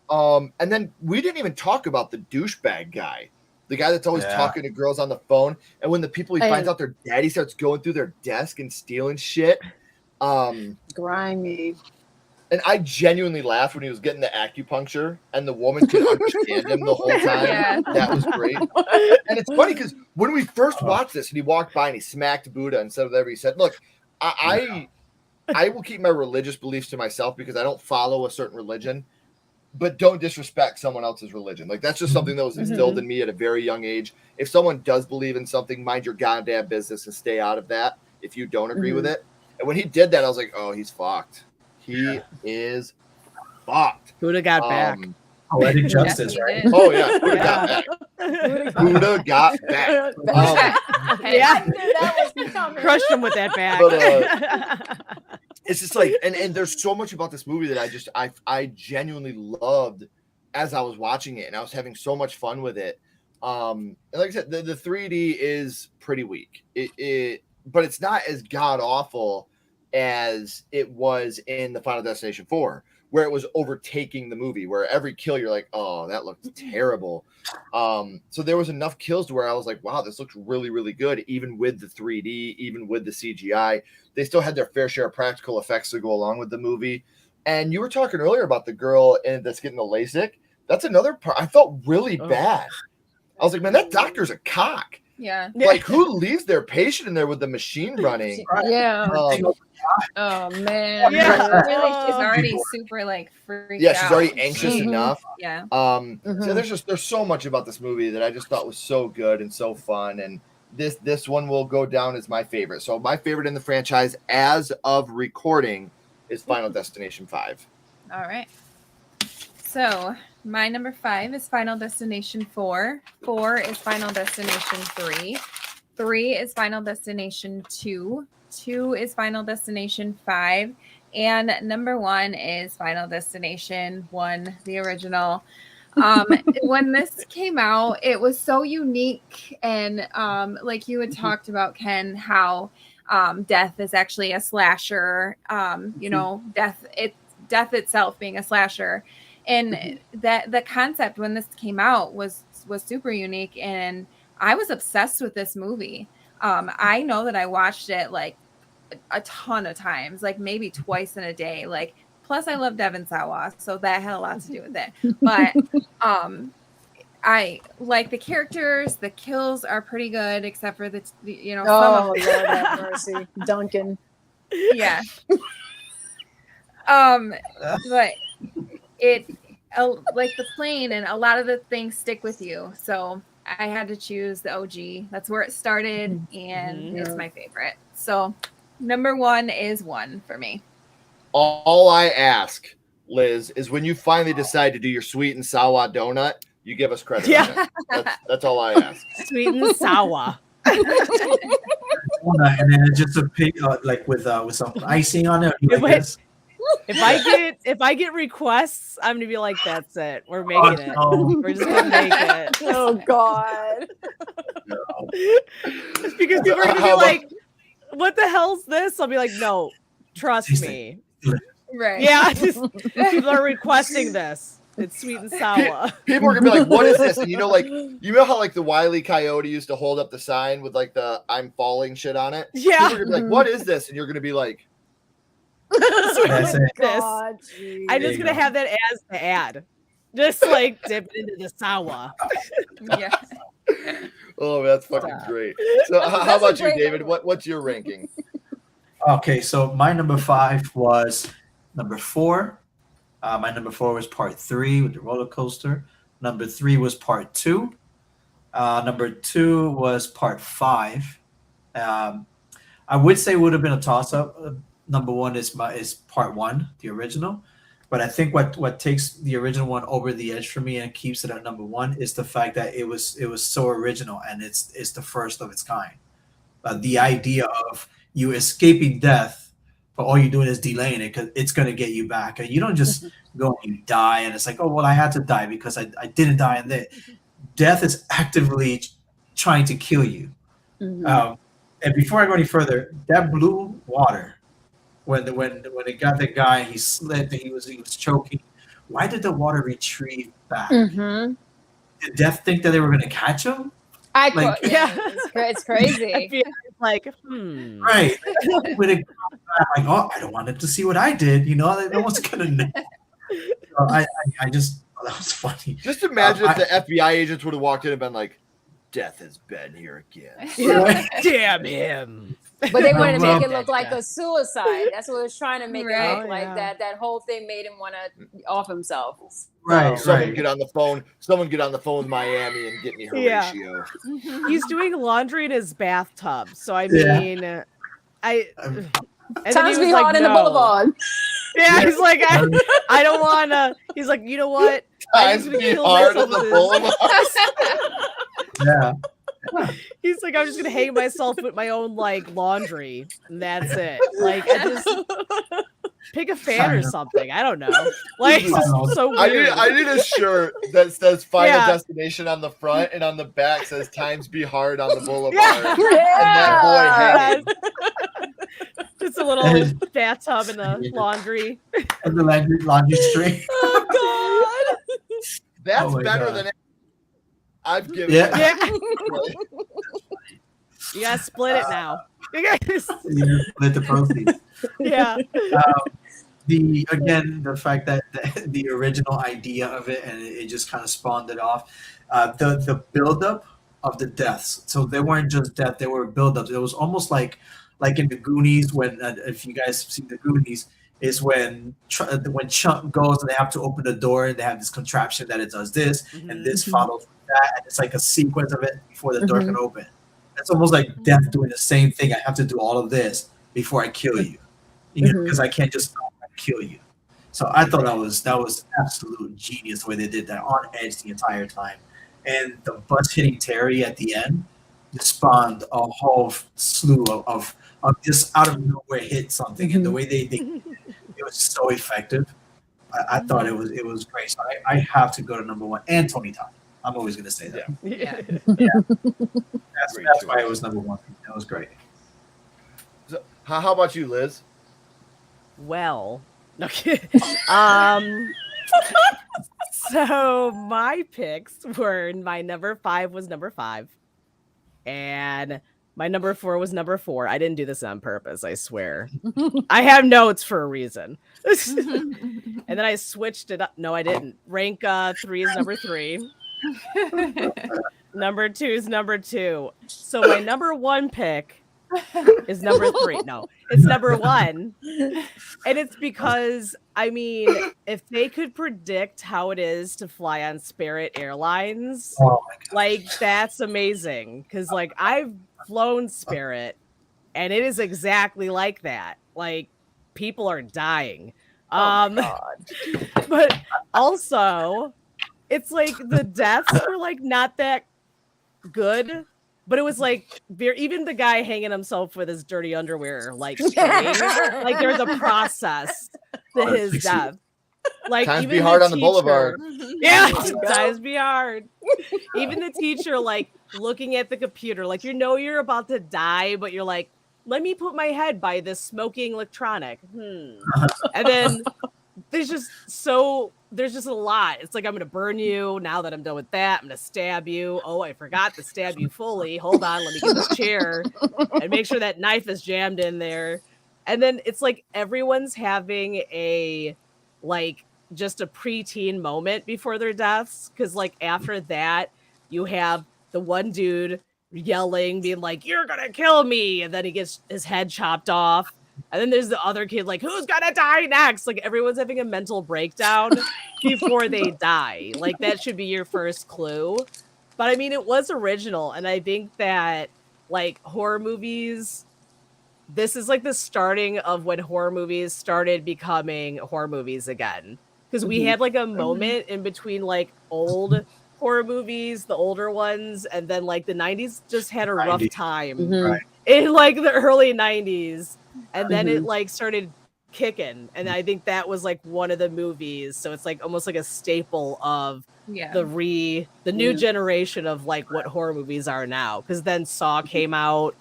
And then we didn't even talk about the douchebag guy. The guy that's always talking to girls on the phone. And when the people he finds out their daddy starts going through their desk and stealing shit. Grimy. And I genuinely laughed when he was getting the acupuncture and the woman could understand him the whole time. Yeah. That was great. And it's funny because when we first watched this and he walked by and he smacked Buddha instead of whatever, he said, look, I will keep my religious beliefs to myself because I don't follow a certain religion. But don't disrespect someone else's religion. Like, that's just something that was instilled in me at a very young age. If someone does believe in something, mind your goddamn business and stay out of that if you don't agree with it. And when he did that, I was like, oh, he's fucked. He is fucked. Buddha got back. Poetic justice, right? Oh, yeah. Buddha got back. Buddha got back. Yeah. That was coming. Crushed him with that bag. But, it's just like, and there's so much about this movie that I genuinely loved as I was watching it, and I was having so much fun with it. And like I said, the 3D is pretty weak. But it's not as god awful as it was in the Final Destination 4, where it was overtaking the movie, where every kill you're like, oh, that looked terrible. So there was enough kills to where I was like, wow, this looks really, really good, even with the 3D, even with the CGI. They still had their fair share of practical effects to go along with the movie. And you were talking earlier about the girl that's getting the LASIK. That's another part. I felt really bad. I was like, man, that doctor's a cock. Yeah. Like, who leaves their patient in there with the machine running? Yeah. Oh, man. Yeah. She's already super, like, freaked out. She's already anxious enough. Yeah. So there's so much about this movie that I just thought was so good and so fun. And this one will go down as my favorite. So my favorite in the franchise as of recording is Final Destination 5. All right. So my number 5 is Final Destination 4. 4 is Final Destination 3. 3 is Final Destination 2. 2 is Final Destination 5. And number 1 is Final Destination 1, the original. When this came out, it was so unique. And like you had talked about, Ken, how death is actually a slasher, you know, death itself being a slasher. And that the concept when this came out was super unique. And I was obsessed with this movie. I know that I watched it like a ton of times, like maybe twice in a day. Like, plus I love Devon Sawa, so that had a lot to do with it. But I like the characters. The kills are pretty good, except for the you know. Oh, Lord have mercy, Duncan. Yeah. But it like the plane and a lot of the things stick with you. So I had to choose the OG. That's where it started, and it's my favorite. So Number 1 is 1 for me. All I ask, Liz, is when you finally decide to do your sweet and sour donut, you give us credit. Yeah. On it. That's all I ask. Sweet and sour. And then just a pig, like with some icing on it. Like this. If I get requests, I'm gonna be like, that's it. We're making it. We're just gonna make it. Oh God. Because people are gonna be like, what the hell's this? I'll be like, no, trust me. Right. Yeah, people are requesting this. It's sweet and sour. People are gonna be like, "What is this?" And you know how like the Wile E. Coyote used to hold up the sign with like the "I'm falling" shit on it. Yeah. People are gonna be like, "What is this?" And you're gonna be like, That's it. God, I'm just gonna have that as the ad. Just like dip it into the sour. Yeah. "Oh, that's fucking great." So, how about you, David? What's your ranking? Okay, so my number 5 was number 4. My number 4 was part 3 with the roller coaster. Number 3 was part 2. Number 2 was part 5. I would say it would have been a toss-up. Number 1 is part 1, the original. But I think what takes the original one over the edge for me and keeps it at number 1 is the fact that it was so original and it's the first of its kind. The idea of you escaping death, but all you're doing is delaying it because it's going to get you back. And you don't just go and you die and it's like, oh, well, I had to die because I didn't die in there. Death is actively trying to kill you. Mm-hmm. And before I go any further, that blue water, when it got the guy, he slipped and he was choking. Why did the water retrieve back? Mm-hmm. Did Death think that they were going to catch him? It's crazy. Like, right. When it got back, like, oh, I don't want them to see what I did. You know, no one's gonna know. So I just that was funny. Just imagine if the FBI agents would have walked in and been like, "Death has been here again." Damn him. But they wanted to make it look like a suicide. That's what it was trying to make it Right. look like. That whole thing made him want to off himself. Right. Someone get on the phone. Someone get on the phone with Miami and get me Horatio. He's doing laundry in his bathtub. So I mean, and then Times he was be like, hard in the no. boulevard. Yeah, he's like, I don't want to. He's like, you know what? I'm Times just gonna be kill hard myself in the with boulevard. Yeah. He's like, I'm just gonna hang myself with my own like laundry, and that's it. Like, I just pick a fan or something. I don't know. Like, it's just so weird. I need a shirt that says Final Yeah. Destination on the front and on the back says Times Be Hard on the Boulevard. Yeah. And that boy hanging. Just a little bathtub in the laundry. And the laundry string. Oh God. That's Oh my better God. than I've given. Yeah. You gotta split it now. You guys. You split the proceeds. Yeah. The fact that the original idea of it and it just kind of spawned it off. The buildup of the deaths. So they weren't just death; they were buildups. It was almost like in the Goonies when if you guys have seen the Goonies, is when Chunk goes and they have to open the door and they have this contraption that it does this and this follows that, and it's like a sequence of it before the door can open. It's almost like death doing the same thing. I have to do all of this before I kill you, because I can't just kill you. So I thought that was absolute genius the way they did that, on edge the entire time. And the bus hitting Terry at the end just spawned a whole slew of just out of nowhere hit something, and the way they it was so effective. I thought it was great. So I have to go to number 1 and Tony Todd. I'm always going to say that. Yeah. That's why it was number 1. That was great. So, how about you, Liz? Well, okay. So my picks were, my number 5 was number 5, and my number 4 was number 4. I didn't do this on purpose, I swear. I have notes for a reason. And then I switched it up. No, I didn't. Rank 3 is number 3. Number 2 is number 2. So my number 1 pick is number 3. No, it's number 1. And it's because, I mean, if they could predict how it is to fly on Spirit Airlines, Oh my God. like, that's amazing. Because, like, I've flown Spirit, and it is exactly like that. Like, people are dying. But also, it's like the deaths were like not that good, but it was like even the guy hanging himself with his dirty underwear, like like there's a process to his death. Like, times even be hard the on the boulevard. Yeah, times be hard. Even the teacher, like, looking at the computer, like, you're about to die, but you're like, let me put my head by this smoking electronic. And then there's just a lot. It's like, I'm gonna burn you. Now that I'm done with that, I'm gonna stab you. Oh, I forgot to stab you fully. Hold on, let me get this chair and make sure that knife is jammed in there. And then it's like everyone's having a like just a preteen moment before their deaths, because like after that you have the one dude yelling, being like, "You're gonna kill me," and then he gets his head chopped off. And then there's the other kid like, "Who's gonna die next?" Like, everyone's having a mental breakdown before they die. Like, that should be your first clue. But I mean, it was original, and I think that like horror movies, this is like the starting of when horror movies started becoming horror movies again. Because we had like a moment in between like old horror movies, the older ones, and then like the 90s just had a rough time in like the early 90s. And then it like started kicking. And I think that was like one of the movies. So it's like almost like a staple of the new generation of like what horror movies are now. Because then Saw came out,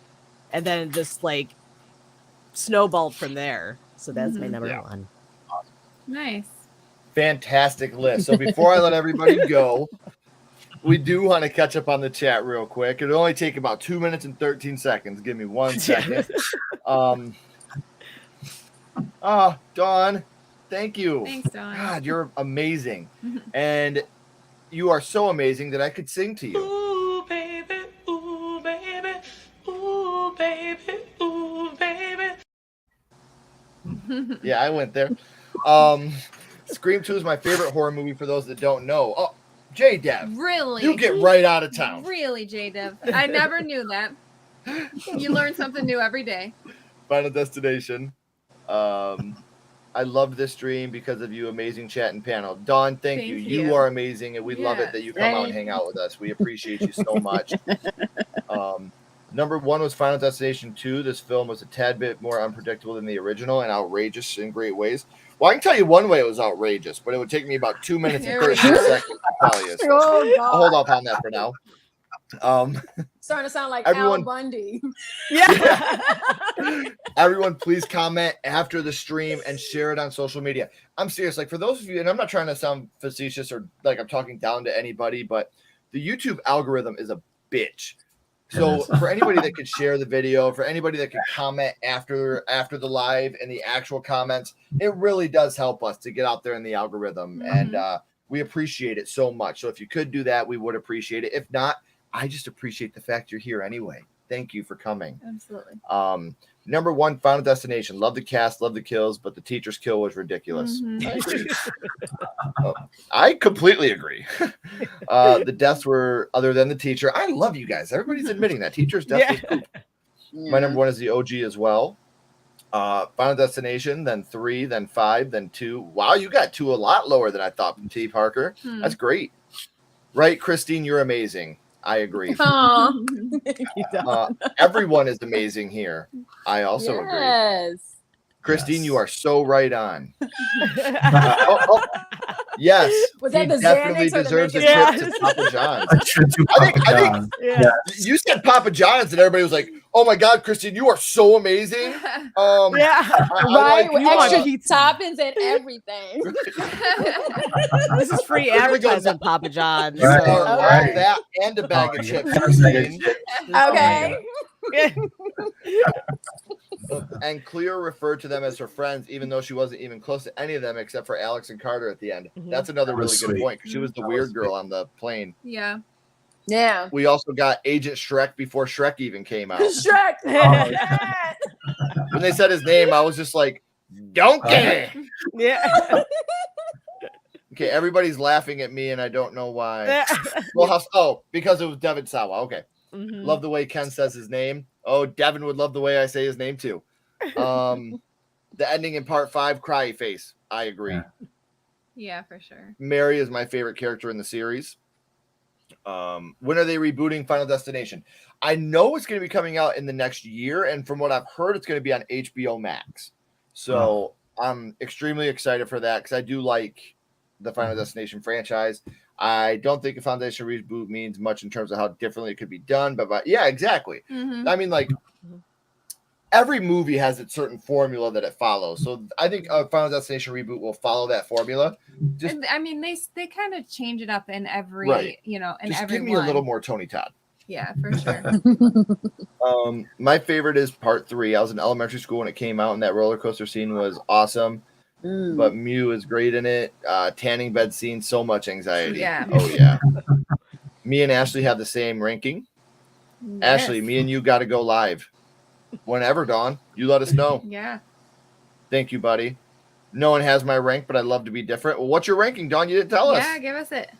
and then just like snowballed from there. So that's my number one. Nice. Fantastic list. So before I let everybody go, we do want to catch up on the chat real quick. It'll only take about 2 minutes and 13 seconds. Give me 1 second. Dawn, thank you. Thanks, Dawn. God, you're amazing. And you are so amazing that I could sing to you. Ooh, baby, ooh, baby, ooh, baby, ooh, baby. Yeah, I went there. Scream 2 is my favorite horror movie for those that don't know. Oh, J-Dev. Really? You get right out of town. Really, J-Dev. I never knew that. You learn something new every day. Final Destination. I loved this stream because of you, amazing chat and panel. Dawn, thank you. You are amazing, and we love it that you come out and hang out with us. We appreciate you so much. Number 1 was Final Destination 2. This film was a tad bit more unpredictable than the original and outrageous in great ways. Well, I can tell you one way it was outrageous, but it would take me about 2 minutes and 36 seconds to tell you. So I'll hold off on that for now. Starting to sound like everyone, Al Bundy. Everyone, please comment after the stream and share it on social media. I'm serious. Like, for those of you, and I'm not trying to sound facetious or like I'm talking down to anybody, but the YouTube algorithm is a bitch. So for anybody that could share the video, for anybody that could comment after the live and the actual comments, it really does help us to get out there in the algorithm. And we appreciate it so much. So if you could do that, we would appreciate it. If not, I just appreciate the fact you're here anyway. Thank you for coming. Absolutely. Number 1, Final Destination. Love the cast, love the kills, but the teacher's kill was ridiculous. I completely agree. The deaths were other than the teacher. I love you guys. Everybody's admitting that. Teacher's death was poop. My number 1 is the OG as well. Final Destination, then 3, then 5, then 2. Wow, you got 2 a lot lower than I thought from T. Parker. That's great. Right, Christine, you're amazing. I agree. Everyone is amazing here. I also agree. Christine, you are so right on. Yes, was that he definitely deserves a trip to Papa John's. I think you said Papa John's, and everybody was like, "Oh my God, Christine, you are so amazing!" Right, with extra toppings and everything. This is free advertising, Papa John's. That and a bag of chips. Okay. And Cleo referred to them as her friends, even though she wasn't even close to any of them except for Alex and Carter at the end. That's another really good point, because she was the weird girl on the plane. Yeah. We also got Agent Shrek before Shrek even came out. Shrek. When they said his name, I was just like, Donkey. Okay, everybody's laughing at me, and I don't know why. Well, because it was Devin Sawa. Okay. Love the way Ken says his name. Oh, Devin would love the way I say his name too. The ending in part 5, cry face. I agree. Yeah, for sure. Mary is my favorite character in the series. When are they rebooting Final Destination? I know it's going to be coming out in the next year, and from what I've heard, it's going to be on HBO Max. So I'm extremely excited for that because I do like the Final Destination franchise. I don't think a Foundation reboot means much in terms of how differently it could be done, but yeah, exactly. I mean, like, every movie has its certain formula that it follows. So I think a Final Destination reboot will follow that formula. I mean, they kind of change it up in every, Right. in Just every give me a little more Tony Todd. Yeah, for sure. My favorite is part 3. I was in elementary school when it came out, and that roller coaster scene was awesome. But Mew is great in it. Tanning bed scene, so much anxiety. Yeah. Oh yeah. Me and Ashley have the same ranking. Yes. Ashley, me and you got to go live. Whenever, Dawn, you let us know. Yeah. Thank you, buddy. No one has my rank, but I'd love to be different. Well, what's your ranking, Dawn? You didn't tell us. Yeah, give us it.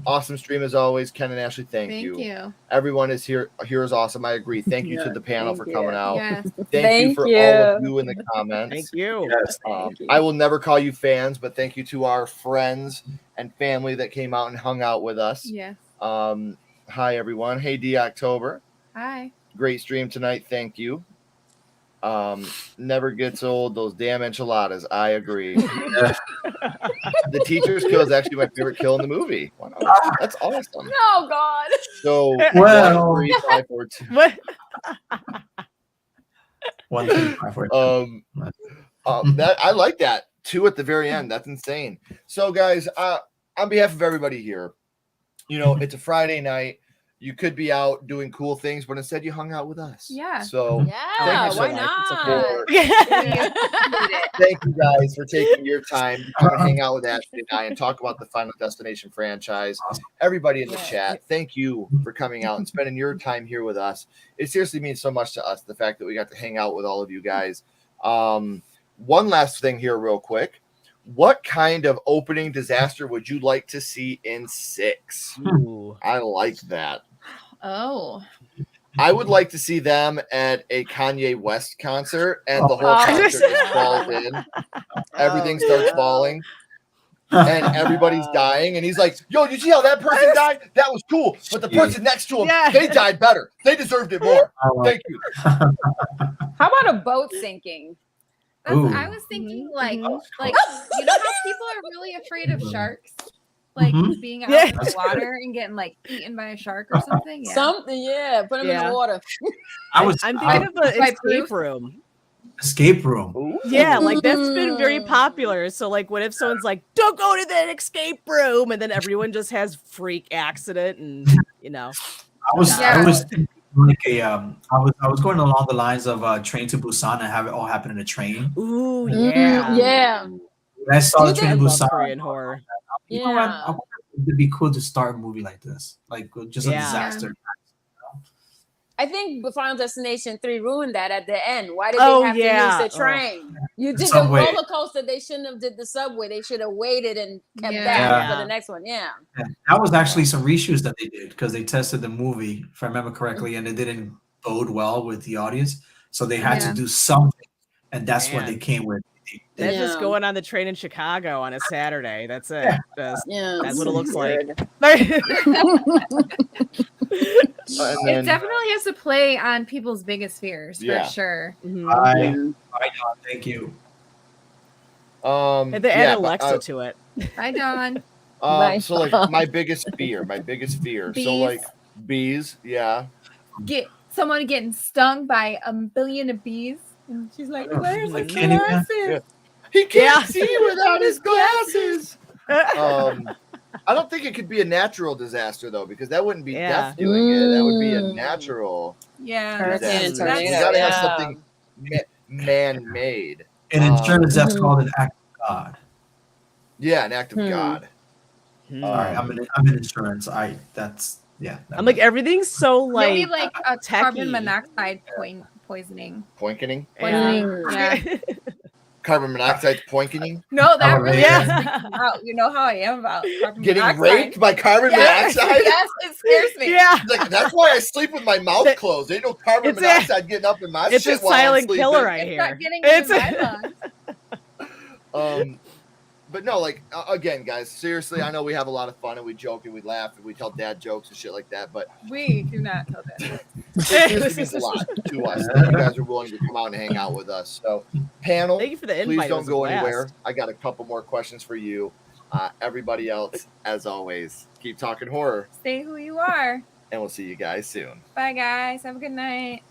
Awesome stream as always. Ken and Ashley, thank you. Everyone is here is awesome. I agree. Thank you to the panel for coming out. Yes. Thank you for all of you in the comments. Thank you. Yes. I will never call you fans, but thank you to our friends and family that came out and hung out with us. Yes. Hi everyone. Hey D October. Hi. Great stream tonight. Thank you. Never gets old. Those damn enchiladas. I agree. The teacher's kill is actually my favorite kill in the movie. Wow, that's awesome. Oh God. So Well. 1, 3, 5, 4, 2. What? 1, 3, 5, 4. That I like that 2 at the very end. That's insane. So guys, on behalf of everybody here, it's a Friday night. You could be out doing cool things, but instead you hung out with us. Yeah. So Yeah, thank you so why much not? thank you guys for taking your time to come and hang out with Ashley and I and talk about the Final Destination franchise. Everybody in the chat, thank you for coming out and spending your time here with us. It seriously means so much to us, the fact that we got to hang out with all of you guys. One last thing here real quick. What kind of opening disaster would you like to see in 6? Ooh. I like that. Oh. I would like to see them at a Kanye West concert, and the whole concert just falls in. Everything starts falling, and everybody's dying. And he's like, "Yo, you see how that person died? That was cool. But the person next to him, they died better. They deserved it more. Thank you." How about a boat sinking? I was thinking like you know how people are really afraid of sharks? Like being out in the water and getting like eaten by a shark or something. Yeah. Put them in the water. I'm thinking of an escape room. Escape room. Yeah, like that's been very popular. So like, what if someone's like, "Don't go to that escape room," and then everyone just has freak accident, and I was thinking like I was going along the lines of Train to Busan and have it all happen in a train. Ooh, yeah, yeah. When I saw Train to Busan. Korean horror. You know what? I wonder if it'd be cool to start a movie like this, like just a disaster. I think Final Destination 3 ruined that at the end. Why did they have to use the train? You did the roller coaster. They shouldn't have did the subway. They should have waited and kept that for the next one. Yeah. That was actually some reshoots that they did because they tested the movie, if I remember correctly, and it didn't bode well with the audience. So they had to do something, and that's what they came with. That's just going on the train in Chicago on a Saturday. That's it. That's what it looks like. It definitely has to play on people's biggest fears for sure. Thank you. And they add Alexa to it. Hi, Dawn. So like my biggest fear. Bees. So like bees, Get someone getting stung by a billion of bees. And she's like, "Where's the can't even- glasses?" He can't see without his glasses. I don't think it could be a natural disaster though, because that wouldn't be death doing it. That would be a natural disaster. You gotta have something man-made. In insurance, that's called an act of God. Yeah, an act of God. Sorry, I'm in insurance. I'm like everything's so like maybe like a techie. carbon monoxide poisoning. Poisoning? Yeah. Carbon monoxide poisoning? No, that Oh, really yeah. freaks me out. You know how I am about carbon Getting monoxide. raped by carbon Yes, monoxide? yes, it scares me. Yeah. Like, that's why I sleep with my mouth That- closed. Ain't no carbon it's a- monoxide getting up in my It's shit a while I'm silent sleeping. killer right It's here. not getting into my lungs. But no, like again, guys, seriously, I know we have a lot of fun and we joke and we laugh and we tell dad jokes and shit like that, but We do not tell that. it seriously means a lot to us that you guys are willing to come out and hang out with us. So, panel, Thank you for the invite. please It don't was a go blast. anywhere. I got a couple more questions for you. Everybody else, as always, keep talking horror, Stay who you are. and we'll see you guys soon. Bye, guys. Have a good night.